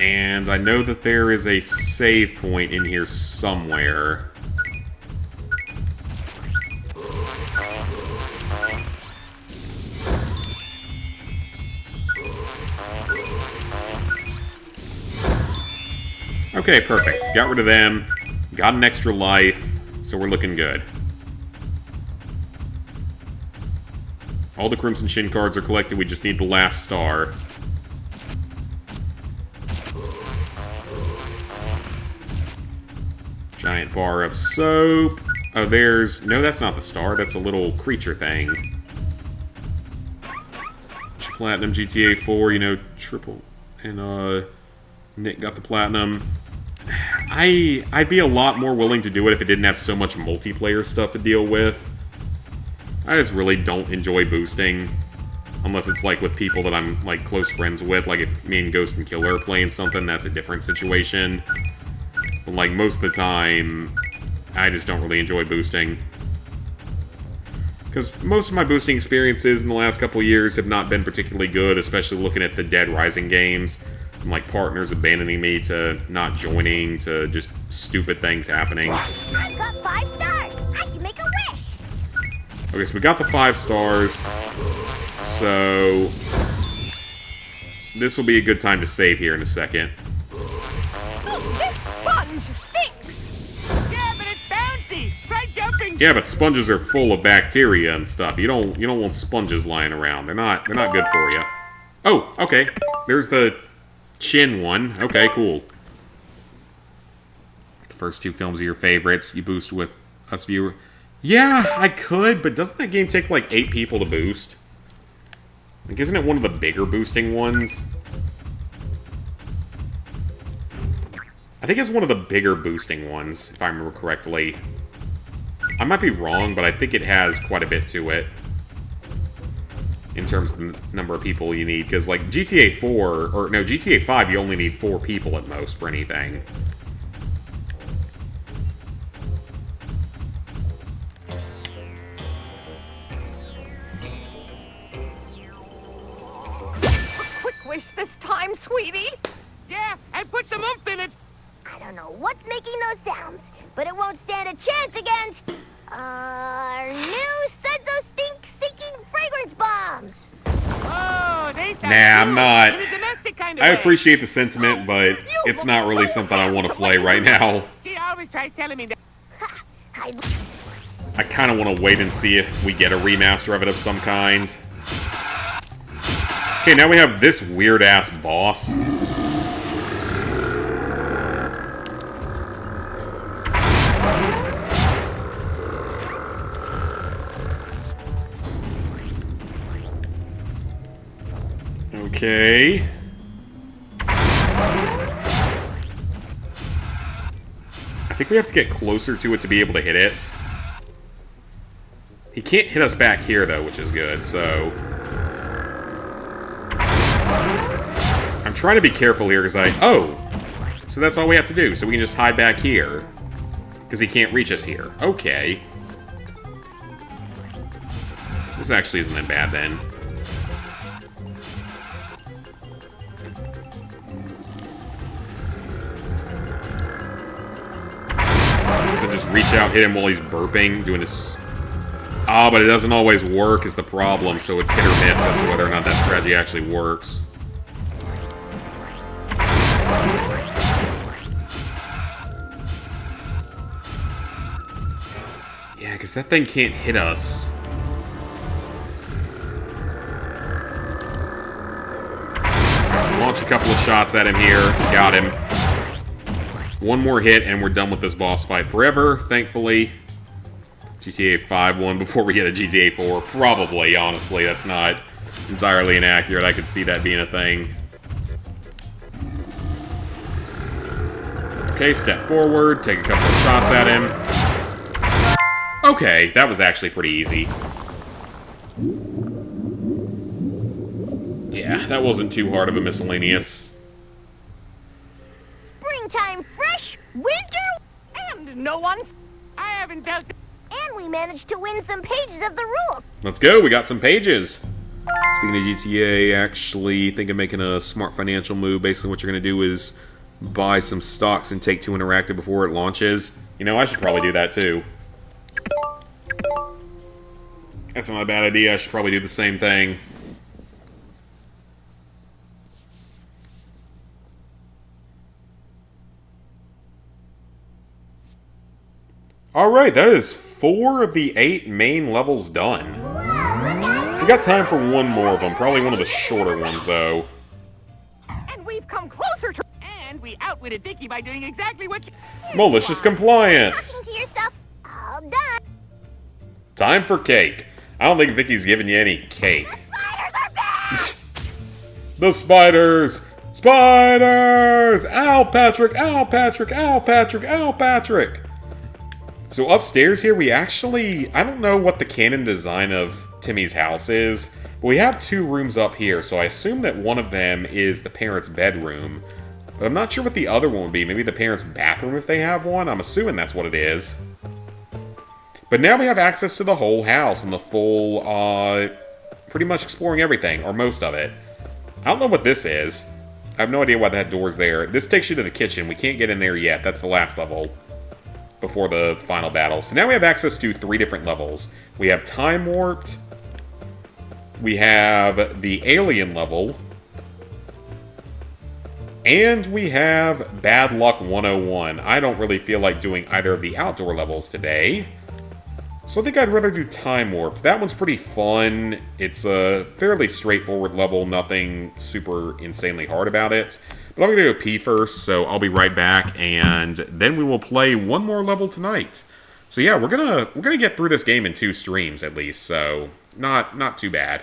And I know that there is a save point in here somewhere. Okay, perfect. Got rid of them. Got an extra life. So we're looking good. All the Crimson Shin cards are collected. We just need the last star. Giant bar of soap. Oh, there's... No, that's not the star. That's a little creature thing. Platinum, GTA 4, you know, triple. And, Nick got the platinum. I'd be a lot more willing to do it if it didn't have so much multiplayer stuff to deal with. I just really don't enjoy boosting. Unless it's, like, with people that I'm, like, close friends with. Like, if me and Ghost and Killer are playing something, that's a different situation. But, like, most of the time, I just don't really enjoy boosting. Because most of my boosting experiences in the last couple years have not been particularly good, especially looking at the Dead Rising games. From, like, partners abandoning me to not joining to just stupid things happening. I've got 5 stars. I can make a wish. Okay, so we got the 5 stars. So this will be a good time to save here in a second. This sponge stinks. Yeah, but it's bouncy. Try jumping. Yeah, but sponges are full of bacteria and stuff. You don't want sponges lying around. They're not good for you. Oh, okay. There's the Chin one. Okay, cool. The first 2 films are your favorites. You boost with us viewer. Yeah, I could, but doesn't that game take like 8 people to boost? Like, isn't it one of the bigger boosting ones? I think it's one of the bigger boosting ones, if I remember correctly. I might be wrong, but I think it has quite a bit to it. In terms of the number of people you need. Because, like, GTA 4, or no, GTA 5, you only need 4 people at most for anything. Wish this time, sweetie. Yeah, and put some oomph in it. I don't know what's making those sounds, but it won't stand a chance against our new Senzo stink-seeking fragrance bombs. Oh, they sound Nah, I'm cool. not. In a domestic kind of I way. appreciate the sentiment, but it's not really something I want to play right now. She always tries telling me that. Ha! I kind of want to wait and see if we get a remaster of it of some kind. Okay, now we have this weird-ass boss. Okay. I think we have to get closer to it to be able to hit it. He can't hit us back here, though, which is good, so... I'm trying to be careful here, because Oh! So that's all we have to do, so we can just hide back here. Because he can't reach us here. Okay. This actually isn't that bad, then. So just reach out, hit him while he's burping, doing this... Ah, but it doesn't always work is the problem, so it's hit or miss as to whether or not that strategy actually works. Yeah, because that thing can't hit us. Launch a couple of shots at him here. Got him. One more hit, and we're done with this boss fight forever, thankfully. GTA 5 won before we get a GTA 4. Probably, honestly. That's not entirely inaccurate. I could see that being a thing. Okay, step forward. Take a couple of shots at him. Okay, that was actually pretty easy. Yeah, that wasn't too hard of a miscellaneous. Springtime fresh, winter, And no one... I haven't dealt. and we managed to win some pages of the rules. Let's go, we got some pages. Speaking of GTA, actually think of making a smart financial move. Basically what you're going to do is buy some stocks in Take-Two Interactive before it launches. You know, I should probably do that too. That's not a bad idea, I should probably do the same thing. Alright, that is 4 of the 8 main levels done. We got time for one more of them, probably one of the shorter ones, though. And we've come closer to... And we outwitted Vicky by doing exactly what you... Malicious compliance! Talking to yourself. All done. Time for cake. I don't think Vicky's giving you any cake. Spiders are back! The spiders! Spiders! Ow, Patrick! Ow, Patrick! Ow, Patrick! Ow, Patrick! So upstairs here, we actually... I don't know what the canon design of Timmy's house is, but we have 2 rooms up here, so I assume that one of them is the parents' bedroom. But I'm not sure what the other one would be. Maybe the parents' bathroom if they have one? I'm assuming that's what it is. But now we have access to the whole house and the full, pretty much exploring everything, or most of it. I don't know what this is. I have no idea why that door's there. This takes you to the kitchen. We can't get in there yet. That's the last level before the final battle. So now we have access to 3 different levels. We have Time Warped. We have the Alien level. And we have Bad Luck 101. I don't really feel like doing either of the outdoor levels today. So I think I'd rather do Time Warped. That one's pretty fun. It's a fairly straightforward level, nothing super insanely hard about it. But I'm gonna go pee first, so I'll be right back, and then we will play one more level tonight. So yeah, we're gonna get through this game in 2 streams at least, so not too bad.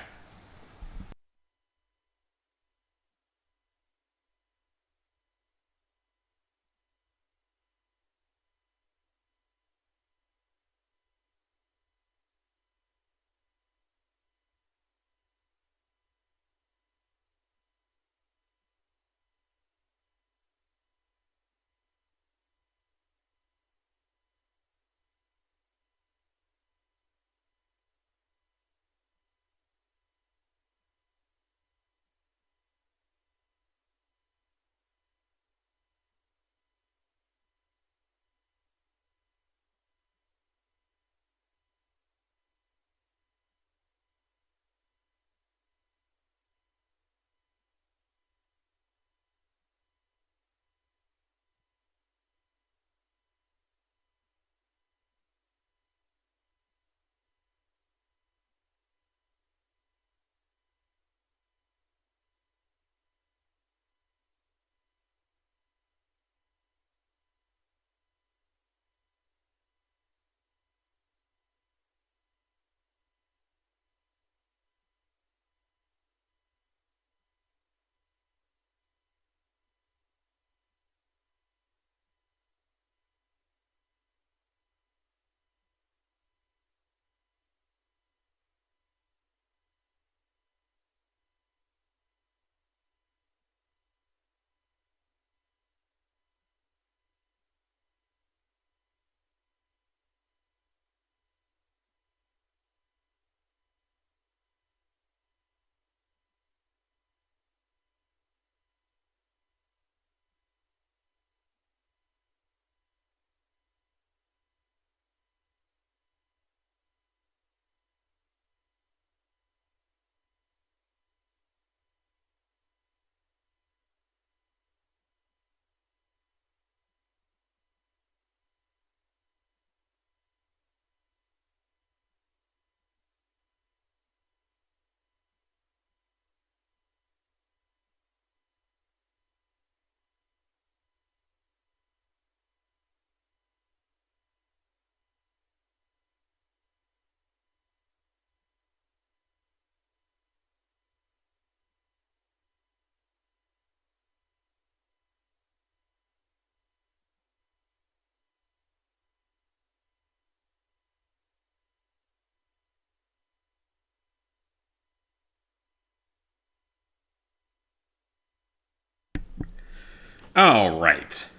Alright.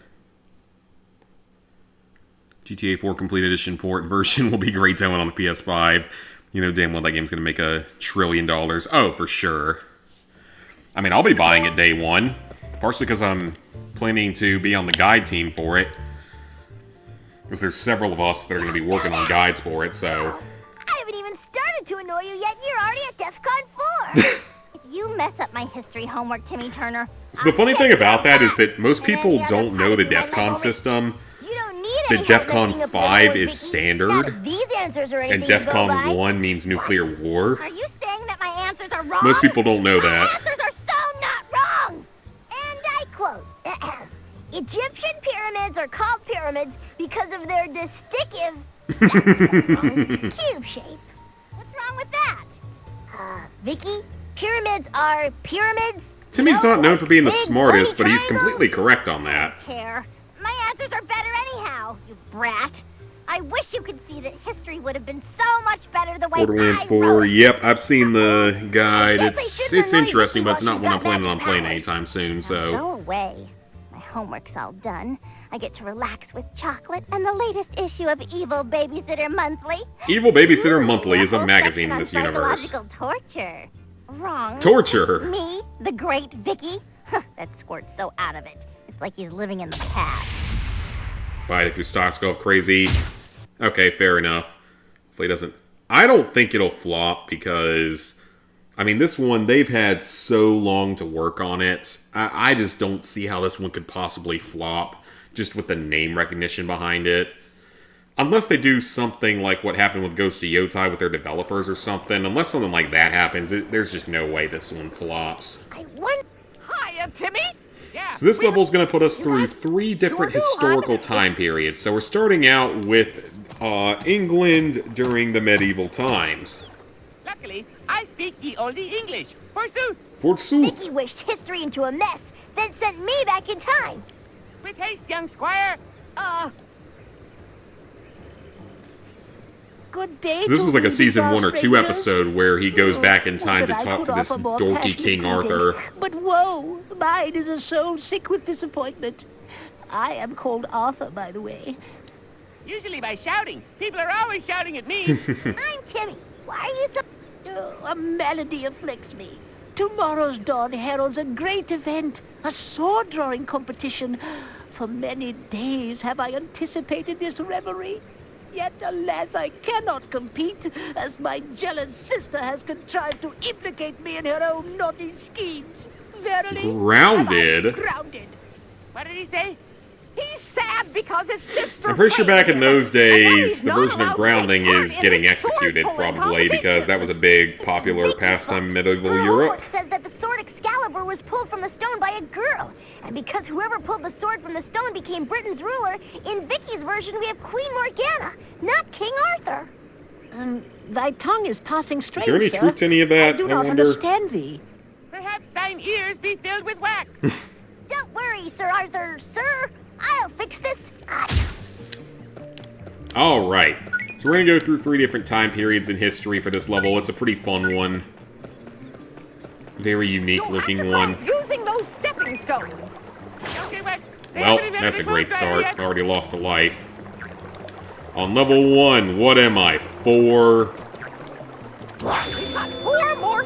GTA 4 Complete Edition port version will be great going on the PS5. You know damn well that game's going to make $1 trillion. Oh, for sure. I mean, I'll be buying it day one. Partially because I'm planning to be on the guide team for it. Because there's several of us that are going to be working on guides for it, so... I haven't even started to annoy you yet, and you're already at DEFCON 4! If you mess up my history homework, Timmy Turner... So the funny thing about that is that most people don't know the DEFCON system. that DEFCON 5 is standard, These answers are and anything to go by. DEFCON 1 means nuclear war. Are you saying that my answers are wrong? Most people don't know My that. answers are so not wrong. And I quote, Egyptian pyramids are called pyramids because of their distinctive cube shape. What's wrong with that? Vicky, pyramids are pyramids. Timmy's not known for being the Big smartest, but bloody he's triangles? completely correct on that. I don't care. My answers are better anyhow, you brat. I wish you could see that history would have been so much better the way Borderlands I 4, wrote it. yep, I've seen the guide. I guess I It's shouldn't have known interesting, but it's before not she one I'm got planning on magic playing powers. anytime soon, Go so... away. My homework's all done. I get to relax with chocolate and the latest issue of Evil Babysitter Monthly. Evil Babysitter Monthly Ooh, is a whole magazine section in on this universe. psychological torture. Wrong. Torture? Me, the great Vicky? That squirt's so out of it. It's like he's living in the past. Buy it if your stocks go up crazy. Okay, fair enough. Hopefully it doesn't... I don't think it'll flop because... I mean, this one, they've had so long to work on it. I just don't see how this one could possibly flop, just with the name recognition behind it. Unless they do something like what happened with Ghost of Yotai with their developers or something. Unless something like that happens, there's just no way this one flops. I won. Hiya, Timmy. Yeah. So this level is going to put us through 3 different historical time periods. So we're starting out with England during the medieval times. Luckily, I speak the oldie English. Forsooth, Forsooth. Vicky wished history into a mess, then sent me back in time. with haste, young squire. Good day. So this was like a to season you, 1 or 2 strangers. episode where he goes back in time to Would I talk could to this offer more dorky passionate King greeting. Arthur. But whoa, mine is a soul sick with disappointment. I am called Arthur, by the way. Usually by shouting. People are always shouting at me. I'm Timmy. Why are you so... A malady afflicts me. Tomorrow's dawn heralds a great event, a sword-drawing competition. For many days have I anticipated this revelry. Yet, alas, I cannot compete, as my jealous sister has contrived to implicate me in her own naughty schemes. Verily, Grounded? am I grounded. What did he say? He's sad because his sister... I'm pretty sure back in those And now days, he's the not version allowed of to grounding take part is in getting this executed, sword-pulling probably, because that was a big, popular pastime in medieval Our Europe. homework says that the sword Excalibur was pulled from the stone by a girl. And because whoever pulled the sword from the stone became Britain's ruler, in Vicky's version we have Queen Morgana, not King Arthur. Thy tongue is passing strange, Is there any sir. truth to any of that, I do I not wonder? understand thee. Perhaps thine ears be filled with wax. Don't worry, Sir Arthur, sir. I'll fix this. Alright, so we're going to go through 3 different time periods in history for this level. It's a pretty fun one. Very unique looking one. Using those stepping stones. Okay, what? Well, that's a great start. I already lost a life. On level 1, what am I, 4? We've got 4 more...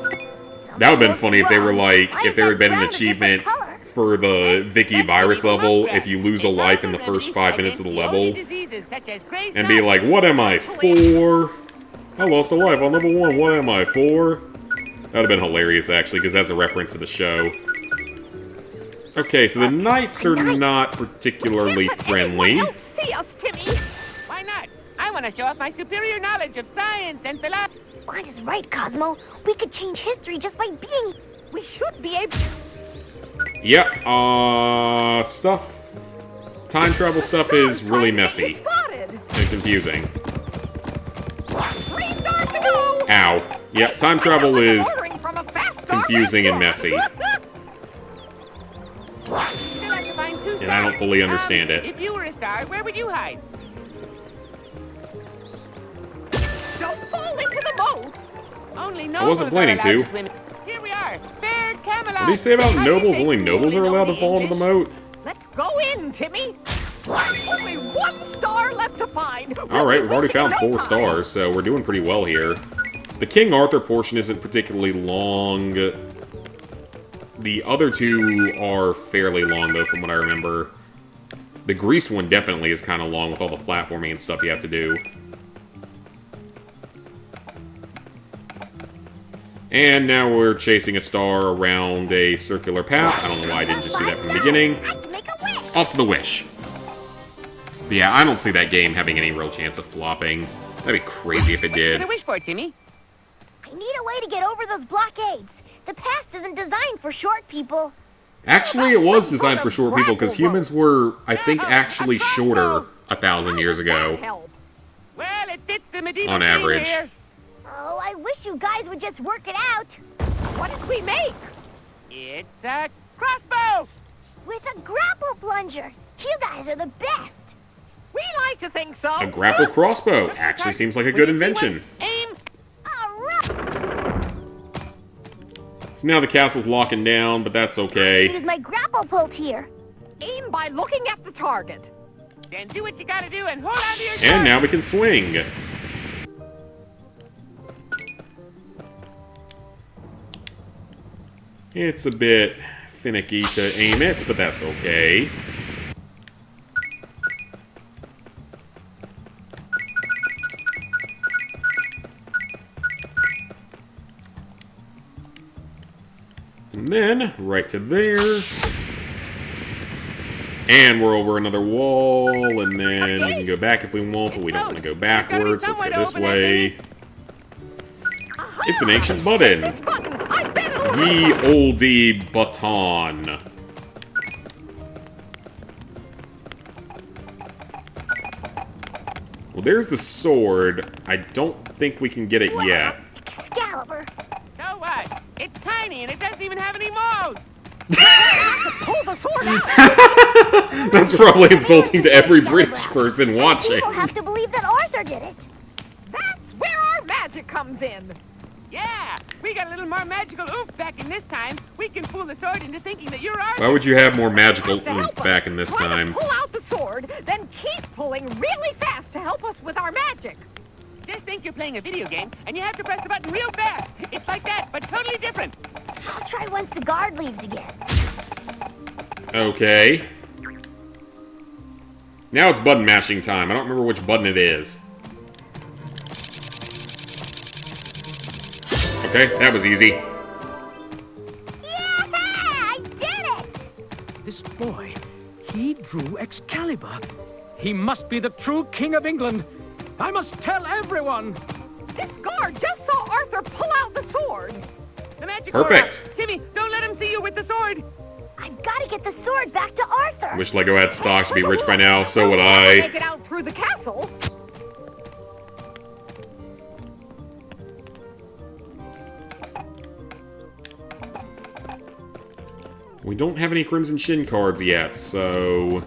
That would have been funny if they were like, if there had been an achievement for the Vicky virus level, if you lose a life in the first 5 minutes of the level, and be like, what am I, 4? I lost a life on level 1, what am I, 4? That would have been hilarious, actually, because that's a reference to the show. Okay, so the knights are not particularly friendly. See us, Timmy. Why not? I want to show off my superior knowledge of science and philosophy. Juan is right, Cosmo. We could change history just by being... We should be able... Yep, stuff... Time travel stuff is really messy Spotted. and confusing. 3 stars to go. Ow. Yep, time travel is Ordering from a fast-star confusing and messy. restaurant. Still have to find 2 stars. And I don't fully understand it. If you were a star, where would you hide? Don't fall into the moat. Only I nobles wasn't planning are allowed to. swim. Here we are, fair Camelot. What do you say about nobles? Only nobles are allowed to fall into the moat? Let's go in, Timmy. Only 1 star left to find. Alright, we've already found 4 stars, so we're doing pretty well here. The King Arthur portion isn't particularly long. The other 2 are fairly long, though, from what I remember. The Greece one definitely is kind of long with all the platforming and stuff you have to do. And now we're chasing a star around a circular path. I don't know why I didn't just do that from the beginning. Off to the wish. But yeah, I don't see that game having any real chance of flopping. That'd be crazy if it What are you did. gonna wish for, Timmy? I need a way to get over those blockades. The past isn't designed for short people. Actually, it was designed for short people because humans were, I think, actually shorter 1,000 years ago. Help. Well, it fits the medieval On theme average. here. Oh, I wish you guys would just work it out. What did we make? It's a crossbow. With a grapple plunger. You guys are the best. We like to think so. A grapple crossbow actually seems like a good invention. Aim. All right. So now the castle's locking down, but that's okay. Use my grapple pult here. Aim by looking at the target. Then do what you gotta do and hold on to your And now we can swing. It's a bit finicky to aim it, but that's okay. And then, right to there. And we're over another wall, and then we can go back if we want, but we don't want to go backwards, so let's go this way. It's an ancient button. I bet it'll Ye oldie button. Well, there's the sword. I don't think we can get it yet. Excalibur. So what? It's tiny and it doesn't even have any moles. pull the sword out. That's probably insulting to every British person watching. People have to believe that Arthur did it. That's where our magic comes in. Yeah, we got a little more magical oomph back in this time. We can fool the sword into thinking that you're Arthur. Why would you have more magical To help oomph us. back in this Try to time? Pull out the sword, then keep pulling really fast to help us with our magic. Just think you're playing a video game and you have to press the button real fast. It's like that, but totally different. I'll try once the guard leaves again. Okay. Now it's button mashing time. I don't remember which button it is. Okay, that was easy. Yeah, I did it! This boy, he drew Excalibur. He must be the true King of England. I must tell everyone. This guard just saw Arthur pull out the sword. The magic Perfect. aura. Timmy, don't let him see you with the sword. I've got to get the sword back to Arthur. Wish Lego had stocks to be rich by now, so would Make I. it out through the castle. We don't have any Crimson Shin cards yet, so...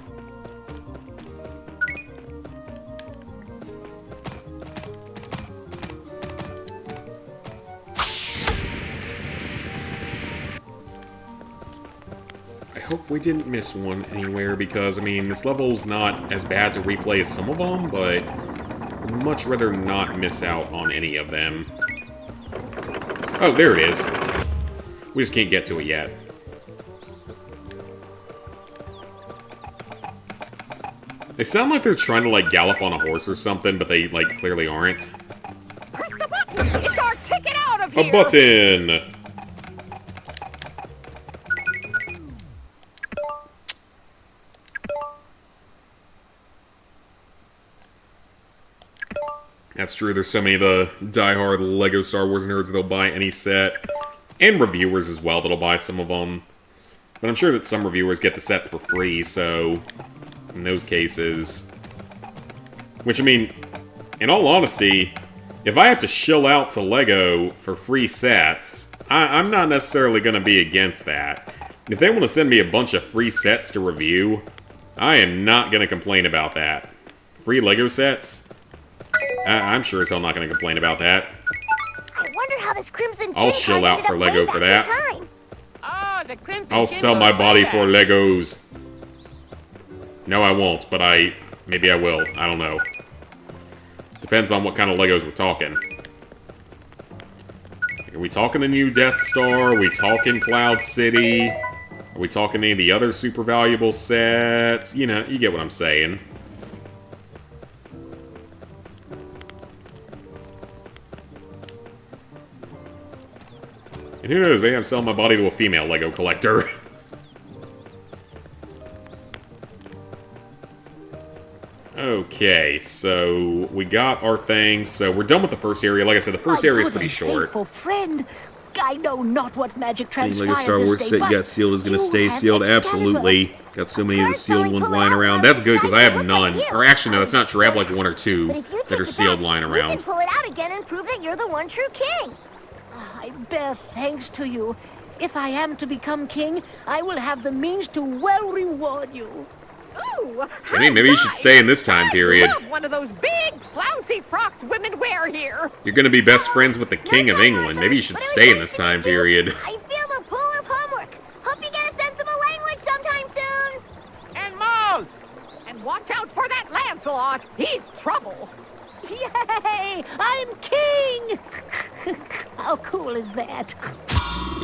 I hope we didn't miss one anywhere, because, I mean, this level's not as bad to replay as some of them, but I'd much rather not miss out on any of them. Oh, there it is. We just can't get to it yet. They sound like they're trying to, like, gallop on a horse or something, but they, like, clearly aren't. Press the button. It's our ticket out of here. A button! That's true, there's so many of the die-hard LEGO Star Wars nerds that'll buy any set. And reviewers as well that'll buy some of them. But I'm sure that some reviewers get the sets for free, so... in those cases... Which, I mean, in all honesty, if I have to shill out to LEGO for free sets, I'm not necessarily going to be against that. If they want to send me a bunch of free sets to review, I am not going to complain about that. Free LEGO sets? I'm sure as hell not going to complain about that. I wonder how this Crimson I'll Chin shill card out ended for up LEGO way for back that. in time. Oh, the crimson. I'll sell my body for Legos. No, I won't, but maybe I will. I don't know. Depends on what kind of Legos we're talking. Are we talking the new Death Star? Are we talking Cloud City? Are we talking any of the other super valuable sets? You know, you get what I'm saying. And who knows, maybe I'm selling my body to a female Lego collector. Okay, so we got our thing. So we're done with the first area. Like I said, the first area is pretty short. Faithful friend, I know not what magic Any transpires Lego Star Wars this set day, you got sealed is going to you stay have sealed. Excalibur. Absolutely. Got so many of the sealed ones lying around. That's good, because I have none. Or actually, no, that's not true. I have like 1 or 2 But if you that take are it sealed back, lying you around. can pull it out again and prove that you're the one true king. I bear thanks to you. If I am to become king, I will have the means to well reward you. Ooh, Timmy, maybe you should stay in this time period. I love one of those big, flouncy frocks women wear here. You're going to be best friends with the King of England. Maybe you should stay in this time period. I feel the pull of homework. Hope you get a sensible language sometime soon. And Maul! And watch out for that Lancelot. He's trouble. Yay! I'm king! How cool is that?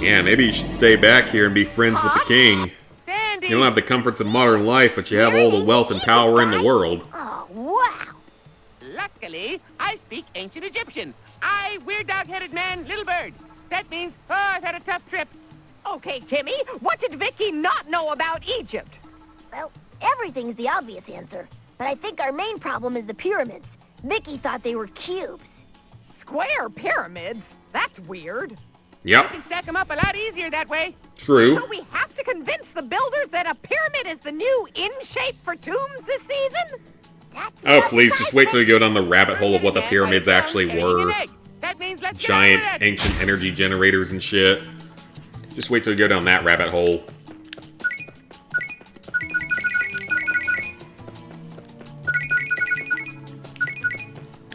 Yeah, maybe you should stay back here and be friends with the King. Sandy! You don't have the comforts of modern life, but you have all the wealth and power in the world. Oh, wow. Luckily, I speak ancient Egyptian. We're dog-headed man, little bird. That means, I've had a tough trip. Okay, Timmy, what did Vicky not know about Egypt? Well, everything's the obvious answer. But I think our main problem is the pyramids. Vicky thought they were cubes. Square pyramids? That's weird. You Yep, can stack them up a lot easier that way. true. So we have to convince the builders that a pyramid is the new in-shape for tombs this season? Oh, please, just wait till you go down the rabbit hole of what the pyramids actually were. That means let's Giant get on with it. ancient energy generators and shit. Just wait till you go down that rabbit hole.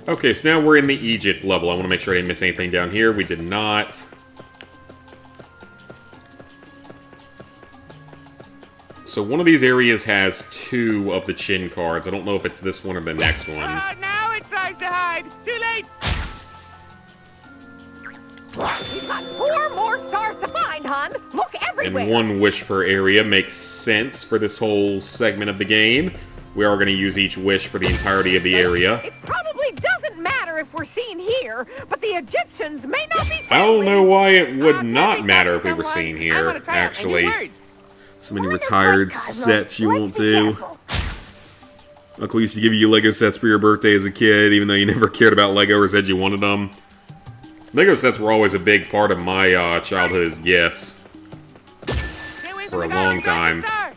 Okay, so now we're in the Egypt level. I want to make sure I didn't miss anything down here. We did not. So one of these areas has 2 of the chin cards. I don't know if it's this one or the next one. Now it tries to hide. Too late. We've got 4 more stars to find, hon. Look everywhere. And 1 wish per area makes sense for this whole segment of the game. We are going to use each wish for the entirety of the area. It probably doesn't matter if we're seen here, but the Egyptians may not be friendly. I don't know why it would not Maybe matter if we someone- were seen I here, wanna try out my new actually. words. So many Wonder retired what, Cosmo? sets you Let's won't be do. careful. Uncle used to give you Lego sets for your birthday as a kid, even though you never cared about Lego or said you wanted them. Lego sets were always a big part of my childhood as gifts. Stay away For from a the long guard, time. star.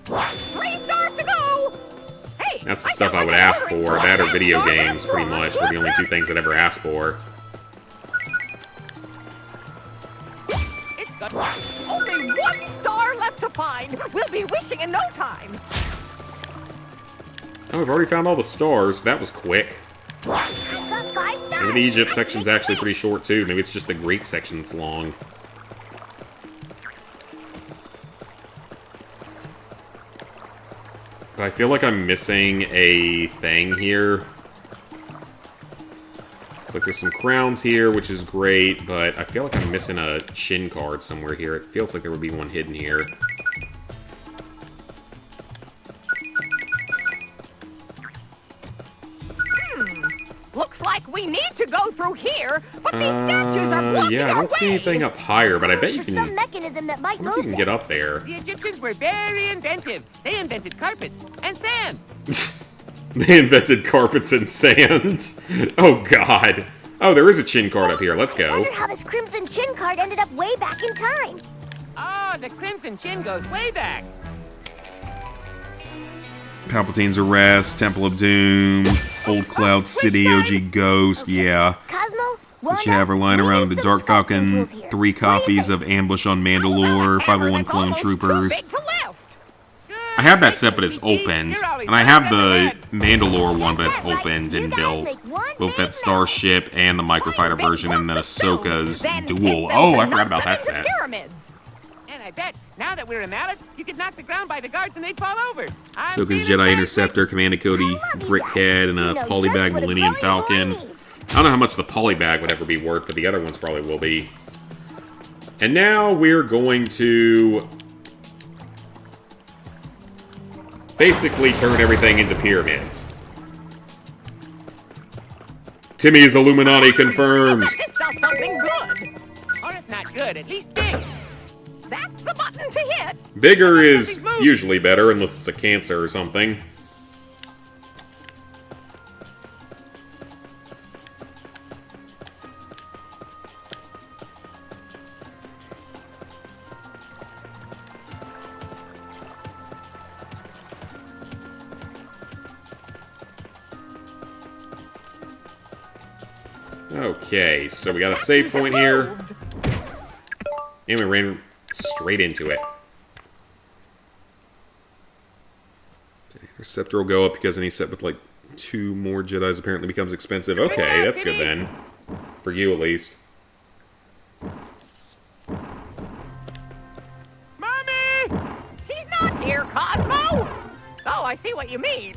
3 stars to go. Hey, That's the I stuff got I would my ask ordering for. card. That or video That's games, pretty much, were the only 2 things I'd ever asked for. It's got Only 1 star left to find. We'll be wishing in no time. Oh, we've already found all the stars. That was quick. I've got 5 stars. Maybe the Egypt section's actually pretty short, too. Maybe it's just the Greek section that's long. But I feel like I'm missing a thing here. It's like there's some crowns here, which is great, but I feel like I'm missing a chin card somewhere here. It feels like there would be one hidden here. Looks like we need to go through here, but these statues are blocking Yeah, I our don't see way. anything up higher, but I bet you There's can... some mechanism that might I wonder if move you can them. get up there. The Egyptians were very inventive. They invented carpets and sand. They invented carpets and sand. Oh, God. Oh, there is a chin card up here. Let's I go. wonder how this crimson chin card ended up way back in time. Oh, the Crimson Chin goes way back. Palpatine's Arrest, Temple of Doom, Old Cloud City, OG Ghost, yeah. Cosmo, Since you have her lying around in the Dark Falcon, 3 copies of Ambush on Mandalore, 501 Clone Troopers. Big to left. I have that set, but it's opened. And I have the Mandalore one, but it's opened and built. Both that Starship and the Microfighter version, and then Ahsoka's Duel. Oh, I forgot about that set. Pyramids. And I bet, now that we're in Alice, you could knock the ground by the guards and they'd fall over. I'm Ahsoka's feeling Jedi very Interceptor, Commander Cody, Brickhead, and a Polybag Millennium Falcon. I don't know how much the Polybag would ever be worth, but the other ones probably will be. And now we're going to basically turn everything into pyramids. Timmy is Illuminati confirmed. This does something good. Or if not good, at least big. That's the button to hit. Bigger is usually better, unless it's a cancer or something. Okay, so we got a save point here. And we ran straight into it. Our scepter will go up because any set with like 2 more Jedis apparently becomes expensive. Okay, that's good then. For you at least. Mommy! He's not here, Cosmo! Oh, I see what you mean.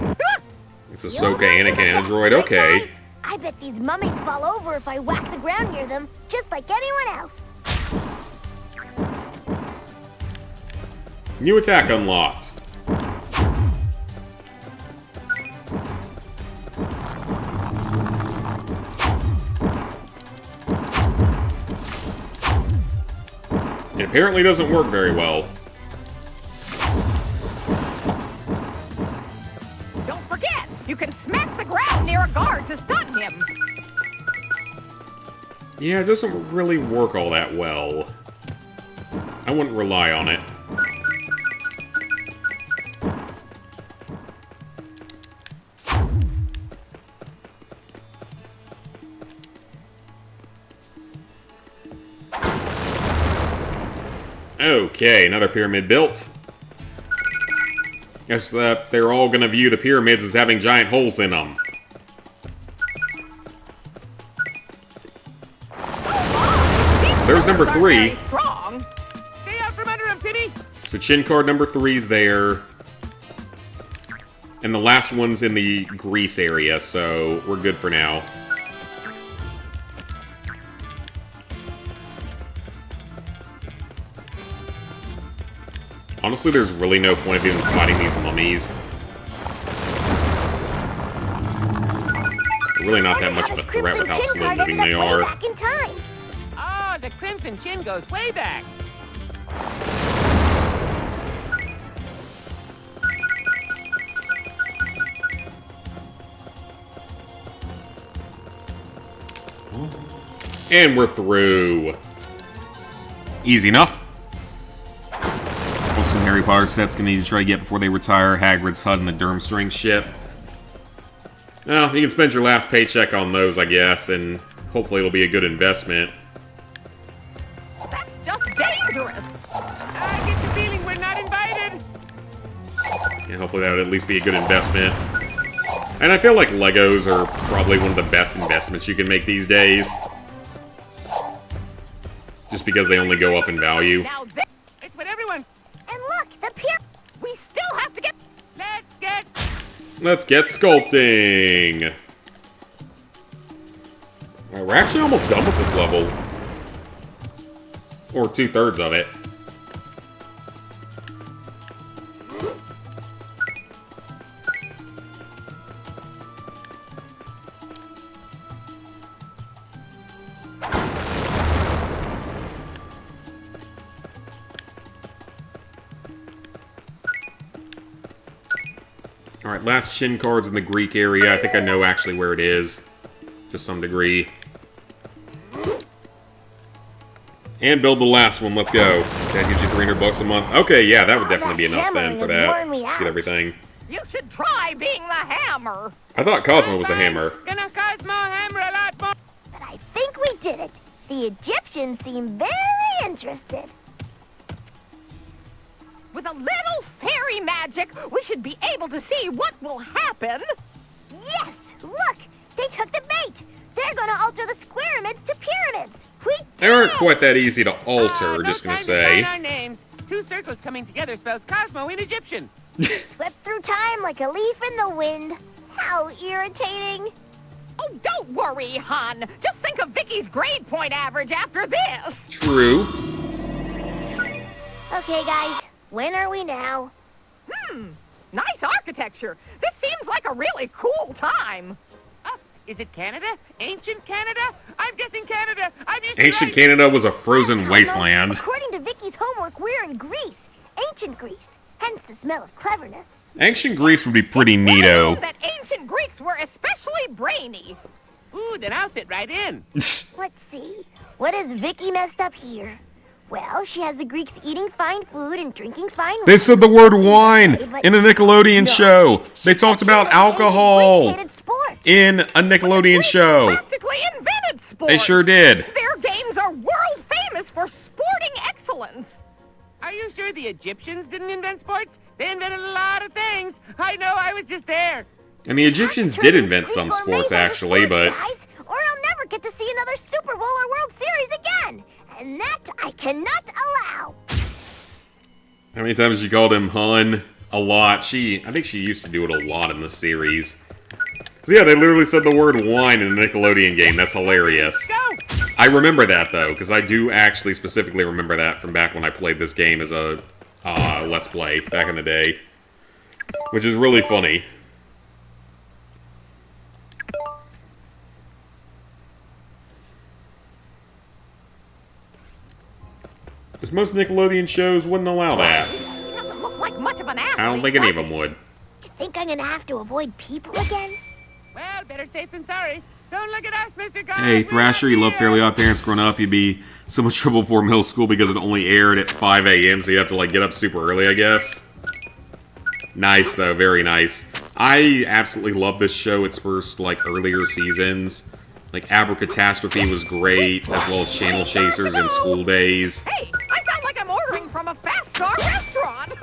It's Ahsoka, Anakin, and a droid. Okay. I bet these mummies fall over if I whack the ground near them, just like anyone else. New attack unlocked. It apparently doesn't work very well. Don't forget, you can smack the ground near a guard to stun him. Yeah, it doesn't really work all that well. I wouldn't rely on it. Okay, another pyramid built. Guess that they're all gonna view the pyramids as having giant holes in them. There's number 3. Stay out from under him, Penny. So chin card number 3's there. And the last one's in the grease area, so we're good for now. Honestly, there's really no point of even fighting these mummies. They're really not that much of a threat with how slow moving they are. Oh, the Crimson Chin goes way back. And we're through. Easy enough. Some Harry Potter sets gonna need to try to get before they retire. Hagrid's HUD and the Durmstrang ship. Well, you can spend your last paycheck on those, I guess, and hopefully it'll be a good investment. That's just dangerous. I get the feeling we're not invited. Yeah, hopefully that would at least be a good investment. And I feel like Legos are probably one of the best investments you can make these days. Just because they only go up in value. Now It's what everyone... And look, the pier... we still have to get... Let's get sculpting! Alright, we're actually almost done with this level. Or 2/3 of it. Alright, last chin card's in the Greek area. I think I know actually where it is. To some degree. And build the last one, let's go. That gives you $300 a month. Okay, yeah, that would definitely be enough then for that. Get everything. You should try being the hammer. I thought Cosmo was the hammer. Gonna Cosmo hammer a lot more. But I think we did it. The Egyptians seem very interested. With a little fairy magic, we should be able to see what will happen. Yes! Look! They took the bait! They're gonna alter the squaremids to pyramids! We They aren't quite that easy to alter, just gonna say. Our names. 2 circles coming together spells Cosmo in Egyptian. swept through time like a leaf in the wind. How irritating! Oh, don't worry, hon. Just think of Vicky's grade point average after this. True. Okay, guys. When are we now? Nice architecture. This seems like a really cool time. Is it Canada? Ancient Canada? I'm guessing Canada. I'm used to Ancient right. Canada was a frozen wasteland. According to Vicky's homework, we're in Greece. Ancient Greece. Hence the smell of cleverness. Ancient Greece would be pretty Well known neato. that ancient Greeks were especially brainy. Ooh, then I'll fit right in. Let's see. What has Vicky messed up here? Well, she has the Greeks eating fine food and drinking fine wine. They said the word wine in a Nickelodeon show. They talked about alcohol in a Nickelodeon show. Practically invented sports. They sure did. Their games are world famous for sporting excellence. Are you sure the Egyptians didn't invent sports? They invented a lot of things. I know, I was just there. And the Egyptians did invent some sports, actually, but... Guys, or I'll never get to see another Super Bowl or World Series again. And that I cannot allow. How many times you called him Hun? A lot. I think she used to do it a lot in the series. So yeah, they literally said the word wine in a Nickelodeon game. That's hilarious. Go! I remember that, though, because I do actually specifically remember that from back when I played this game as a Let's Play back in the day. Which is really funny. Because most Nickelodeon shows wouldn't allow that. He doesn't look like much of an athlete. I don't think any of does them he? would. You think I'm gonna have to avoid people again? Well, better safe than sorry. Don't look at us, Mr. God. Hey, Thrasher, you love Fairly Odd Parents growing up. You'd be so much trouble before middle school because it only aired at 5 a.m., so you have to, like, get up super early, I guess. Nice, though. Very nice. I absolutely love this show. Its first, like, earlier seasons. Like, Abracatastrophe was great, as well as Channel Chasers and School Days. Hey, I sound like I'm ordering from a fast-star restaurant.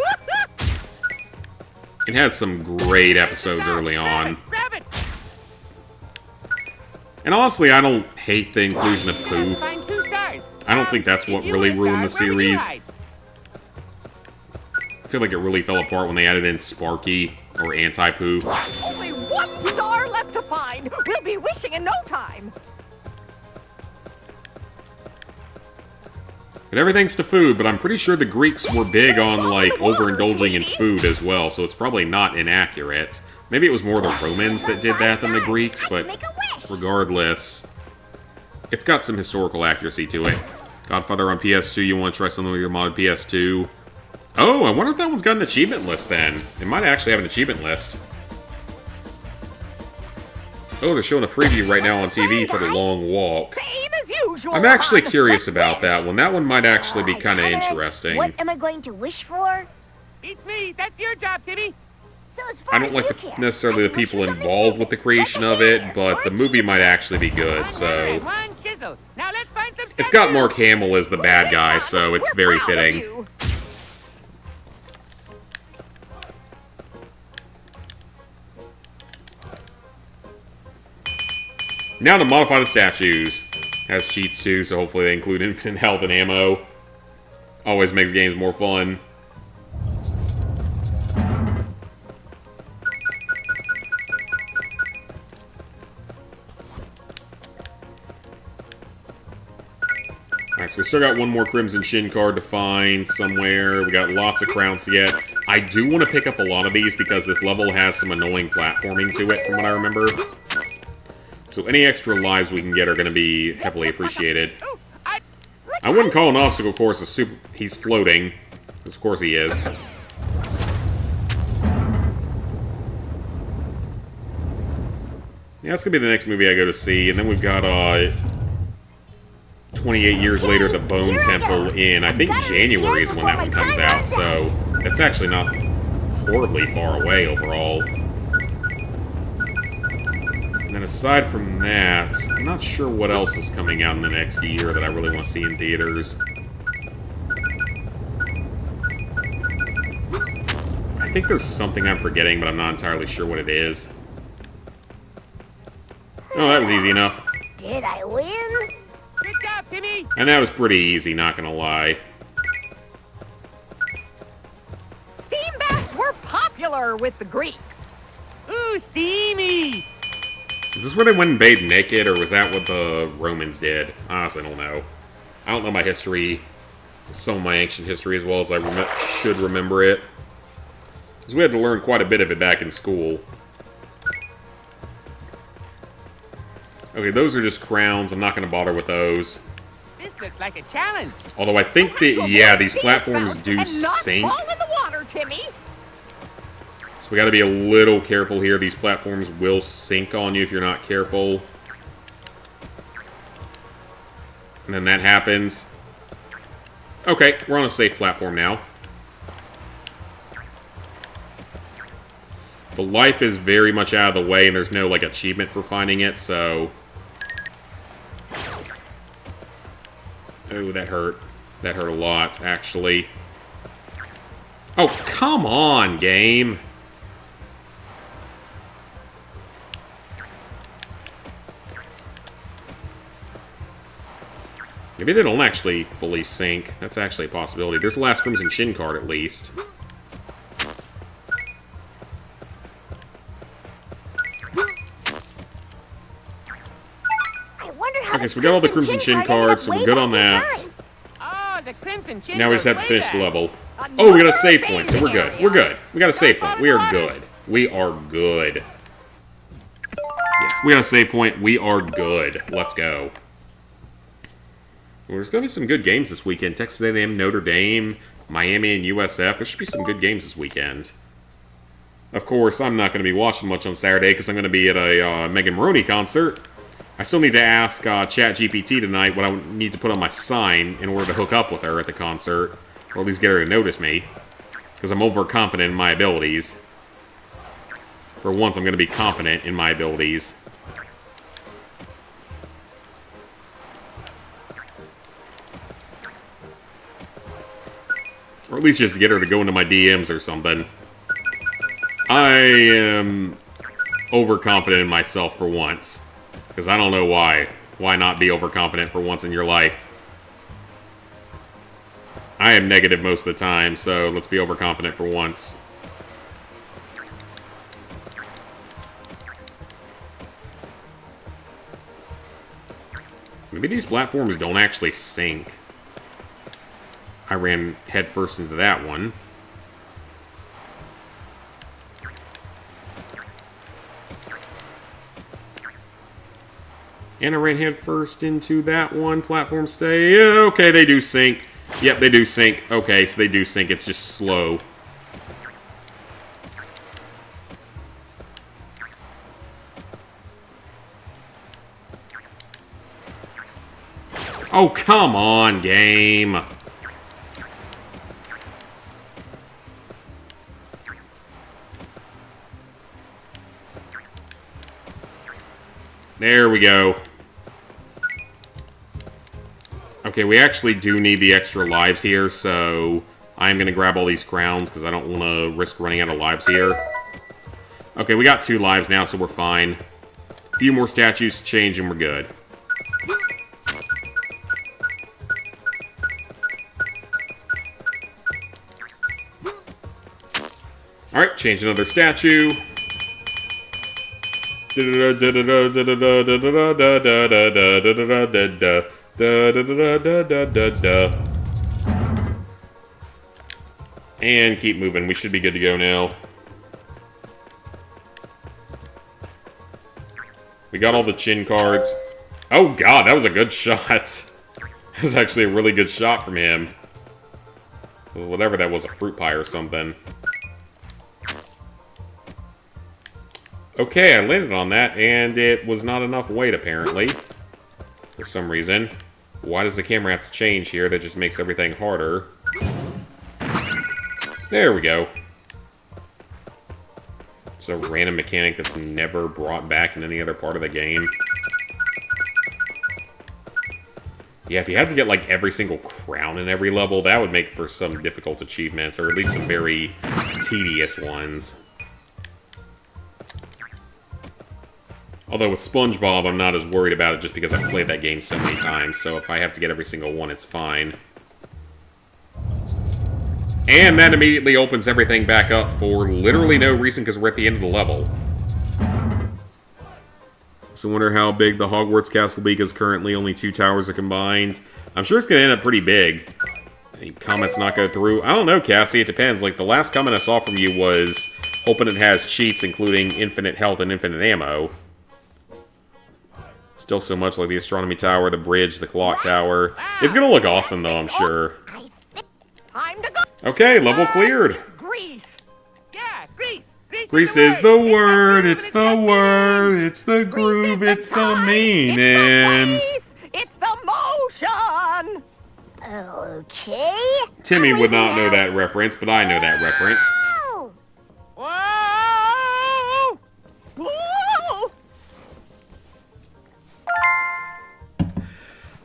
It had some great episodes early on. Grab it. And honestly, I don't hate the inclusion of Poof. Find 2 stars. I don't think that's what really ruined the series. I feel like it really fell apart when they added in Sparky or Anti-Poof. Only 1 star left to find. We'll be wishing in no time. But everything's to food, but I'm pretty sure the Greeks were big on, like, overindulging in food as well, so it's probably not inaccurate. Maybe it was more the Romans that did that than the Greeks, but regardless, it's got some historical accuracy to it. Godfather on PS2, you want to try something with your modded PS2? Oh, I wonder if that one's got an achievement list then. It might actually have an achievement list. Oh, they're showing a preview right now on TV for The Long Walk. Same as usual. I'm actually curious about that one. That one might actually be kind of interesting. What am I going to wish for? It's me. That's your job, Timmy. So as far I don't as like you care, necessarily I the can wish people for something involved with the creation of it, but the movie might actually be good, One so... hammer, one chisel. Now let's find some It's got statues. Mark Hamill as the bad guy, so it's We're very proud of fitting. you. Now to modify the statues. Has cheats too, so hopefully they include infinite health and ammo. Always makes games more fun. Alright, so we still got one more Crimson Shin card to find somewhere. We got lots of crowns to get. I do want to pick up a lot of these because this level has some annoying platforming to it, from what I remember. So any extra lives we can get are going to be heavily appreciated. Oh, I wouldn't call an obstacle course a super... He's floating. Because of course he is. Yeah, that's going to be the next movie I go to see. And then we've got, 28 years later, The Bone Temple in, I think, January is when that one comes out. So, that's actually not horribly far away overall. And then aside from that, I'm not sure what else is coming out in the next year that I really want to see in theaters. I think there's something I'm forgetting, but I'm not entirely sure what it is. Oh, that was easy enough. Did I win? good job, Timmy. And that was pretty easy, not gonna lie. Steam baths were popular with the Greeks. Ooh, steamy. Is this where they went and bathed naked, or was that what the Romans did? I honestly don't know. I don't know my history, some of my ancient history as well as I should remember it. Because we had to learn quite a bit of it back in school. Okay, those are just crowns. I'm not going to bother with those. This looks like a challenge. Although I think that, yeah, these platforms do sink. Fall in the water, Timmy. So we got to be a little careful here. These platforms will sink on you if you're not careful. And then that happens. Okay, we're on a safe platform now. The life is very much out of the way, and there's no, like, achievement for finding it, so... Oh, that hurt. That hurt a lot, actually. Oh, come on, game! Maybe they don't actually fully sink. That's actually a possibility. There's the last Crimson Chin card, at least. Okay, so we got all the Crimson Chin cards, so we're good on that. Oh, the Crimson Chin. Now we just have to finish the level. Oh, we got a save point, so we're good. We're good. We got a save point. We are good. We are good. Yeah, we got a save point. We are good. Let's go. Well, there's going to be some good games this weekend. Texas A&M, Notre Dame, Miami, and USF. There should be some good games this weekend. Of course, I'm not going to be watching much on Saturday because I'm going to be at a Megan Maroney concert. I still need to ask ChatGPT tonight what I need to put on my sign in order to hook up with her at the concert. Or at least get her to notice me. Because I'm overconfident in my abilities. For once, I'm going to be confident in my abilities. Or at least just to get her to go into my DMs or something. I am overconfident in myself for once. Because I don't know why. Why not be overconfident for once in your life? I am negative most of the time, so let's be overconfident for once. Maybe these platforms don't actually sink. I ran headfirst into that one. And I ran headfirst into that one. Platform stay. Yeah, okay, they do sink. Yep, they do sink. Okay, so they do sink. It's just slow. Oh, come on, game. There we go. Okay, we actually do need the extra lives here, so I'm going to grab all these crowns because I don't want to risk running out of lives here. Okay, we got 2 lives now, so we're fine. A few more statues to change and we're good. Alright, change another statue. And keep moving. We should be good to go now. We got all the chin cards. Oh god, that was a good shot. That was actually a really good shot from him. Whatever that was, a fruit pie or something. Okay, I landed on that, and it was not enough weight, apparently. For some reason. Why does the camera have to change here? That just makes everything harder. There we go. It's a random mechanic that's never brought back in any other part of the game. Yeah, if you had to get, like, every single crown in every level, that would make for some difficult achievements, or at least some very tedious ones. Although with SpongeBob, I'm not as worried about it just because I've played that game so many times, so if I have to get every single one, it's fine. And that immediately opens everything back up for literally no reason because we're at the end of the level. So I wonder how big the Hogwarts Castle will be because currently only 2 towers are combined. I'm sure it's going to end up pretty big. Any comments not go through? I don't know, Cassie. It depends. Like, the last comment I saw from you was hoping it has cheats including infinite health and infinite ammo. Still so much like the astronomy tower, the bridge, the clock tower. It's gonna look awesome though, I'm sure. Time to go. Okay, level cleared. Grease. Yeah, grease. Grease is the word, it's the word, it's the groove, it's the meaning. It's the motion. Okay. Timmy would not know that reference, but I know that reference. Oh! Whoa! Whoa!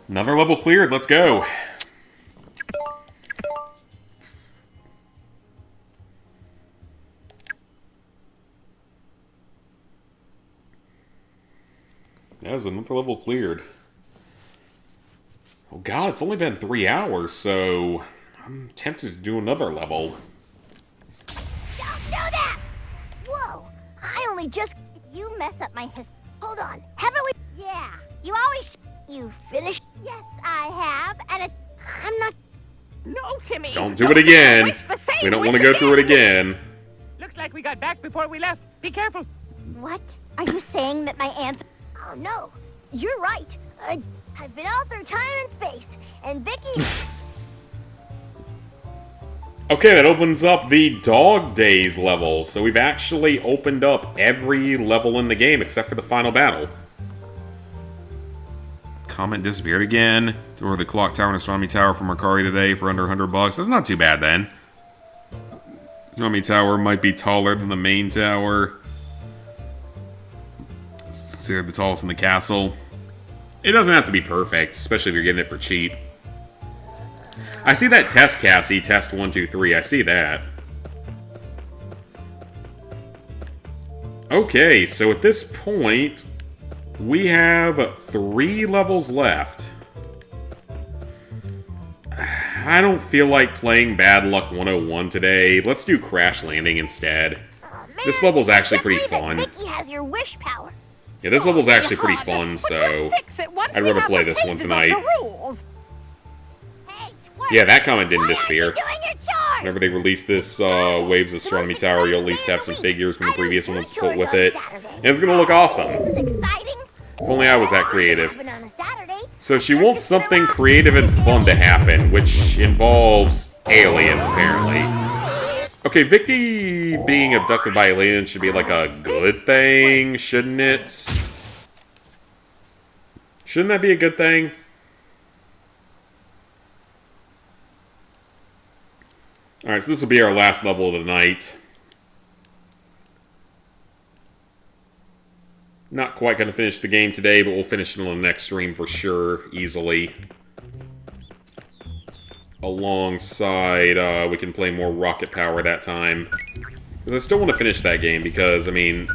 Another level cleared, let's go. That is another level cleared. Oh god, it's only been 3 hours, so I'm tempted to do another level. Don't do that! Whoa, I only just... You mess up my Hold on, haven't we... Yeah, you always... You finished? Yes, I have, and it's... I'm not... No, Timmy. Don't do it again. We don't want to go through it again. Looks like we got back before we left. Be careful. What? Are you saying that my answer... Oh, no. You're right. I've been all through time and space, and Vicky... Okay, that opens up the Dog Days level. So we've actually opened up every level in the game except for the final battle. Comment disappeared again. Or the clock tower and astronomy tower from Mercari today for under $100. That's not too bad then. Astronomy tower might be taller than the main tower. Considered the tallest in the castle. It doesn't have to be perfect, especially if you're getting it for cheap. I see that test, Cassie. Test 1, 2, 3. I see that. Okay, so at this point, we have 3 levels left. I don't feel like playing Bad Luck 101 today. Let's do Crash Landing instead. This level's actually pretty fun. Vicky has your wish power. Yeah, this level's actually pretty fun, so I'd rather play this one tonight. Yeah, that comment didn't disappear. Whenever they release this Waves Astronomy Tower, you'll at least have some figures from the previous ones to put with it. And it's gonna look awesome. If only I was that creative. So she wants something creative and fun to happen, which involves aliens, apparently. Okay, Vicky being abducted by aliens should be like a good thing, shouldn't it? Shouldn't that be a good thing? Alright, so this will be our last level of the night. Not quite going to finish the game today, but we'll finish it on the next stream for sure, easily. Alongside, we can play more Rocket Power that time. Because I still want to finish that game, because, I mean,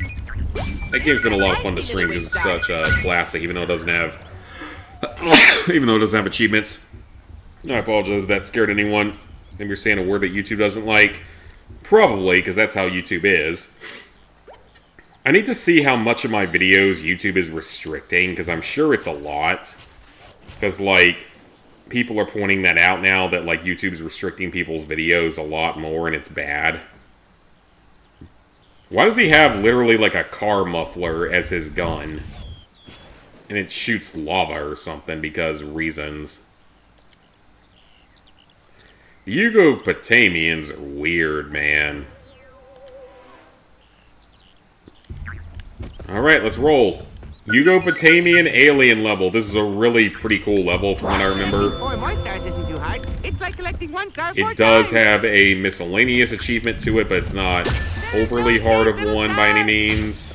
that game's been a lot of fun to stream because it's such a classic, even though it doesn't have... achievements. I apologize if that scared anyone. Maybe you're saying a word that YouTube doesn't like. Probably, because that's how YouTube is. I need to see how much of my videos YouTube is restricting, because I'm sure it's a lot. Because, like, people are pointing that out now, that, like, YouTube's restricting people's videos a lot more, and it's bad. Why does he have literally, like, a car muffler as his gun? And it shoots lava or something, because reasons. The Yugopotamians are weird, man. Alright, let's roll. Yugopotamian alien level. This is a really pretty cool level from what I remember. 4 more stars isn't too hard. It's like collecting 1 star 4 It does times. have a miscellaneous achievement to it, but it's not overly hard of one by any means.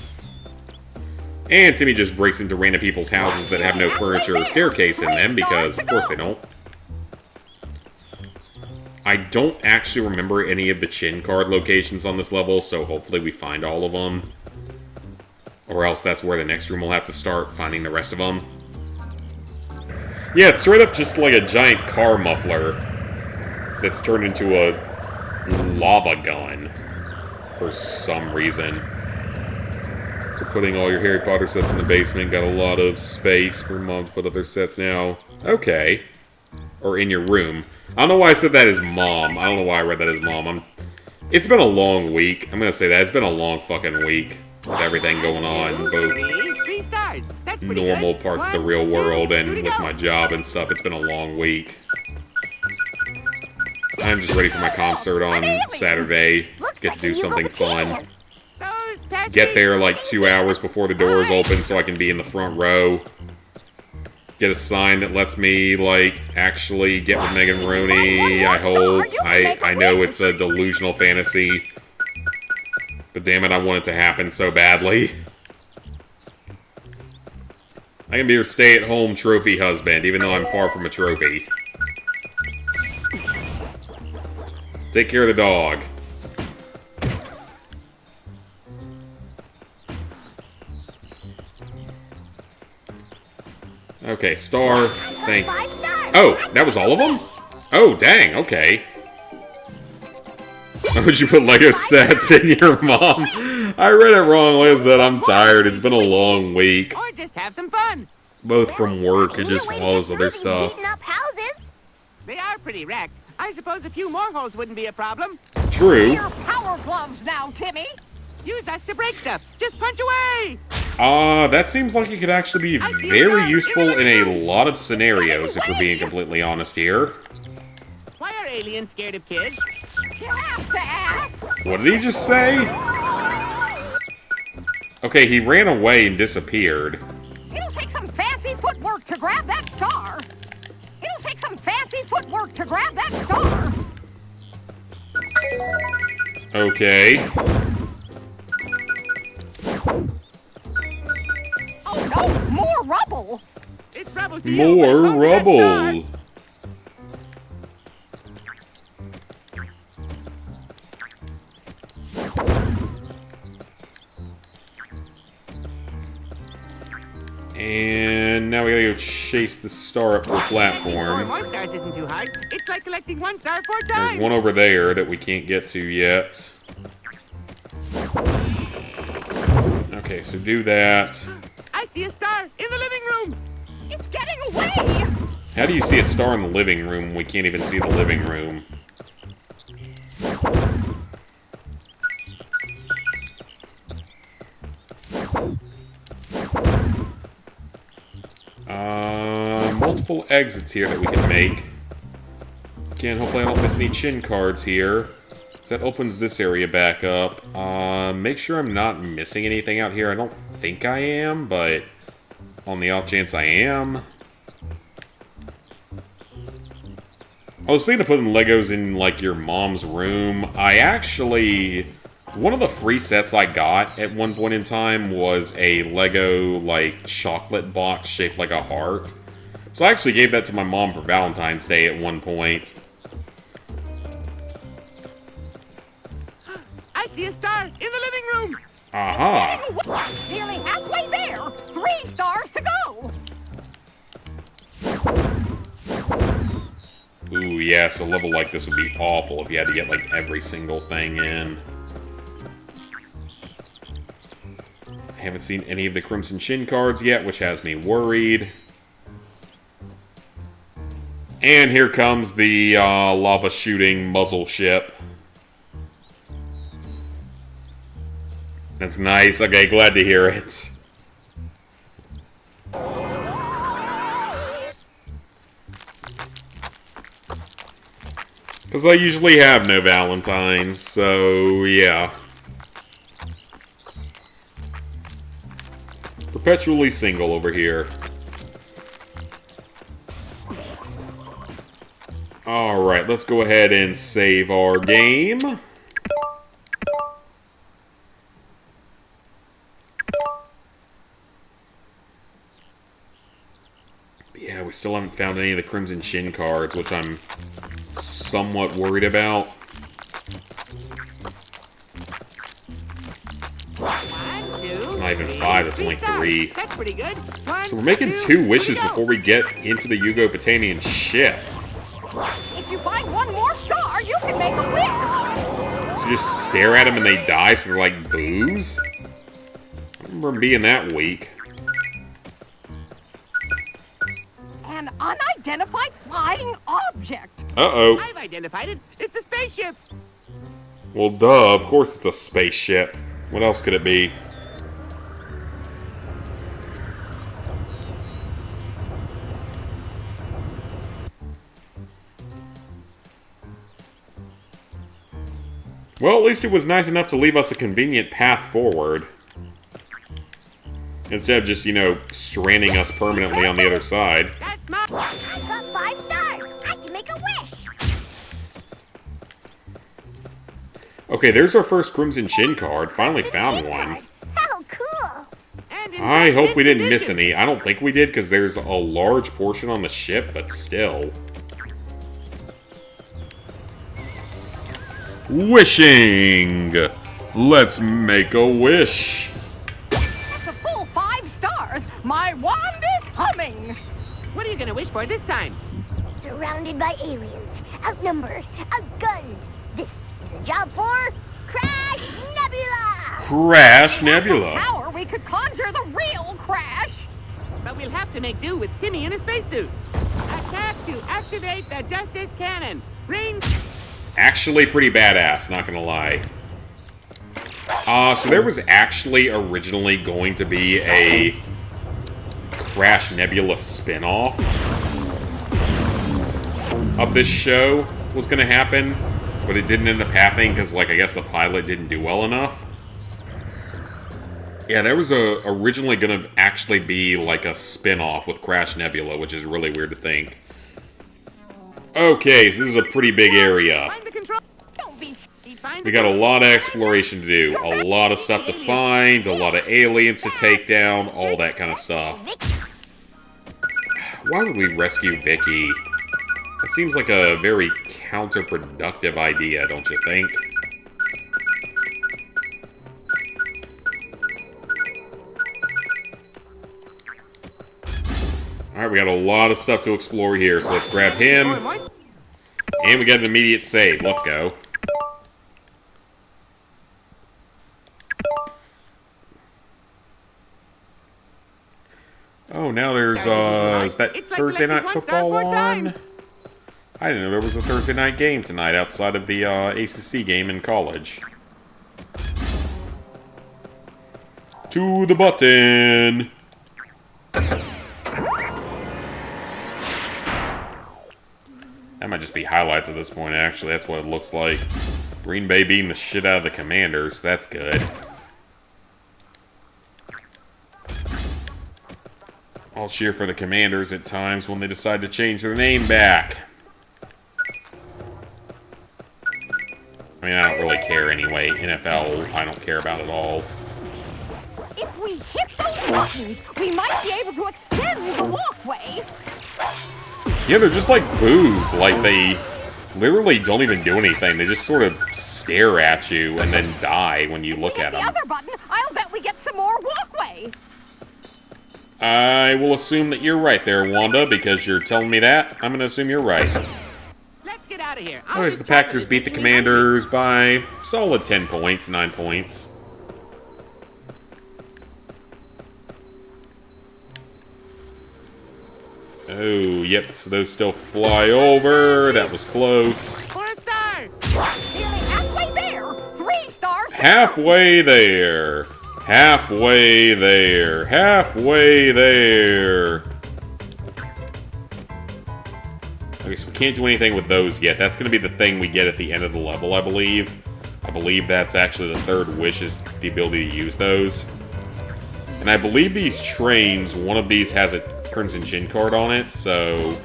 And Timmy just breaks into random people's houses that have no furniture or staircase in them, because of course they don't. I don't actually remember any of the Chin card locations on this level, so hopefully we find all of them. Or else that's where the next room will have to start, finding the rest of them. Yeah, it's straight up just like a giant car muffler that's turned into a lava gun for some reason. So putting all your Harry Potter sets in the basement, got a lot of space for Mom to put other sets now. Okay. Or in your room. I don't know why I said that as Mom. I don't know why I read that as Mom. It's been a long week. I'm gonna say that. It's been a long fucking week with everything going on. Both. 3 stars. That's normal parts of the real world and with my job and stuff. It's been a long week. I'm just ready for my concert on Saturday. Get to do something fun. Get there like 2 hours before the doors open so I can be in the front row. Get a sign that lets me, like, actually get with Megan Rooney, I hope. I know it's a delusional fantasy. But damn it, I want it to happen so badly. I can be your stay-at-home trophy husband, even though I'm far from a trophy. Take care of the dog. Okay, star. Thank. Oh, that was all of them? Oh, dang, okay. Why would you put Lego sets in your mom? I read it wrong. Like I said, I'm tired. It's been a long week. Or just have some fun. Both from work and just all this other stuff. They are pretty wrecked. I suppose a few more holes wouldn't be a problem. True. Your power gloves now, Timmy. Use us to break stuff. Just punch away. That seems like it could actually be very useful in a lot of scenarios, if we're being completely honest here. Why are aliens scared of kids? You have to ask. What did he just say? Okay, he ran away and disappeared. It'll take some fancy footwork to grab that star. It'll take some fancy footwork to grab that star. Okay. Oh no, more rubble. It's rubble to you, More but rubble. And now we gotta go chase the star up to the platform. More stars isn't too hard. It's like collecting one star 4 There's times. one over there that we can't get to yet. Okay, so do that. I see a star in the living room. It's getting away. How do you see a star in the living room when we can't even see the living room? Multiple exits here that we can make. Again, hopefully I don't miss any chin cards here. So that opens this area back up. Make sure I'm not missing anything out here. I don't think I am, but on the off chance I am. Oh, speaking of putting Legos in, like, your mom's room, I actually... One of the free sets I got at one point in time was a Lego, like, chocolate box shaped like a heart. So I actually gave that to my mom for Valentine's Day at one point. I see a star in the living room. Aha! Nearly halfway there. 3 stars to go. Ooh, yes, a level like this would be awful if you had to get, like, every single thing in. I haven't seen any of the Crimson Chin cards yet, which has me worried. And here comes the lava-shooting muzzle ship. That's nice. Okay, glad to hear it. Because I usually have no Valentines, so yeah. Perpetually single over here. Alright, let's go ahead and save our game. Yeah, we still haven't found any of the Crimson Chin cards, which I'm somewhat worried about. It's not even 5, it's only 3. That's pretty good. So we're making 2 wishes before we get into the Yugo-Potamian ship. If you find one more star, you can make a wish. So you just stare at them and they die, so they're like booze? I remember them being that weak. An unidentified flying object. Uh-oh. I've identified it. It's a spaceship. Well, duh, of course it's a spaceship. What else could it be? Well, at least it was nice enough to leave us a convenient path forward. Instead of just, you know, stranding us permanently on the other side. I got 5 stars. I can make a wish. Okay, there's our first Crimson Chin card. Finally found one. How cool. I hope we didn't miss any. I don't think we did, because there's a large portion on the ship, but still. Wishing! Let's make a wish! That's a full 5 stars. My wand is humming. What are you gonna wish for this time? Surrounded by aliens, outnumbered, outgunned. This is a job for Crash Nebula! Crash Nebula! Power, we could conjure the real Crash. But we'll have to make do with Timmy in a spacesuit. Attack to activate the Justice Cannon. Range. Actually pretty badass, not gonna lie. So there was actually originally going to be a Crash Nebula spin-off of this show was gonna happen, but it didn't end up happening because, like, I guess the pilot didn't do well enough. Yeah, there was originally gonna actually be, like, a spin-off with Crash Nebula, which is really weird to think. Okay, so this is a pretty big area. Find the control. Don't be We got a lot of exploration to do, a lot of stuff to find, a lot of aliens to take down, all that kind of stuff. Why would we rescue Vicky? That seems like a very counterproductive idea, don't you think? Alright, we got a lot of stuff to explore here, so let's grab him. And we got an immediate save. Let's go. Oh, now there's, is that Thursday Night Football on? I didn't know there was a Thursday night game tonight outside of the ACC game in college. To the button! That might just be highlights at this point, actually. That's what it looks like. Green Bay beating the shit out of the Commanders. That's good. I'll cheer for the Commanders at times when they decide to change their name back. I mean, I don't really care anyway. NFL, I don't care about at all. If we hit those buttons, we might be able to extend the walkway. Yeah, they're just like boos. Like, they literally don't even do anything. They just sort of stare at you and then die when you look at them. The other button, I'll bet we get some more walkway. I will assume that you're right there, Wanda, because you're telling me that. I'm going to assume you're right. Let's get out of here. Anyways, the Packers beat the Commanders by solid 10 points, 9 points. Oh, yep, so those still fly over. That was close. For a star. Nearly halfway there. 3 stars. Halfway there. Halfway there. Halfway there. Okay, so we can't do anything with those yet. That's going to be the thing we get at the end of the level, I believe. I believe that's actually the third wish, is the ability to use those. And I believe these trains, one of these has a Crimson Chin card on it, so...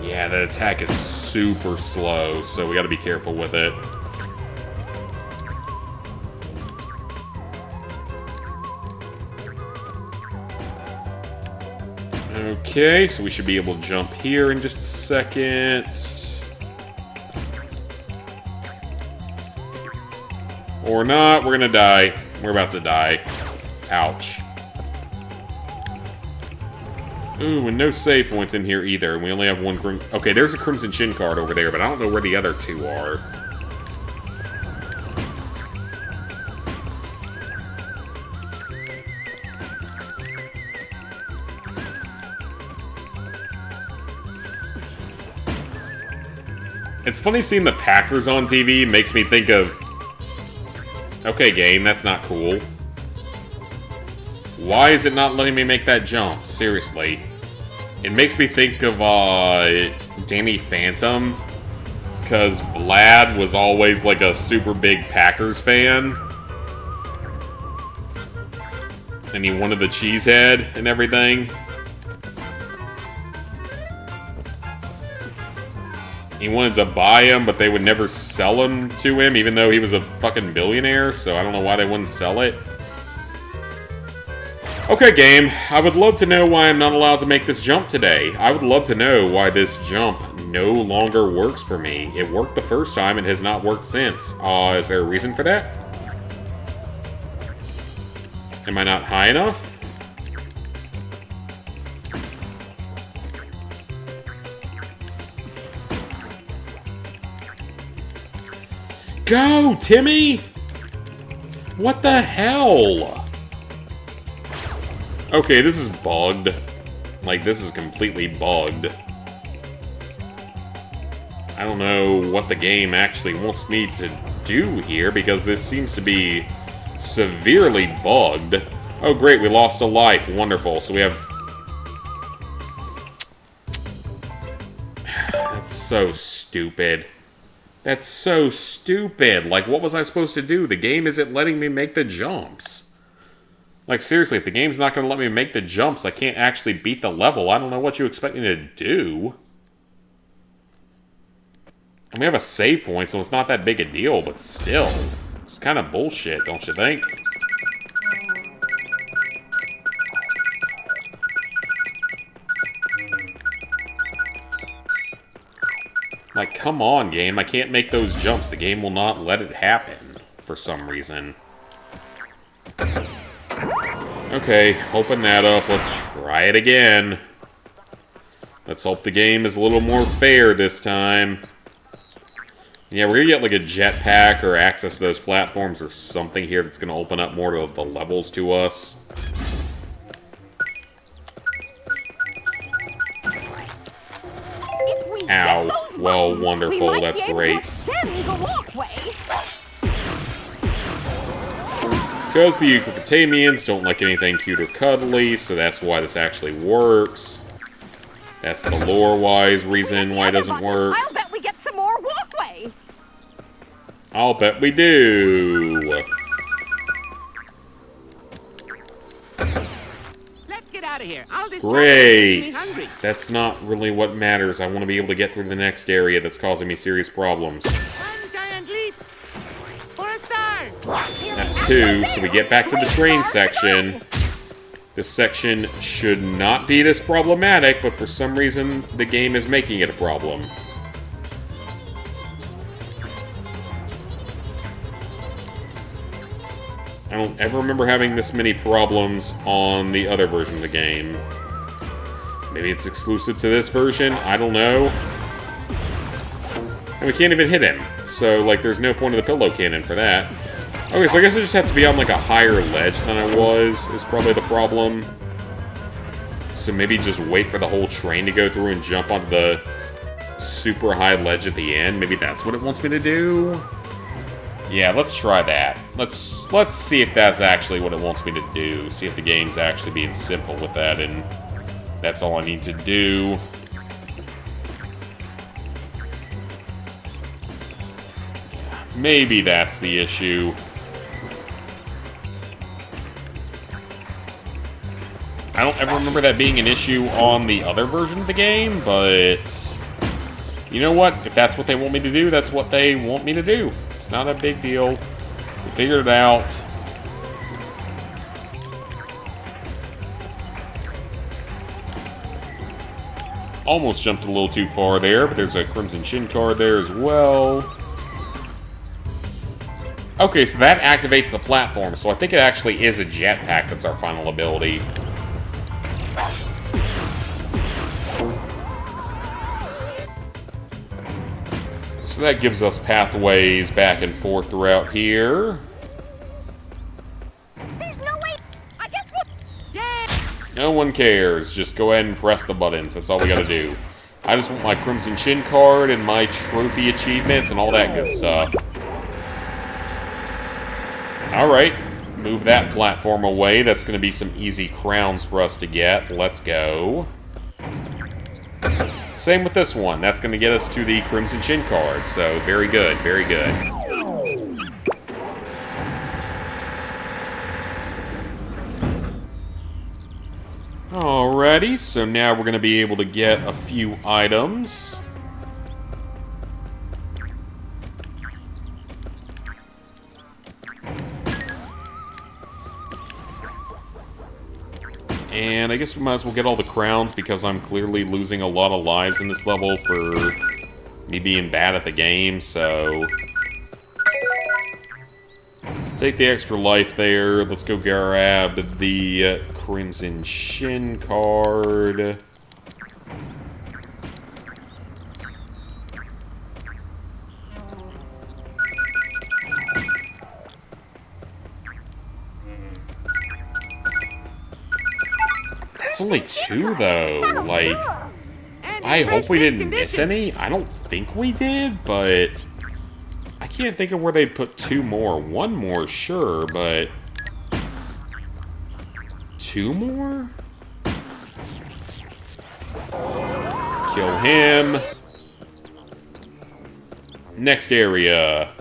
Yeah, that attack is super slow, so we gotta be careful with it. Okay, so we should be able to jump here in just a second. Or not, we're gonna die. We're about to die. Ouch. Ooh, and no save points in here either. We only have one okay, there's a Crimson Chin card over there, but I don't know where the other two are. It's funny seeing the Packers on TV. Makes me think of Okay, game, that's not cool. Why is it not letting me make that jump? Seriously. It makes me think of, Danny Phantom. Because Vlad was always, like, a super big Packers fan. And he wanted the cheesehead and everything. He wanted to buy him, but they would never sell him to him, even though he was a fucking billionaire, so I don't know why they wouldn't sell it. Okay, game. I would love to know why I'm not allowed to make this jump today. I would love to know why this jump no longer works for me. It worked the first time, and has not worked since. Is there a reason for that? Am I not high enough? Go, Timmy! What the hell? Okay, this is bugged. Like, this is completely bugged. I don't know what the game actually wants me to do here, because this seems to be severely bugged. Oh, great, we lost a life. Wonderful. So we have... That's so stupid. That's so stupid. Like, what was I supposed to do? The game isn't letting me make the jumps. Like, seriously, if the game's not going to let me make the jumps, I can't actually beat the level. I don't know what you expect me to do. And we have a save point, so it's not that big a deal, but still. It's kind of bullshit, don't you think? Like, come on, game. I can't make those jumps. The game will not let it happen for some reason. Okay, open that up. Let's try it again. Let's hope the game is a little more fair this time. Yeah, we're gonna get like a jetpack or access to those platforms or something here that's gonna open up more of the levels to us. Ow. Well, wonderful. That's great. Because the Euclipotamians don't like anything cute or cuddly, so that's why this actually works. That's the lore-wise reason why it doesn't work. I'll bet we get some more walkway. I'll bet we do. Let's get out of here. I'll just Great. hungry. That's not really what matters. I want to be able to get through the next area that's causing me serious problems. One giant leap for a star. That's 2, so we get back to the train section. This section should not be this problematic, but for some reason, the game is making it a problem. I don't ever remember having this many problems on the other version of the game. Maybe it's exclusive to this version, I don't know. And we can't even hit him, so, like, there's no point of the pillow cannon for that. Okay, so I guess I just have to be on, like, a higher ledge than I was, is probably the problem. So maybe just wait for the whole train to go through and jump onto the super high ledge at the end. Maybe that's what it wants me to do? Yeah, let's try that. Let's see if that's actually what it wants me to do. See if the game's actually being simple with that, and that's all I need to do. Maybe that's the issue. I don't ever remember that being an issue on the other version of the game, but you know what? If that's what they want me to do, that's what they want me to do. It's not a big deal. We figured it out. Almost jumped a little too far there, but there's a Crimson Chin card there as well. Okay, so that activates the platform, so I think it actually is a jetpack that's our final ability. So that gives us pathways back and forth throughout here. There's no way. I guess we'll... Yeah. No one cares. Just go ahead and press the buttons. That's all we gotta do. I just want my Crimson Chin card and my trophy achievements and all that good stuff. Alright, move that platform away. That's going to be some easy crowns for us to get. Let's go. Same with this one. That's going to get us to the Crimson Chin card. So, very good, very good. Alrighty, so now we're going to be able to get a few items. And I guess we might as well get all the crowns because I'm clearly losing a lot of lives in this level for me being bad at the game, so... Take the extra life there. Let's go grab the Crimson Shin card. It's only 2, though. Like, I hope we didn't miss any. I don't think we did, but I can't think of where they'd put 2 more. 1 more, sure, but 2 more? Kill him. Next area.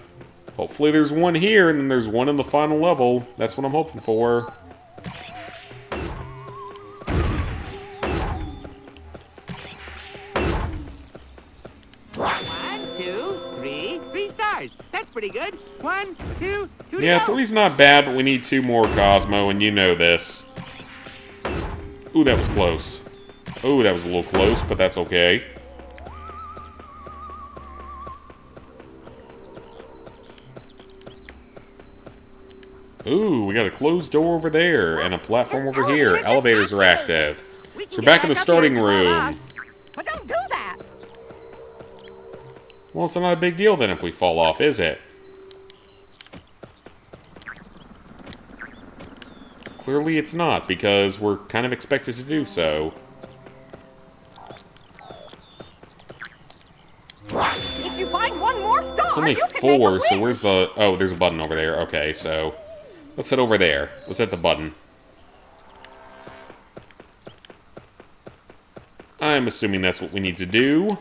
Hopefully there's 1 here, and then there's 1 in the final level. That's what I'm hoping for. That's pretty good. 1, 2, 2 to Yeah, go. 3's not bad, but we need 2 more, Cosmo, and you know this. Ooh, that was close. Ooh, that was a little close, but that's okay. Ooh, we got a closed door over there, and a platform over here. Elevators are active. So we're back in the starting room. But don't do that. Well, it's not a big deal then if we fall off, is it? Clearly it's not, because we're kind of expected to do so. If you find 1 more star, It's only you can make a 4, so wish. where's the... Oh, there's a button over there. Okay, so... Let's head over there. Let's hit the button. I'm assuming that's what we need to do.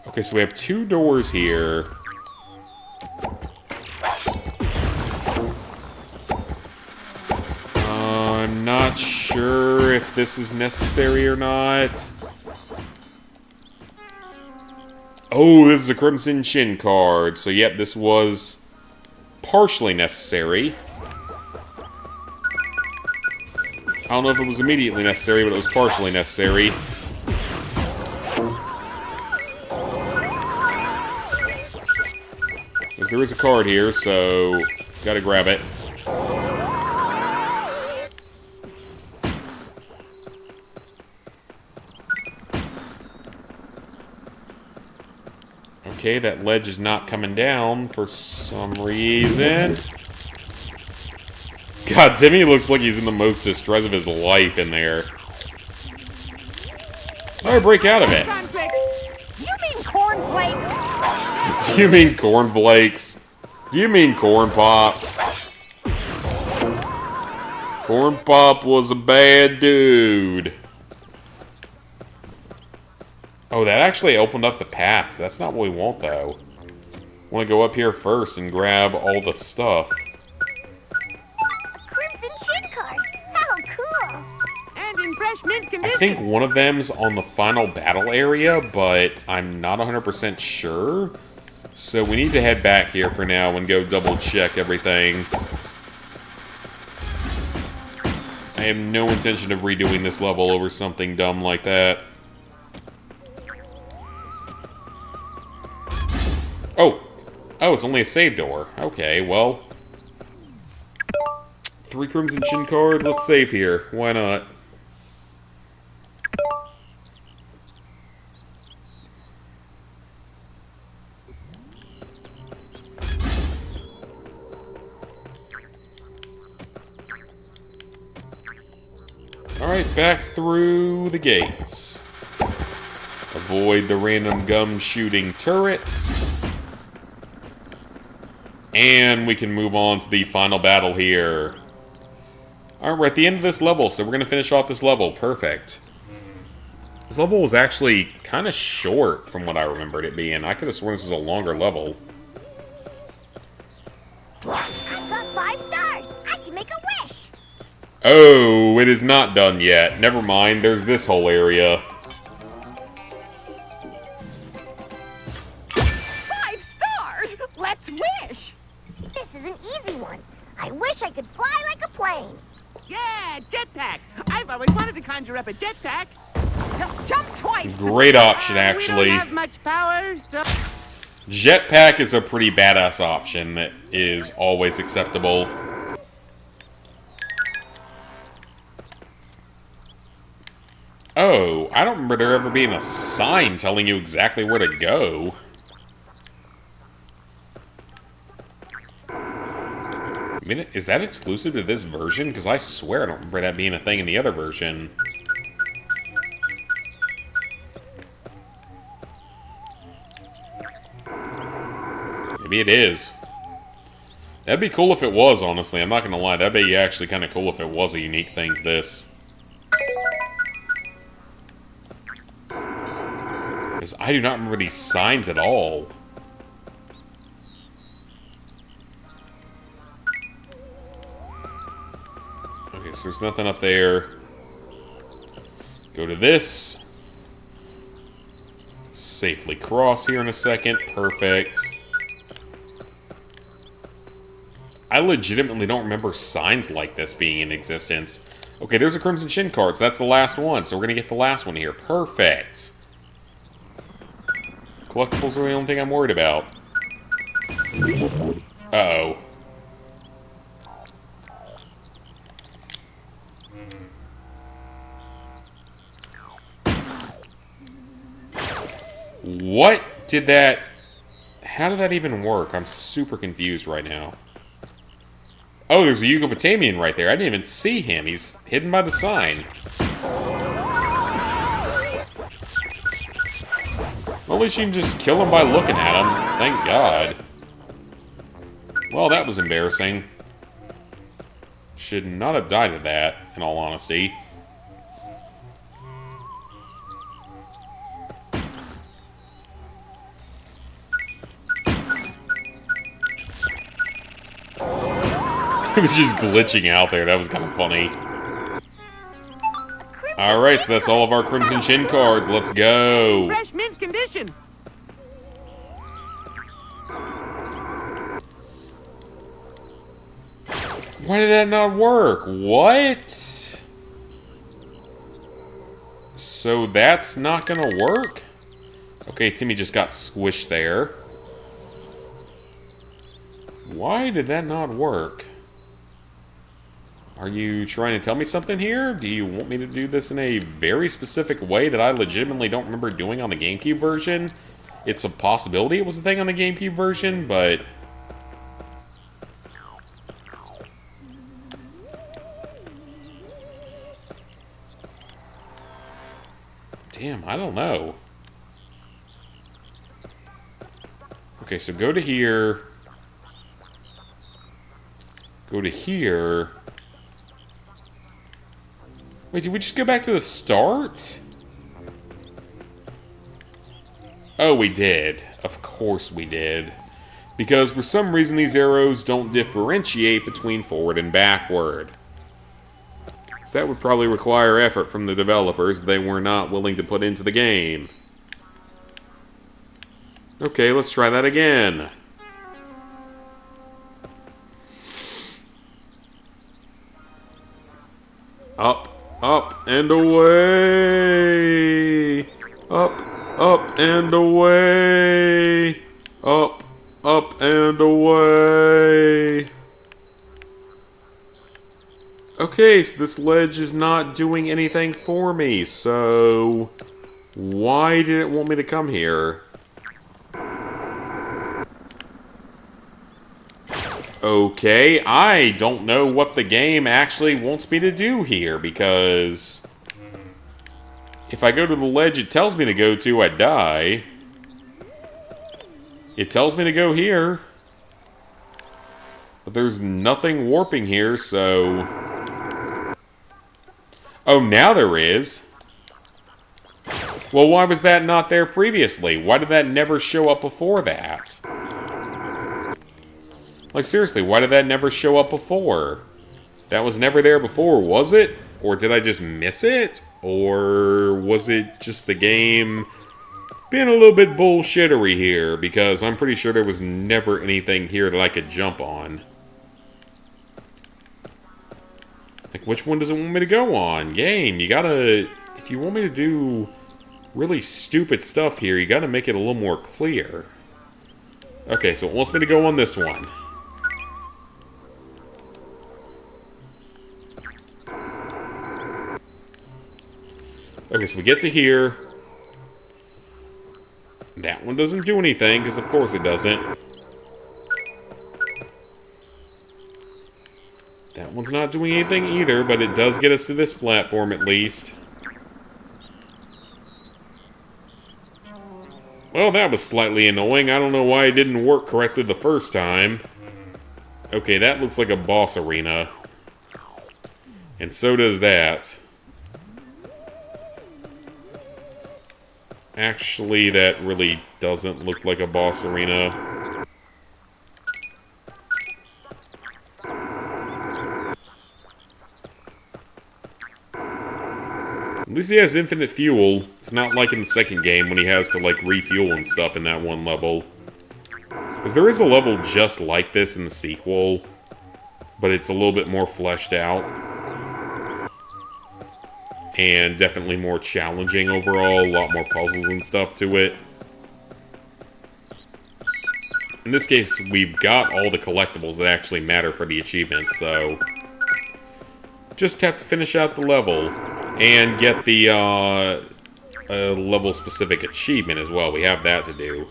Okay, so we have 2 doors here. I'm not sure if this is necessary or not. Oh, this is a Crimson Shin card. So, yep, this was partially necessary. I don't know if it was immediately necessary, but it was partially necessary. Because there is a card here, so gotta grab it. Okay, that ledge is not coming down for some reason. God, Timmy looks like he's in the most distress of his life in there. How do I break out of it? You mean cornflakes? Do you mean cornflakes? Do you mean corn pops? Corn Pop was a bad dude. Oh, that actually opened up the paths. That's not what we want, though. We want to go up here first and grab all the stuff. Crimson Chin card. How cool. And in fresh mint I condition. think one of them's on the final battle area, but I'm not 100% sure. So we need to head back here for now and go double check everything. I have no intention of redoing this level over something dumb like that. Oh, it's only a save door. Okay, well. 3 Crimson Chin cards, let's save here. Why not? Alright, back through the gates. Avoid the random gum shooting turrets. And we can move on to the final battle here. Alright, we're at the end of this level, so we're going to finish off this level. Perfect. This level was actually kind of short from what I remembered it being. I could have sworn this was a longer level. I've got 5 stars. I can make a wish. Oh, it is not done yet. Never mind, there's this whole area. 5 stars? Let's wish. This is an easy one. I wish I could fly like a plane. Yeah, jetpack. I've always wanted to conjure up a jetpack. Just jump twice. Great option, actually. We don't have much power, so... Jetpack is a pretty badass option that is always acceptable. Oh, I don't remember there ever being a sign telling you exactly where to go. I mean, is that exclusive to this version? Because I swear I don't remember that being a thing in the other version. Maybe it is. That'd be cool if it was, honestly. I'm not gonna lie. That'd be actually kind of cool if it was a unique thing to this. Because I do not remember these signs at all. Okay, so there's nothing up there. Go to this. Safely cross here in a second. Perfect. I legitimately don't remember signs like this being in existence. Okay, there's a Crimson Shin card, so that's the last one. So we're going to get the last one here. Perfect. Collectibles are the only thing I'm worried about. Uh-oh. What did that... How did that even work? I'm super confused right now. Oh, there's a Yugopotamian right there. I didn't even see him. He's hidden by the sign. Well, at least you can just kill him by looking at him. Thank God. Well, that was embarrassing. Should not have died of that, in all honesty. It was just glitching out there. That was kind of funny. Alright, so that's all of our Crimson Shin cards. Let's go. Fresh mint condition. Why did that not work? What? So that's not gonna work? Okay, Timmy just got squished there. Why did that not work? Are you trying to tell me something here? Do you want me to do this in a very specific way that I legitimately don't remember doing on the GameCube version? It's a possibility it was a thing on the GameCube version, but... Damn, I don't know. Okay, so go to here. Go to here. Wait, did we just go back to the start? Oh, we did. Of course we did. Because for some reason these arrows don't differentiate between forward and backward. So that would probably require effort from the developers they were not willing to put into the game. Okay, let's try that again. Up, up, and away! Up, up, and away! Up, up, and away! Okay, so this ledge is not doing anything for me, so... Why did it want me to come here? Okay, I don't know what the game actually wants me to do here, because If I go to the ledge it tells me to go to, I die. It tells me to go here. But there's nothing warping here, so... Oh, now there is. Well, why was that not there previously? Why did that never show up before that? Like, seriously, why did that never show up before? That was never there before, was it? Or did I just miss it? Or was it just the game being a little bit bullshittery here? Because I'm pretty sure there was never anything here that I could jump on. Like, which one does it want me to go on? Game, you gotta... If you want me to do really stupid stuff here, you gotta make it a little more clear. Okay, so it wants me to go on this one. Okay, so we get to here. That one doesn't do anything, because of course it doesn't. That one's not doing anything either, but it does get us to this platform at least. Well, that was slightly annoying. I don't know why it didn't work correctly the first time. Okay, that looks like a boss arena. And so does that. Actually, that really doesn't look like a boss arena. At least he has infinite fuel. It's not like in the second game when he has to, like, refuel and stuff in that one level. Because there is a level just like this in the sequel, but it's a little bit more fleshed out. And definitely more challenging overall, a lot more puzzles and stuff to it. In this case, we've got all the collectibles that actually matter for the achievements, so... Just have to finish out the level. And get the level-specific achievement as well. We have that to do.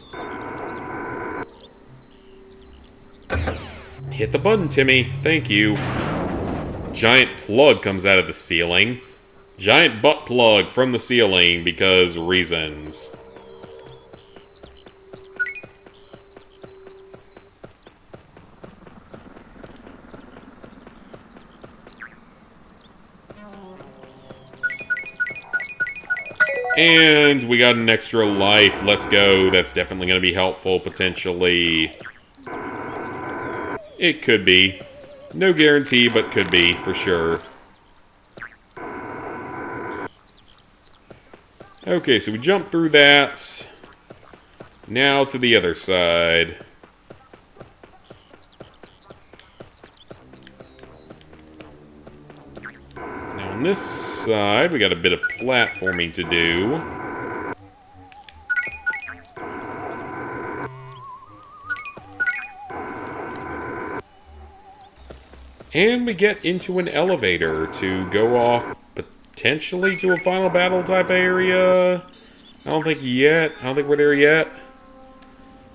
Hit the button, Timmy. Thank you. Giant plug comes out of the ceiling. Giant butt plug from the ceiling because reasons. And we got an extra life. Let's go. That's definitely going to be helpful, potentially. It could be. No guarantee, but could be, for sure. Okay, so we jump through that. Now to the other side. Now on this side, we got a bit of platforming to do. And we get into an elevator to go off potentially to a final battle type area. I don't think yet. I don't think we're there yet.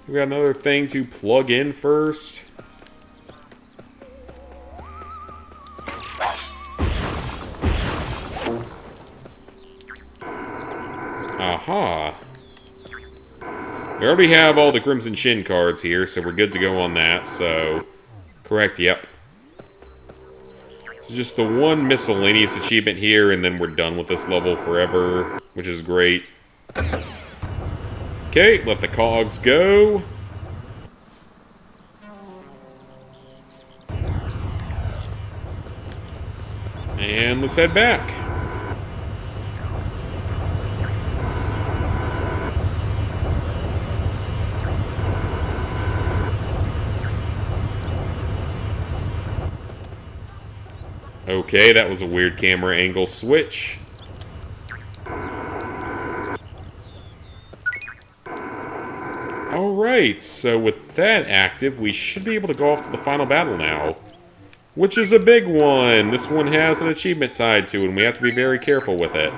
We got another thing to plug in first. Aha. We already have all the Crimson Shin cards here, so we're good to go on that, so... Correct, yep. So just the one miscellaneous achievement here, and then we're done with this level forever, which is great. Okay, let the cogs go. And let's head back. Okay, that was a weird camera angle switch. Alright, so with that active, we should be able to go off to the final battle now. Which is a big one! This one has an achievement tied to it, and we have to be very careful with it.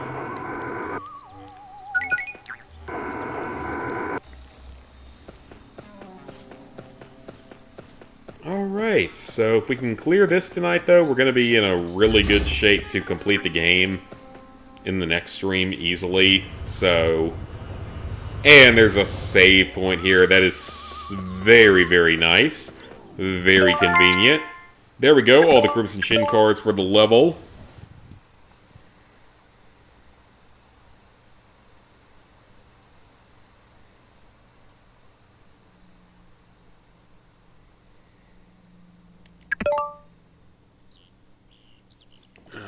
Alright, so if we can clear this tonight, though, we're going to be in a really good shape to complete the game. in the next stream easily. So, and there's a save point here. That is very, very nice. Very convenient. There we go. All the Crimson Chin cards for the level.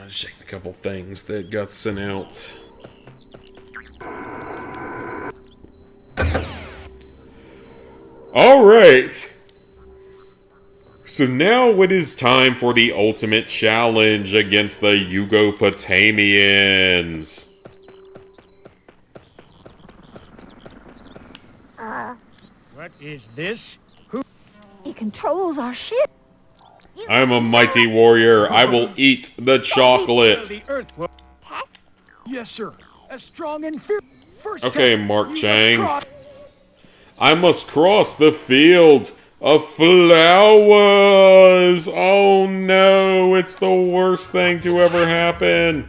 Just checking a couple things that got sent out. Alright! So now it is time for the ultimate challenge against the Yugopotamians. What is this? He controls our ship. I am a mighty warrior. I will eat the chocolate. The earth will... Yes, sir. As strong and fierce. Okay, Mark Chang. I must cross the field of flowers. Oh no, it's the worst thing to ever happen.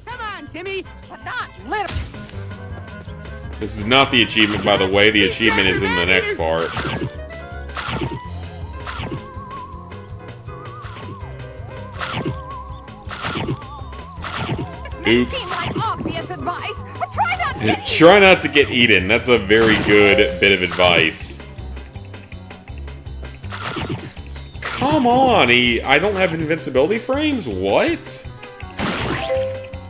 Come on, Timmy. But not literally. This is not the achievement, by the way. The achievement is in the next part. Oops. Seem like obvious advice, but try not to get Try not to get eaten. That's a very good bit of advice. Come on, I don't have invincibility frames? What?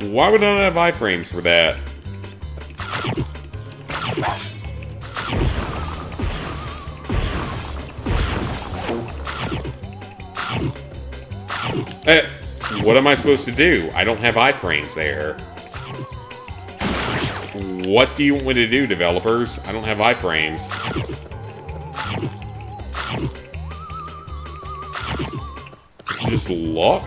Why would I not have iframes for that? What am I supposed to do? I don't have iframes there. What do you want me to do, developers? I don't have iframes. This is just luck?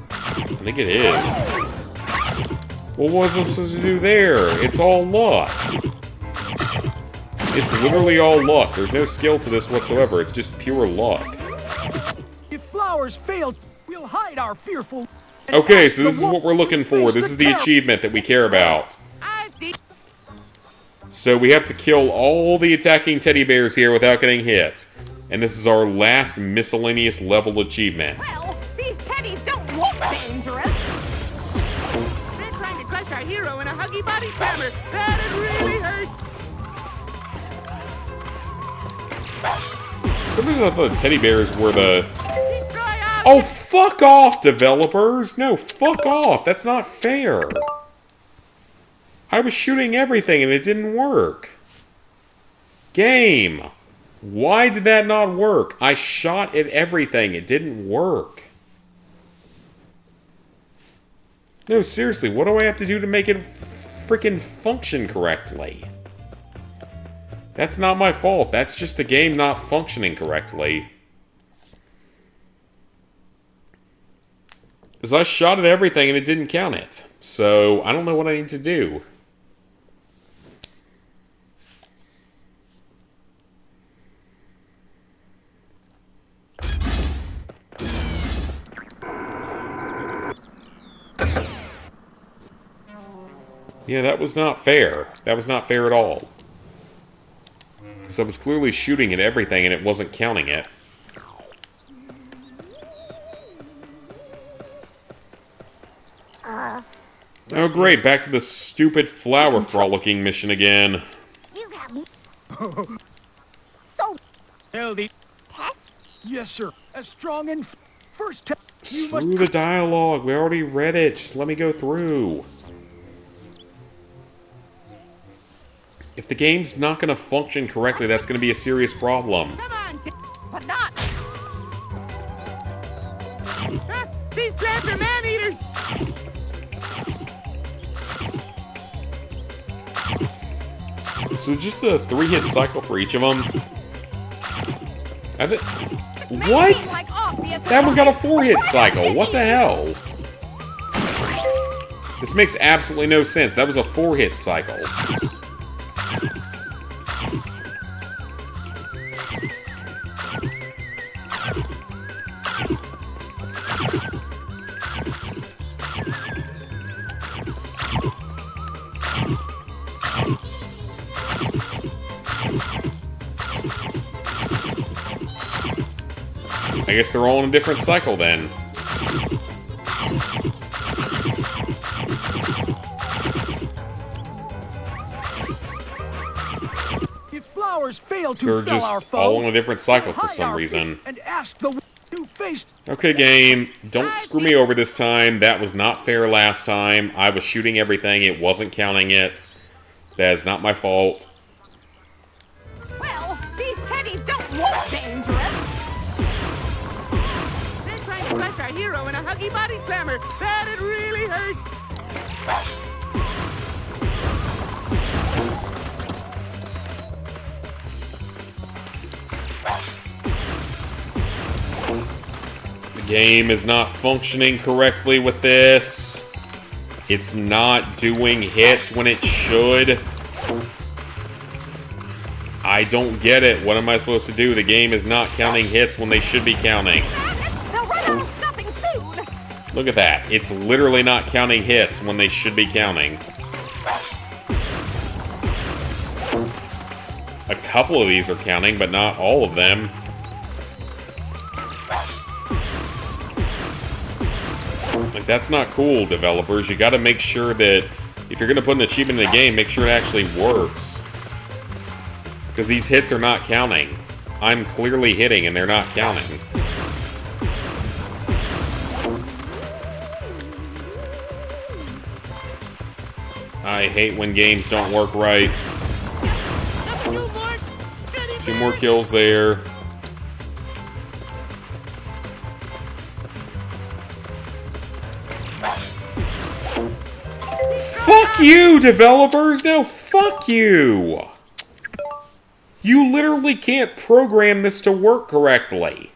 I think it is. Well, what was I supposed to do there? It's all luck. It's literally all luck. There's no skill to this whatsoever. It's just pure luck. If flowers fail, we'll hide our fearful... Okay, so this is what we're looking for. This is the achievement that we care about. So we have to kill all the attacking teddy bears here without getting hit. And this is our last miscellaneous level achievement. Well, these teddies don't look dangerous. They're trying to crush our hero in a huggy body slammer. That'd really hurt. For some reason I thought the teddy bears were the... Oh, fuck off, developers! No, fuck off! That's not fair! I was shooting everything and it didn't work. Game! Why did that not work? I shot at everything. It didn't work. No, seriously, what do I have to do to make it freaking function correctly? That's not my fault. That's just the game not functioning correctly. Because I shot at everything and it didn't count it. So, I don't know what I need to do. Yeah, that was not fair. That was not fair at all. Because I was clearly shooting at everything and it wasn't counting it. Oh great, back to the stupid flower frolicking mission again. You got So, Tell the... Yes, sir. As strong and first... Screw the dialogue, we already read it. Just let me go through. If the game's not going to function correctly, that's going to be a serious problem. Come on, but not. these crabs are man-eaters. So just a 3-hit cycle for each of them? What? That one got a 4-hit cycle. What the hell? This makes absolutely no sense. That was a 4-hit cycle. I guess they're all in a different cycle then. If flowers fail to They're fell just our foe, all in a different cycle for hide some our reason. feet and ask the to face. Okay, game, don't screw me over this time. That was not fair last time. I was shooting everything. It wasn't counting it. That is not my fault. Well, these teddies don't look dangerous. They're trying to crush our hero in a huggy body slammer. That it really hurts. The game is not functioning correctly with this. It's not doing hits when it should. I don't get it. What am I supposed to do? The game is not counting hits when they should be counting. They'll run out of stuffing soon. Look at that. It's literally not counting hits when they should be counting. A couple of these are counting, but not all of them. Like, that's not cool, developers. You gotta make sure that if you're gonna put an achievement in a game, make sure it actually works. Because these hits are not counting. I'm clearly hitting and they're not counting. I hate when games don't work right. 2 more kills there. Fuck you, developers! No, fuck you! You literally can't program this to work correctly.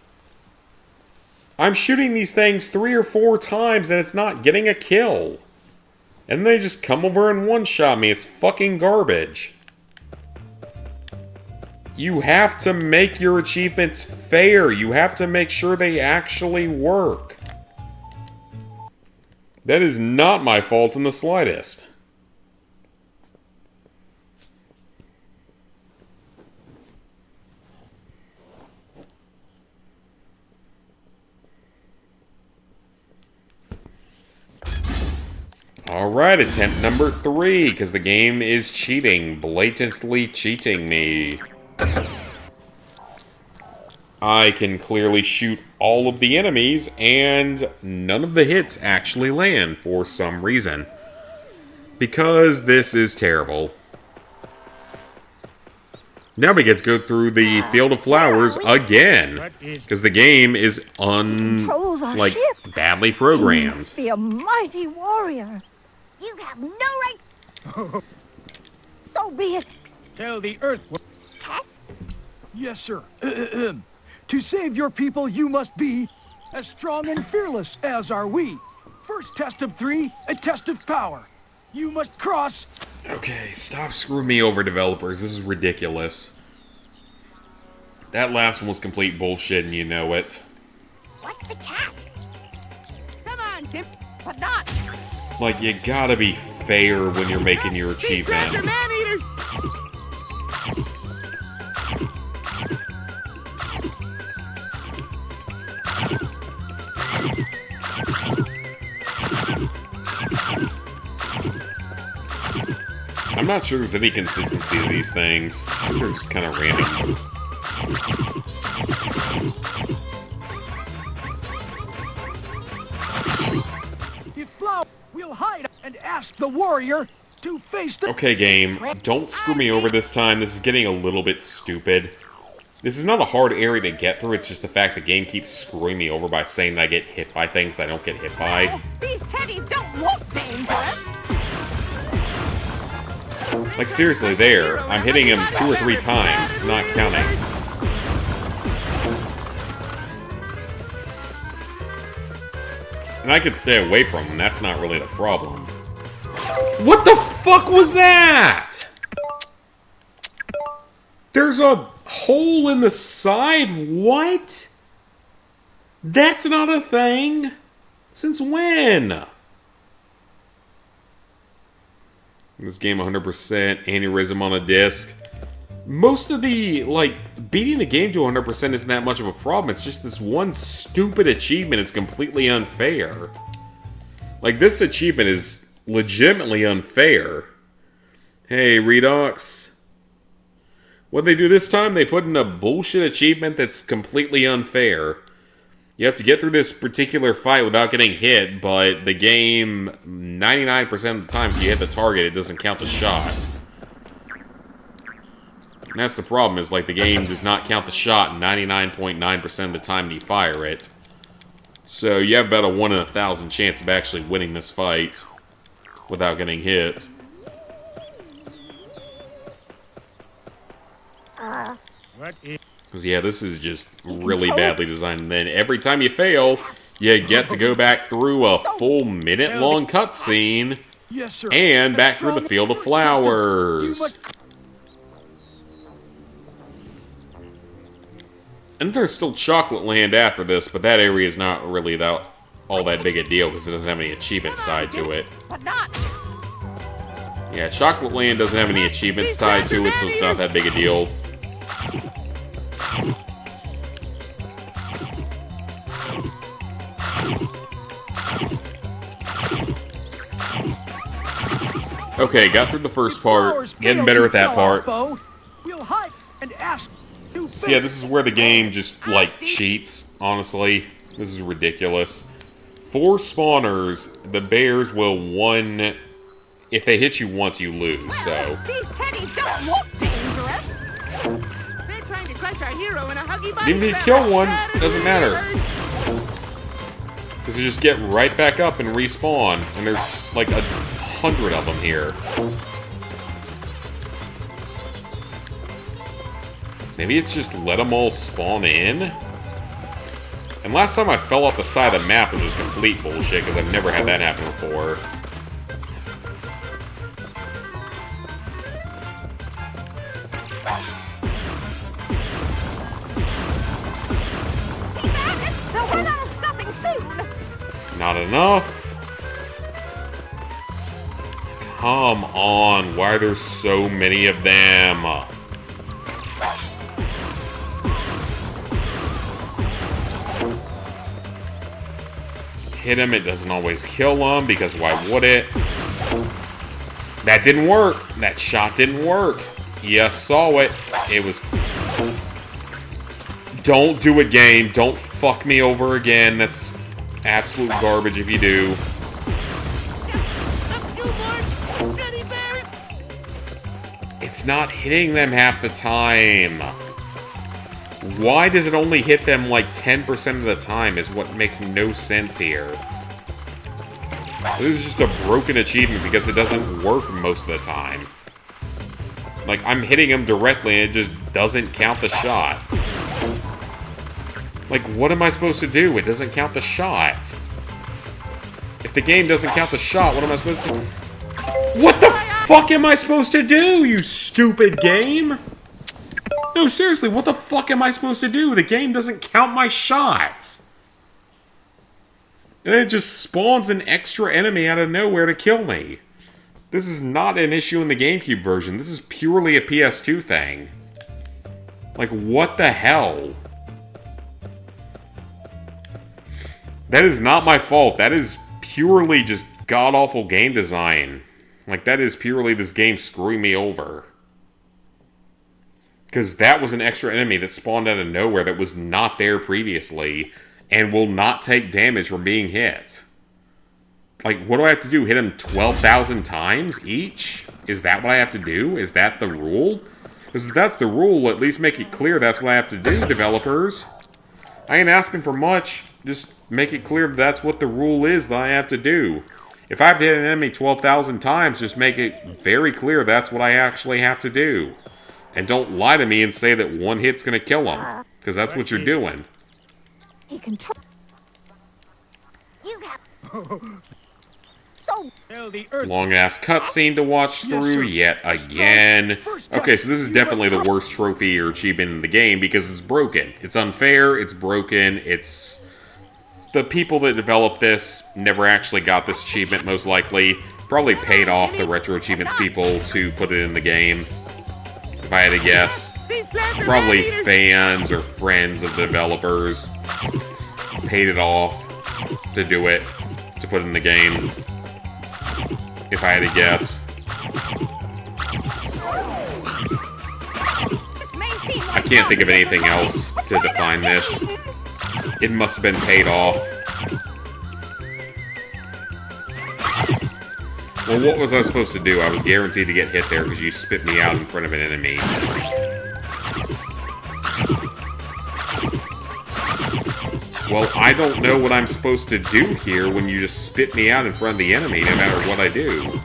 I'm shooting these things 3 or 4 times and it's not getting a kill. And they just come over and one-shot me. It's fucking garbage. You have to make your achievements fair. You have to make sure they actually work. That is not my fault in the slightest. Alright, attempt number 3, because the game is cheating. Blatantly cheating me. I can clearly shoot all of the enemies, and none of the hits actually land for some reason. Because this is terrible. Now we get to go through the Field of Flowers again. Because the game is badly programmed. Be a mighty warrior. You have no right. So be it. Tell the Earth. Yes, sir. To save your people, you must be as strong and fearless as are we. First test of 3, a test of power. You must cross. Okay, stop screwing me over, developers. This is ridiculous. That last one was complete bullshit, and you know it. What's the catch? Come on, Tim, but not. Like, you gotta be fair when you're making your achievements. I'm not sure there's any consistency to these things. I think they're just kind of random. If Flower will hide and ask the warrior to face the... Okay, game. Don't screw me over this time. This is getting a little bit stupid. This is not a hard area to get through. It's just the fact the game keeps screwing me over by saying that I get hit by things I don't get hit by. These teddies don't look dangerous. Like, seriously, there. I'm hitting him 2 or 3 times. It's not counting. And I could stay away from him. That's not really the problem. What the fuck was that? There's a hole in the side? What? That's not a thing? Since when? This game 100% aneurysm on a disc. most of the, like, beating the game to 100% isn't that much of a problem. It's just this one stupid achievement is completely unfair. Like, this achievement is legitimately unfair. Hey, Redox. What'd they do this time? They put in a bullshit achievement that's completely unfair. You have to get through this particular fight without getting hit, but the game, 99% of the time, if you hit the target, it doesn't count the shot. And that's the problem, is like the game does not count the shot 99.9% of the time you fire it. So you have about a 1 in 1,000 chance of actually winning this fight without getting hit. Because yeah, this is just really badly designed. And then every time you fail, you get to go back through a full minute-long cutscene and back through the Field of Flowers. And there's still Chocolate Land after this, but that area is not really all that big a deal because it doesn't have any achievements tied to it. Yeah, Chocolate Land doesn't have any achievements tied to it, so it's not that big a deal. Okay, got through the first part. Getting better at that part. So yeah, this is where the game just, like, cheats, honestly. This is ridiculous. 4 spawners, the bears will one... If they hit you once, you lose, so... These teddies don't look dangerous. They're trying to crush our hero in a huggy bunny. Even if you kill one, doesn't matter. Because you just get right back up and respawn. And there's, like, 100 of them here. Maybe it's just let them all spawn in? And last time I fell off the side of the map, which was complete bullshit, because I've never had that happen before. They'll run out of stuffing soon. Not enough. Come on, why are there so many of them? Hit him, it doesn't always kill him, because why would it? That didn't work. That shot didn't work. You saw it. It was... Don't do it, game. Don't fuck me over again. That's absolute garbage if you do. It's not hitting them half the time. Why does it only hit them like 10% of the time is what makes no sense here. This is just a broken achievement because it doesn't work most of the time. Like, I'm hitting them directly and it just doesn't count the shot. Like, what am I supposed to do? It doesn't count the shot. If the game doesn't count the shot, what am I supposed to do? What the fuck am I supposed to do, you stupid game? No, seriously, what the fuck am I supposed to do? The game doesn't count my shots. And then it just spawns an extra enemy out of nowhere to kill me. This is not an issue in the GameCube version. This is purely a PS2 thing. Like, what the hell? That is not my fault. That is purely just god-awful game design. Like, that is purely this game screwing me over. Because that was an extra enemy that spawned out of nowhere that was not there previously and will not take damage from being hit. Like, what do I have to do? Hit him 12,000 times each? Is that what I have to do? Is that the rule? Because if that's the rule, at least make it clear that's what I have to do, developers. I ain't asking for much. Just make it clear that's what the rule is that I have to do. If I have to hit an enemy 12,000 times, just make it very clear that's what I actually have to do. And don't lie to me and say that one hit's gonna kill him. Because that's what you're doing. He can try. You got... Long-ass cutscene to watch through yet again. Okay, so this is definitely the worst trophy or achievement in the game because it's broken. It's unfair, it's broken, it's... The people that developed this never actually got this achievement, most likely. Probably paid off the RetroAchievements people to put it in the game. If I had to guess. Probably fans or friends of the developers paid it off to do it, to put in the game. If I had to guess. I can't think of anything else to define this. It must have been paid off. Well, what was I supposed to do? I was guaranteed to get hit there because you spit me out in front of an enemy. Well, I don't know what I'm supposed to do here when you just spit me out in front of the enemy, no matter what I do.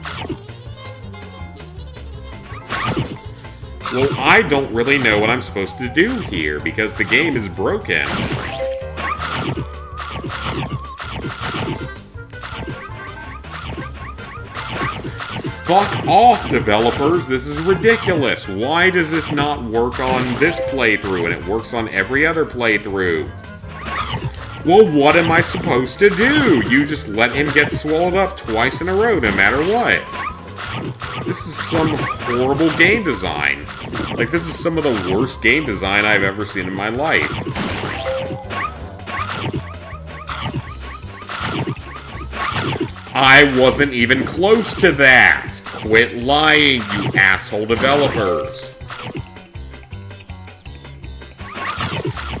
Well, I don't really know what I'm supposed to do here, because the game is broken. Fuck off, developers! This is ridiculous! Why does this not work on this playthrough, and it works on every other playthrough? Well, what am I supposed to do? You just let him get swallowed up twice in a row, no matter what. This is some horrible game design. Like, this is some of the worst game design I've ever seen in my life. I wasn't even close to that! Quit lying, you asshole developers!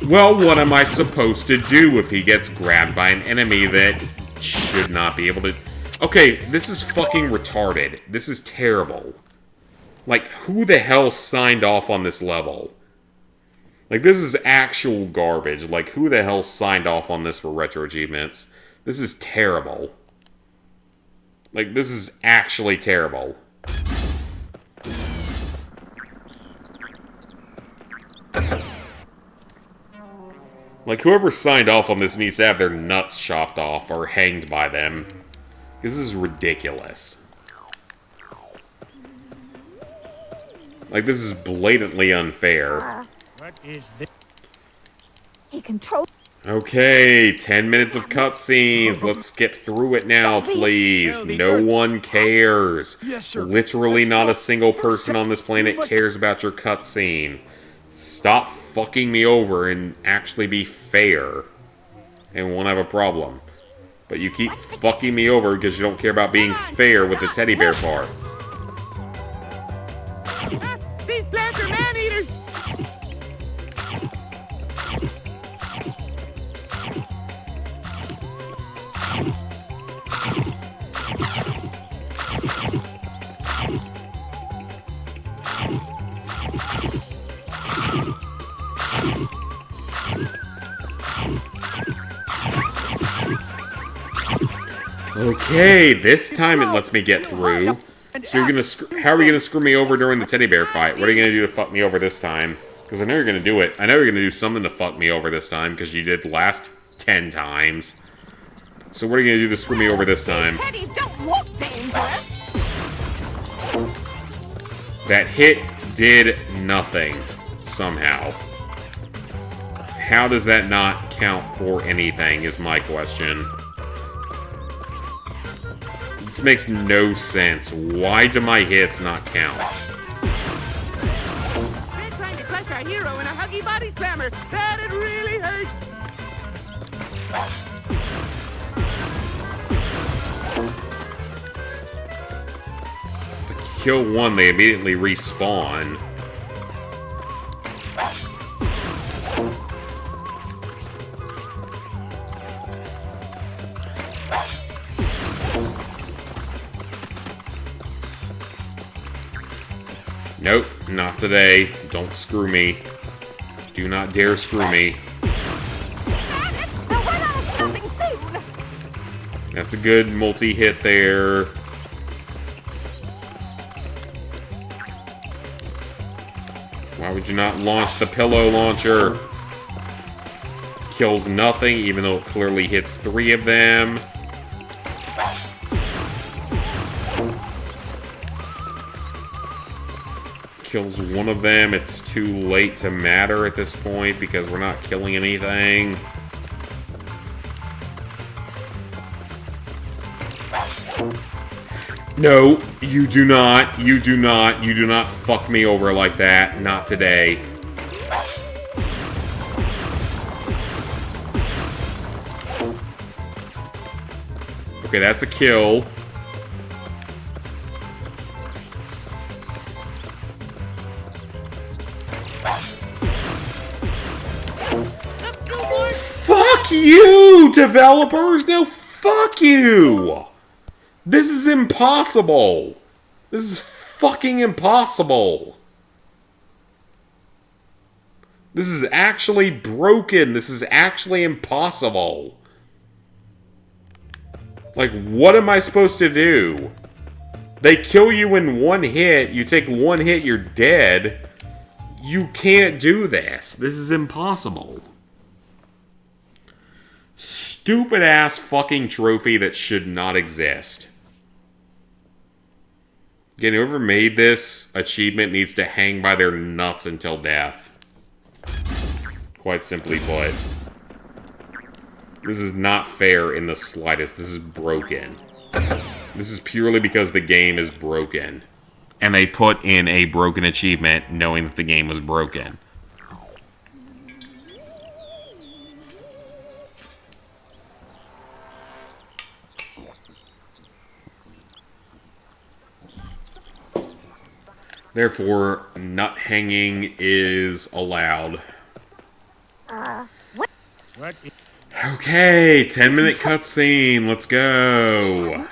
Well, what am I supposed to do if he gets grabbed by an enemy that should not be able to... Okay, this is fucking retarded. This is terrible. Like, who the hell signed off on this level? Like, this is actual garbage. Like, who the hell signed off on this for Retro Achievements? This is terrible. Like, this is actually terrible. Like, whoever signed off on this needs to have their nuts chopped off or hanged by them. This is ridiculous. Like, this is blatantly unfair. What is this? He controls. Okay, 10 minutes of cutscenes. Let's skip through it now, please. No one cares. Literally not a single person on this planet cares about your cutscene. Stop fucking me over and actually be fair. And won't have a problem. But you keep fucking me over because you don't care about being fair with the teddy bear part. These plants are man-eaters! Okay, this time it lets me get through. So you're gonna how are we gonna screw me over during the teddy bear fight? What are you gonna do to fuck me over this time? Because I know you're gonna do it. I know you're gonna do something to fuck me over this time, because you did the last 10 times. So what are you gonna do to screw me over this time? Teddies don't look dangerous. That hit did nothing, somehow. How does that not count for anything, is my question. This makes no sense. Why do my hits not count? They're trying to crush our hero in a huggy body slammer. That it really hurts. If I kill one, they immediately respawn. Nope, not today. Don't screw me. Do not dare screw me. That's a good multi-hit there. Why would you not launch the pillow launcher? Kills nothing, even though it clearly hits 3 of them. Kills 1 of them. It's too late to matter at this point because we're not killing anything. No, you do not. You do not. You do not fuck me over like that. Not today. Okay, that's a kill. Fuck you, developers! No, fuck you! This is impossible! This is fucking impossible! This is actually broken. This is actually impossible. Like, what am I supposed to do? They kill you in one hit. You take one hit, you're dead. You can't do this. This is impossible. Stupid ass fucking trophy that should not exist. Again, whoever made this achievement needs to hang by their nuts until death. Quite simply put. This is not fair in the slightest. This is broken. This is purely because the game is broken. And they put in a broken achievement knowing that the game was broken. Therefore, nut hanging is allowed. What? Okay, 10-minute cutscene. Let's go.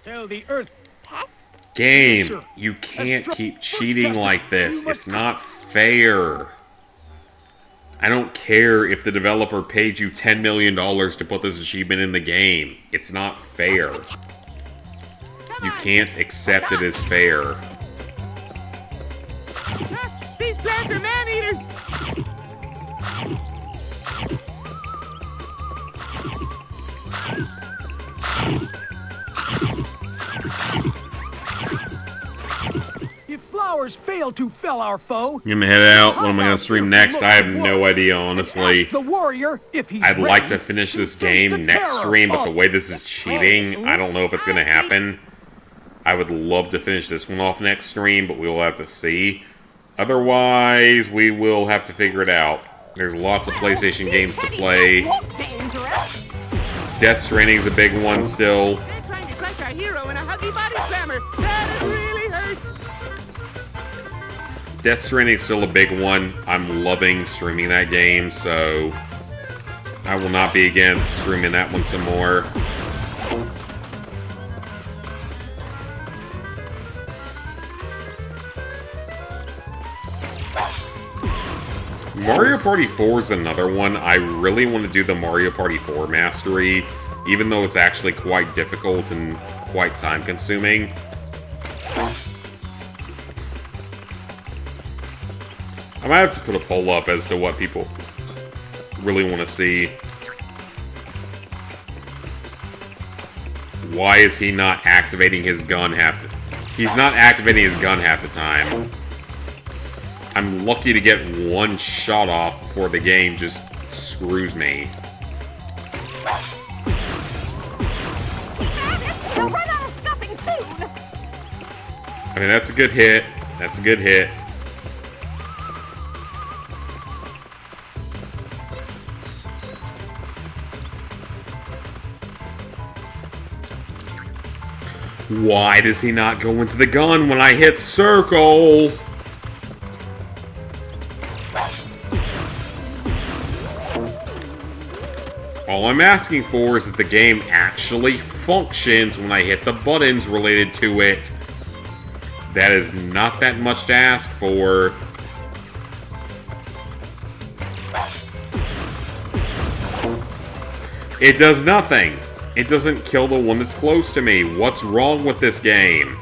Tell the Earth. Game, you can't keep cheating like this. It's not fair. I don't care if the developer paid you $10 million to put this achievement in the game. It's not fair. You can't accept it as fair. These plants are man-eaters! If flowers fail to fell our foe, I'm gonna head out. What am I gonna stream next? I have no idea, honestly. the warrior, if he's I'd like ready, to finish this game next stream, but the way this is cheating, I don't know if it's gonna happen. I would love to finish this one off next stream, but we will have to see. Otherwise, we will have to figure it out. There's lots of PlayStation games to play. Death Stranding is a big one still. They're trying to crush our hero in a huggy body slammer. That really hurts. Death Stranding is still a big one. I'm loving streaming that game, so I will not be against streaming that one some more. Mario Party 4 is another one. I really want to do the Mario Party 4 mastery, even though it's actually quite difficult and quite time-consuming. I might have to put a poll up as to what people really want to see. Why is he not activating his gun half the... He's not activating his gun half the time. I'm lucky to get one shot off before the game just screws me. You'll run out of stuffing soon. I mean, that's a good hit. That's a good hit. Why does he not go into the gun when I hit circle? All I'm asking for is that the game actually functions when I hit the buttons related to it. That is not that much to ask for. It does nothing. It doesn't kill the one that's close to me. What's wrong with this game?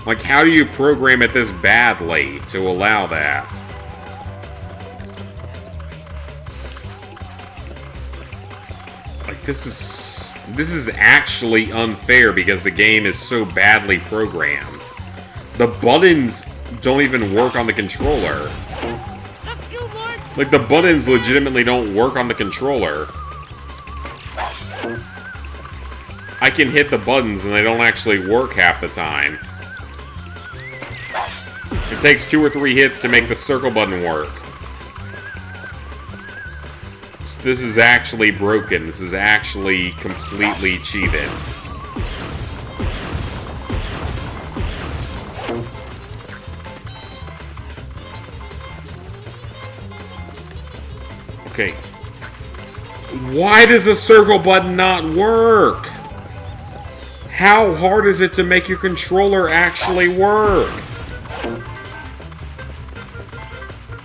Like, how do you program it this badly to allow that? Like, this is actually unfair because the game is so badly programmed. The buttons don't even work on the controller. Like, the buttons legitimately don't work on the controller. I can hit the buttons and they don't actually work half the time. It takes 2 or 3 hits to make the circle button work. So this is actually broken. This is actually completely cheated. Okay. Why does the circle button not work? How hard is it to make your controller actually work?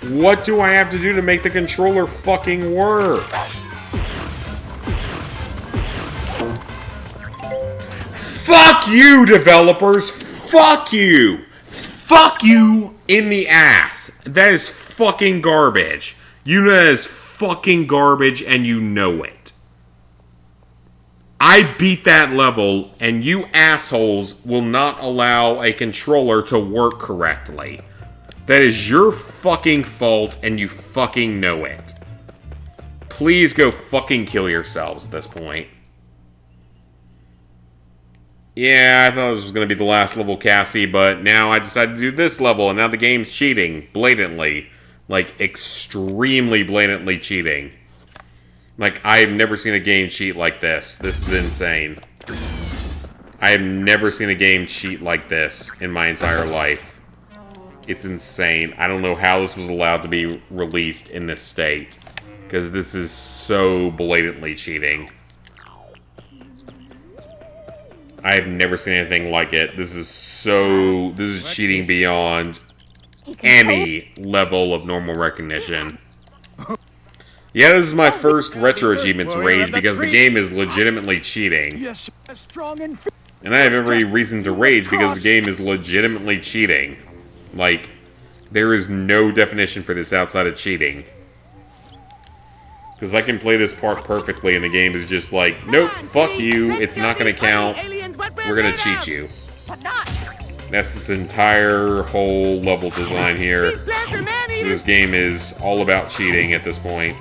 What do I have to do to make the controller fucking work? Fuck you, developers! Fuck you! Fuck you in the ass! That is fucking garbage. You know that is fucking garbage and you know it. I beat that level and you assholes will not allow a controller to work correctly. That is your fucking fault and you fucking know it. Please go fucking kill yourselves at this point. Yeah, I thought this was going to be the last level, Cassie, but now I decided to do this level and now the game's cheating blatantly. Like, extremely blatantly cheating. Like, I've never seen a game cheat like this. This is insane. I have never seen a game cheat like this in my entire life. It's insane. I don't know how this was allowed to be released in this state. Because this is so blatantly cheating. I have never seen anything like it. This is cheating beyond any level of normal recognition. Yeah, this is my first RetroAchievements rage because the game is legitimately cheating. And I have every reason to rage because the game is legitimately cheating. Like, there is no definition for this outside of cheating. Because I can play this part perfectly and the game is just like, nope, fuck you, it's not gonna count, we're gonna cheat you. That's this entire whole level design here. So this game is all about cheating at this point.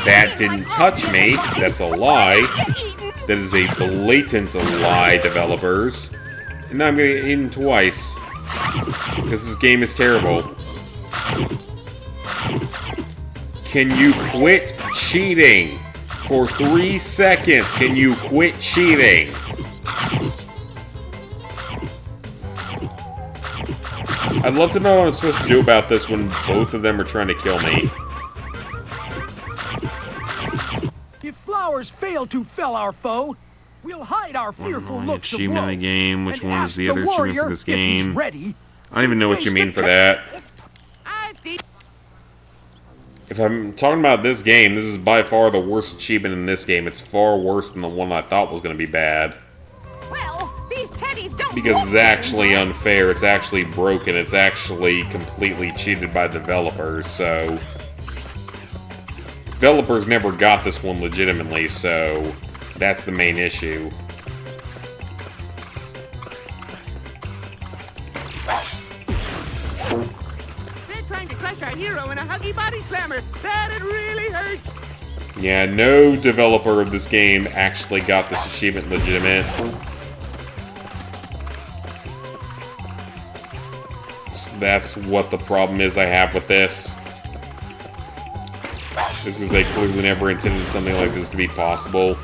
That didn't touch me. That's a lie. That is a blatant lie, developers. And now I'm gonna get eaten twice. Because this game is terrible. Can you quit cheating? For 3 seconds, can you quit cheating? I'd love to know what I'm supposed to do about this when both of them are trying to kill me. If flowers fail to fell our foe, we'll hide our fearful looks of achievement woe. in the game. Which And one is ask the other achievement warrior for this if he's game? ready. I don't even know what you mean for that. If I'm talking about this game, this is by far the worst achievement in this game. It's far worse than the one I thought was going to be bad. Well, these teddies don't Because look it's actually unfair, it's actually broken, it's actually completely cheated by developers, so... Developers never got this one legitimately, so that's the main issue. They're trying to crush our hero in a huggy body slammer. That'd really hurt. Yeah, no developer of this game actually got this achievement legitimate. So that's what the problem is I have with this. Is because they clearly never intended something like this to be possible.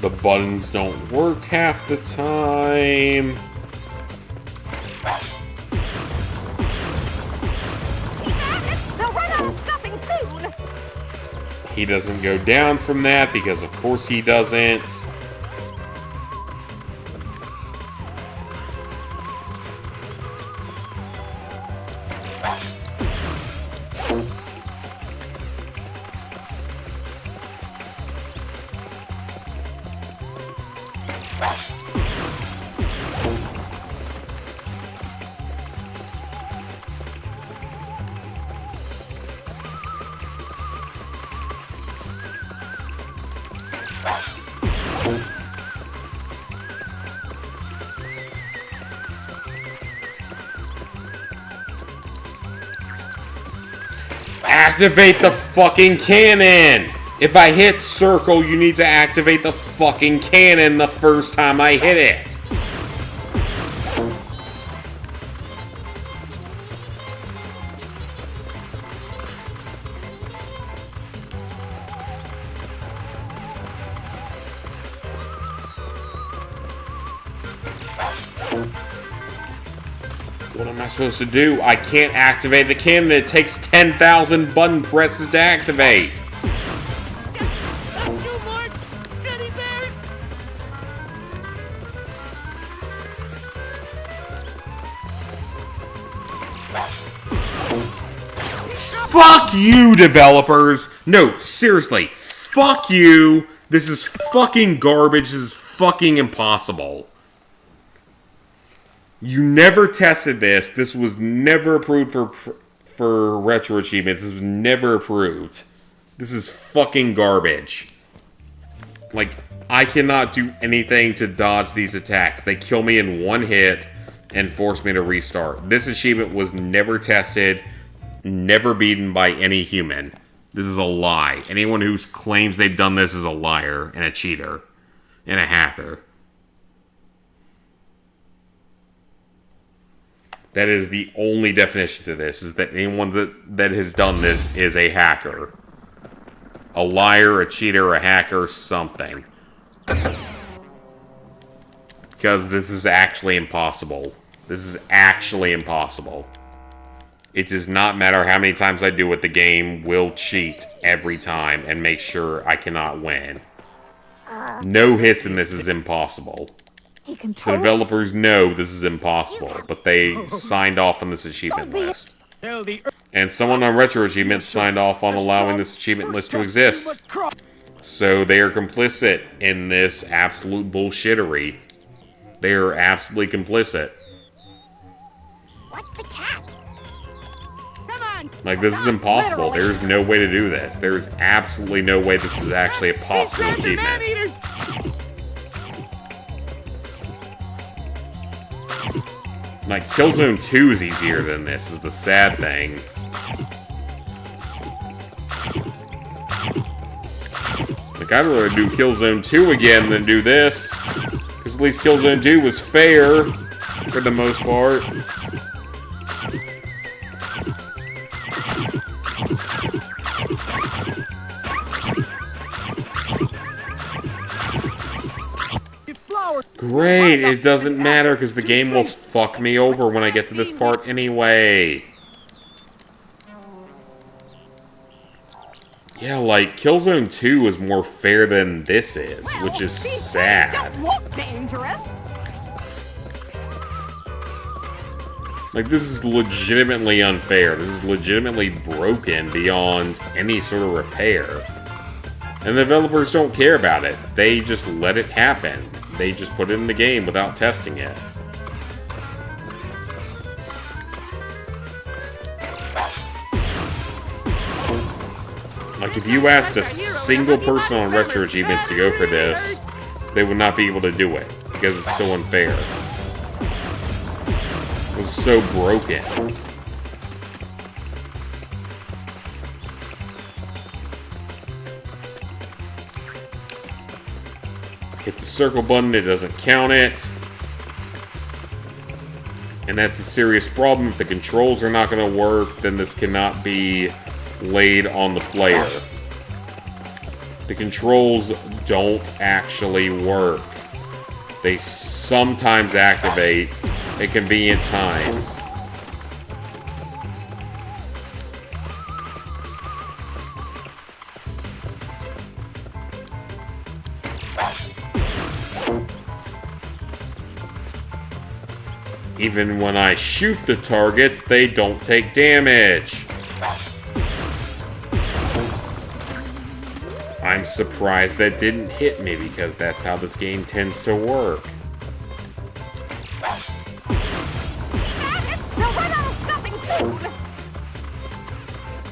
The buttons don't work half the time. They'll run out of stuffing soon. He doesn't go down from that because of course he doesn't. Activate the fucking cannon! If I hit circle, you need to activate the fucking cannon the first time I hit it. What am I supposed to do? I can't activate the cannon. It takes 10,000 button presses to activate. Fuck you, developers! No, seriously, fuck you! This is fucking garbage. This is fucking impossible. You never tested this. This was never approved for Retro Achievements. This was never approved. This is fucking garbage. Like, I cannot do anything to dodge these attacks. They kill me in one hit and force me to restart. This achievement was never tested, never beaten by any human. This is a lie. Anyone who claims they've done this is a liar and a cheater and a hacker. That is the only definition to this, is that anyone that has done this is a hacker. A liar, a cheater, a hacker, something. Because this is actually impossible. This is actually impossible. It does not matter how many times I do it, the game will cheat every time and make sure I cannot win. No hits in this is impossible. The developers know this is impossible, but they signed off on this achievement list. And someone on Retro Achievements signed off on allowing this achievement list to exist. So they are complicit in this absolute bullshittery. They are absolutely complicit. Like, this is impossible. There's no way to do this. There's absolutely no way this is actually a possible achievement. Like, Killzone 2 is easier than this, is the sad thing. Like, I'd rather do Killzone 2 again than do this. Because at least Killzone 2 was fair, for the most part. Great, it doesn't matter because the game will fuck me over when I get to this part anyway. Yeah, like, Killzone 2 is more fair than this is, which is sad. Like, this is legitimately unfair. This is legitimately broken beyond any sort of repair. And the developers don't care about it. They just let it happen. They just put it in the game without testing it. Like, if you asked a single person on Retro Achievements to go for this, they would not be able to do it, because it's so unfair. It's so broken. Hit the circle button, it doesn't count it. And that's a serious problem. If the controls are not going to work, then this cannot be laid on the player. The controls don't actually work. They sometimes activate at convenient times. Even when I shoot the targets, they don't take damage. I'm surprised that didn't hit me because that's how this game tends to work.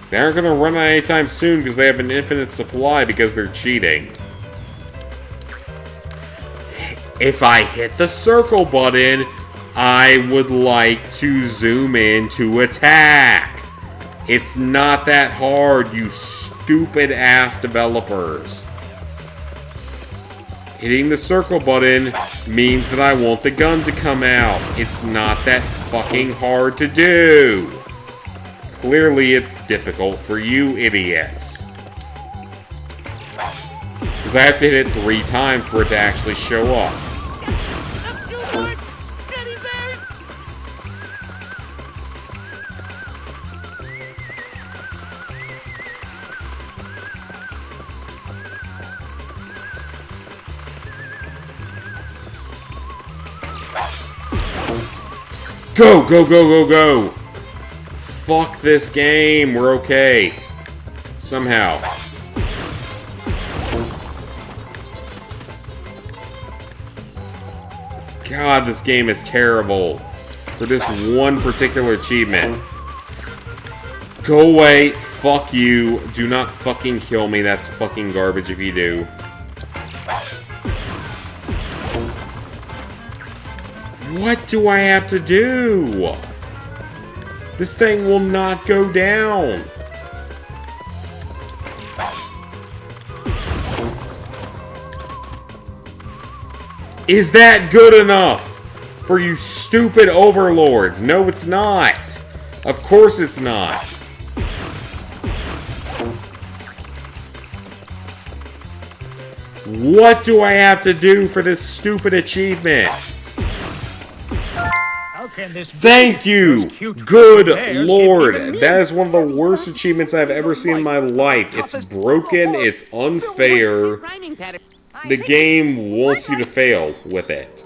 They aren't going to run out anytime soon because they have an infinite supply because they're cheating. If I hit the circle button, I would like to zoom in to attack. It's not that hard, you stupid-ass developers. Hitting the circle button means that I want the gun to come out. It's not that fucking hard to do. Clearly, it's difficult for you idiots. Because I have to hit it 3 times for it to actually show up. Go, go, go, go, go! Fuck this game, we're okay. Somehow. God, this game is terrible. For this one particular achievement. Go away, fuck you. Do not fucking kill me, that's fucking garbage if you do. What do I have to do? This thing will not go down. Is that good enough for you stupid overlords? No, it's not. Of course it's not. What do I have to do for this stupid achievement? Thank you! Good lord! That is one of the worst achievements I've ever seen in my life. It's broken, it's unfair. The game wants you to fail with it.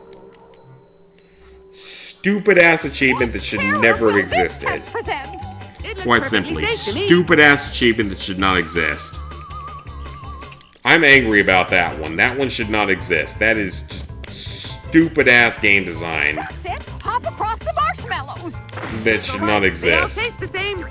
Stupid ass achievement that should never have existed. Quite simply, stupid ass achievement that should not exist. I'm angry about that one. That one should not exist. That is just stupid ass game design. Hop across the marshmallows. That should not exist. They all taste the same.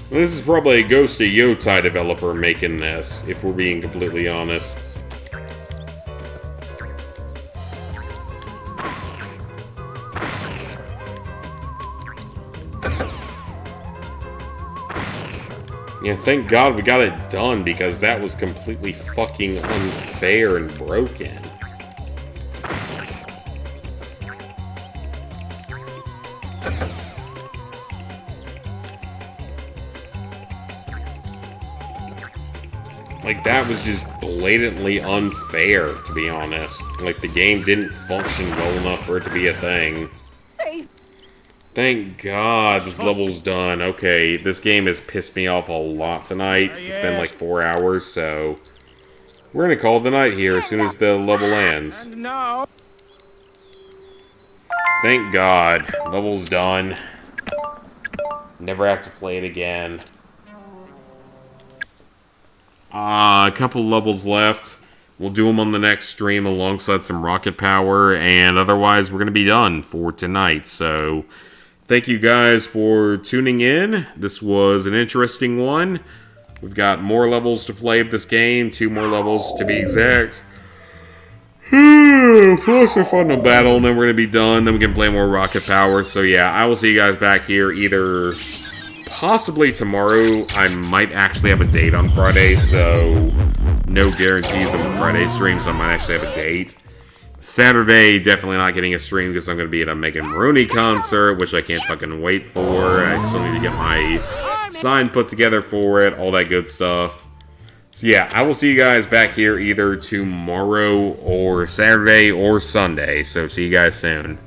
This is probably a Ghost of Yotai developer making this, if we're being completely honest. Yeah, thank God we got it done, because that was completely fucking unfair and broken. Like, that was just blatantly unfair, to be honest. Like, the game didn't function well enough for it to be a thing. Thank God this level's done. Okay, this game has pissed me off a lot tonight. It's been like 4 hours, so we're gonna call it the night here as soon as the level ends. Thank God. Level's done. Never have to play it again. A couple levels left. We'll do them on the next stream alongside some rocket power, and otherwise we're gonna be done for tonight, so thank you guys for tuning in. This was an interesting one. We've got more levels to play of this game, 2 more levels to be exact. Plus a fun battle, and then we're going to be done. Then we can play more rocket power. So yeah, I will see you guys back here either possibly tomorrow. I might actually have a date on Friday, so no guarantees of a Friday stream, so I might actually have a date. Saturday, definitely not getting a stream because I'm going to be at a Megan Maroney concert, which I can't fucking wait for. I still need to get my sign put together for it, all that good stuff. So yeah, I will see you guys back here either tomorrow or Saturday or Sunday. So see you guys soon.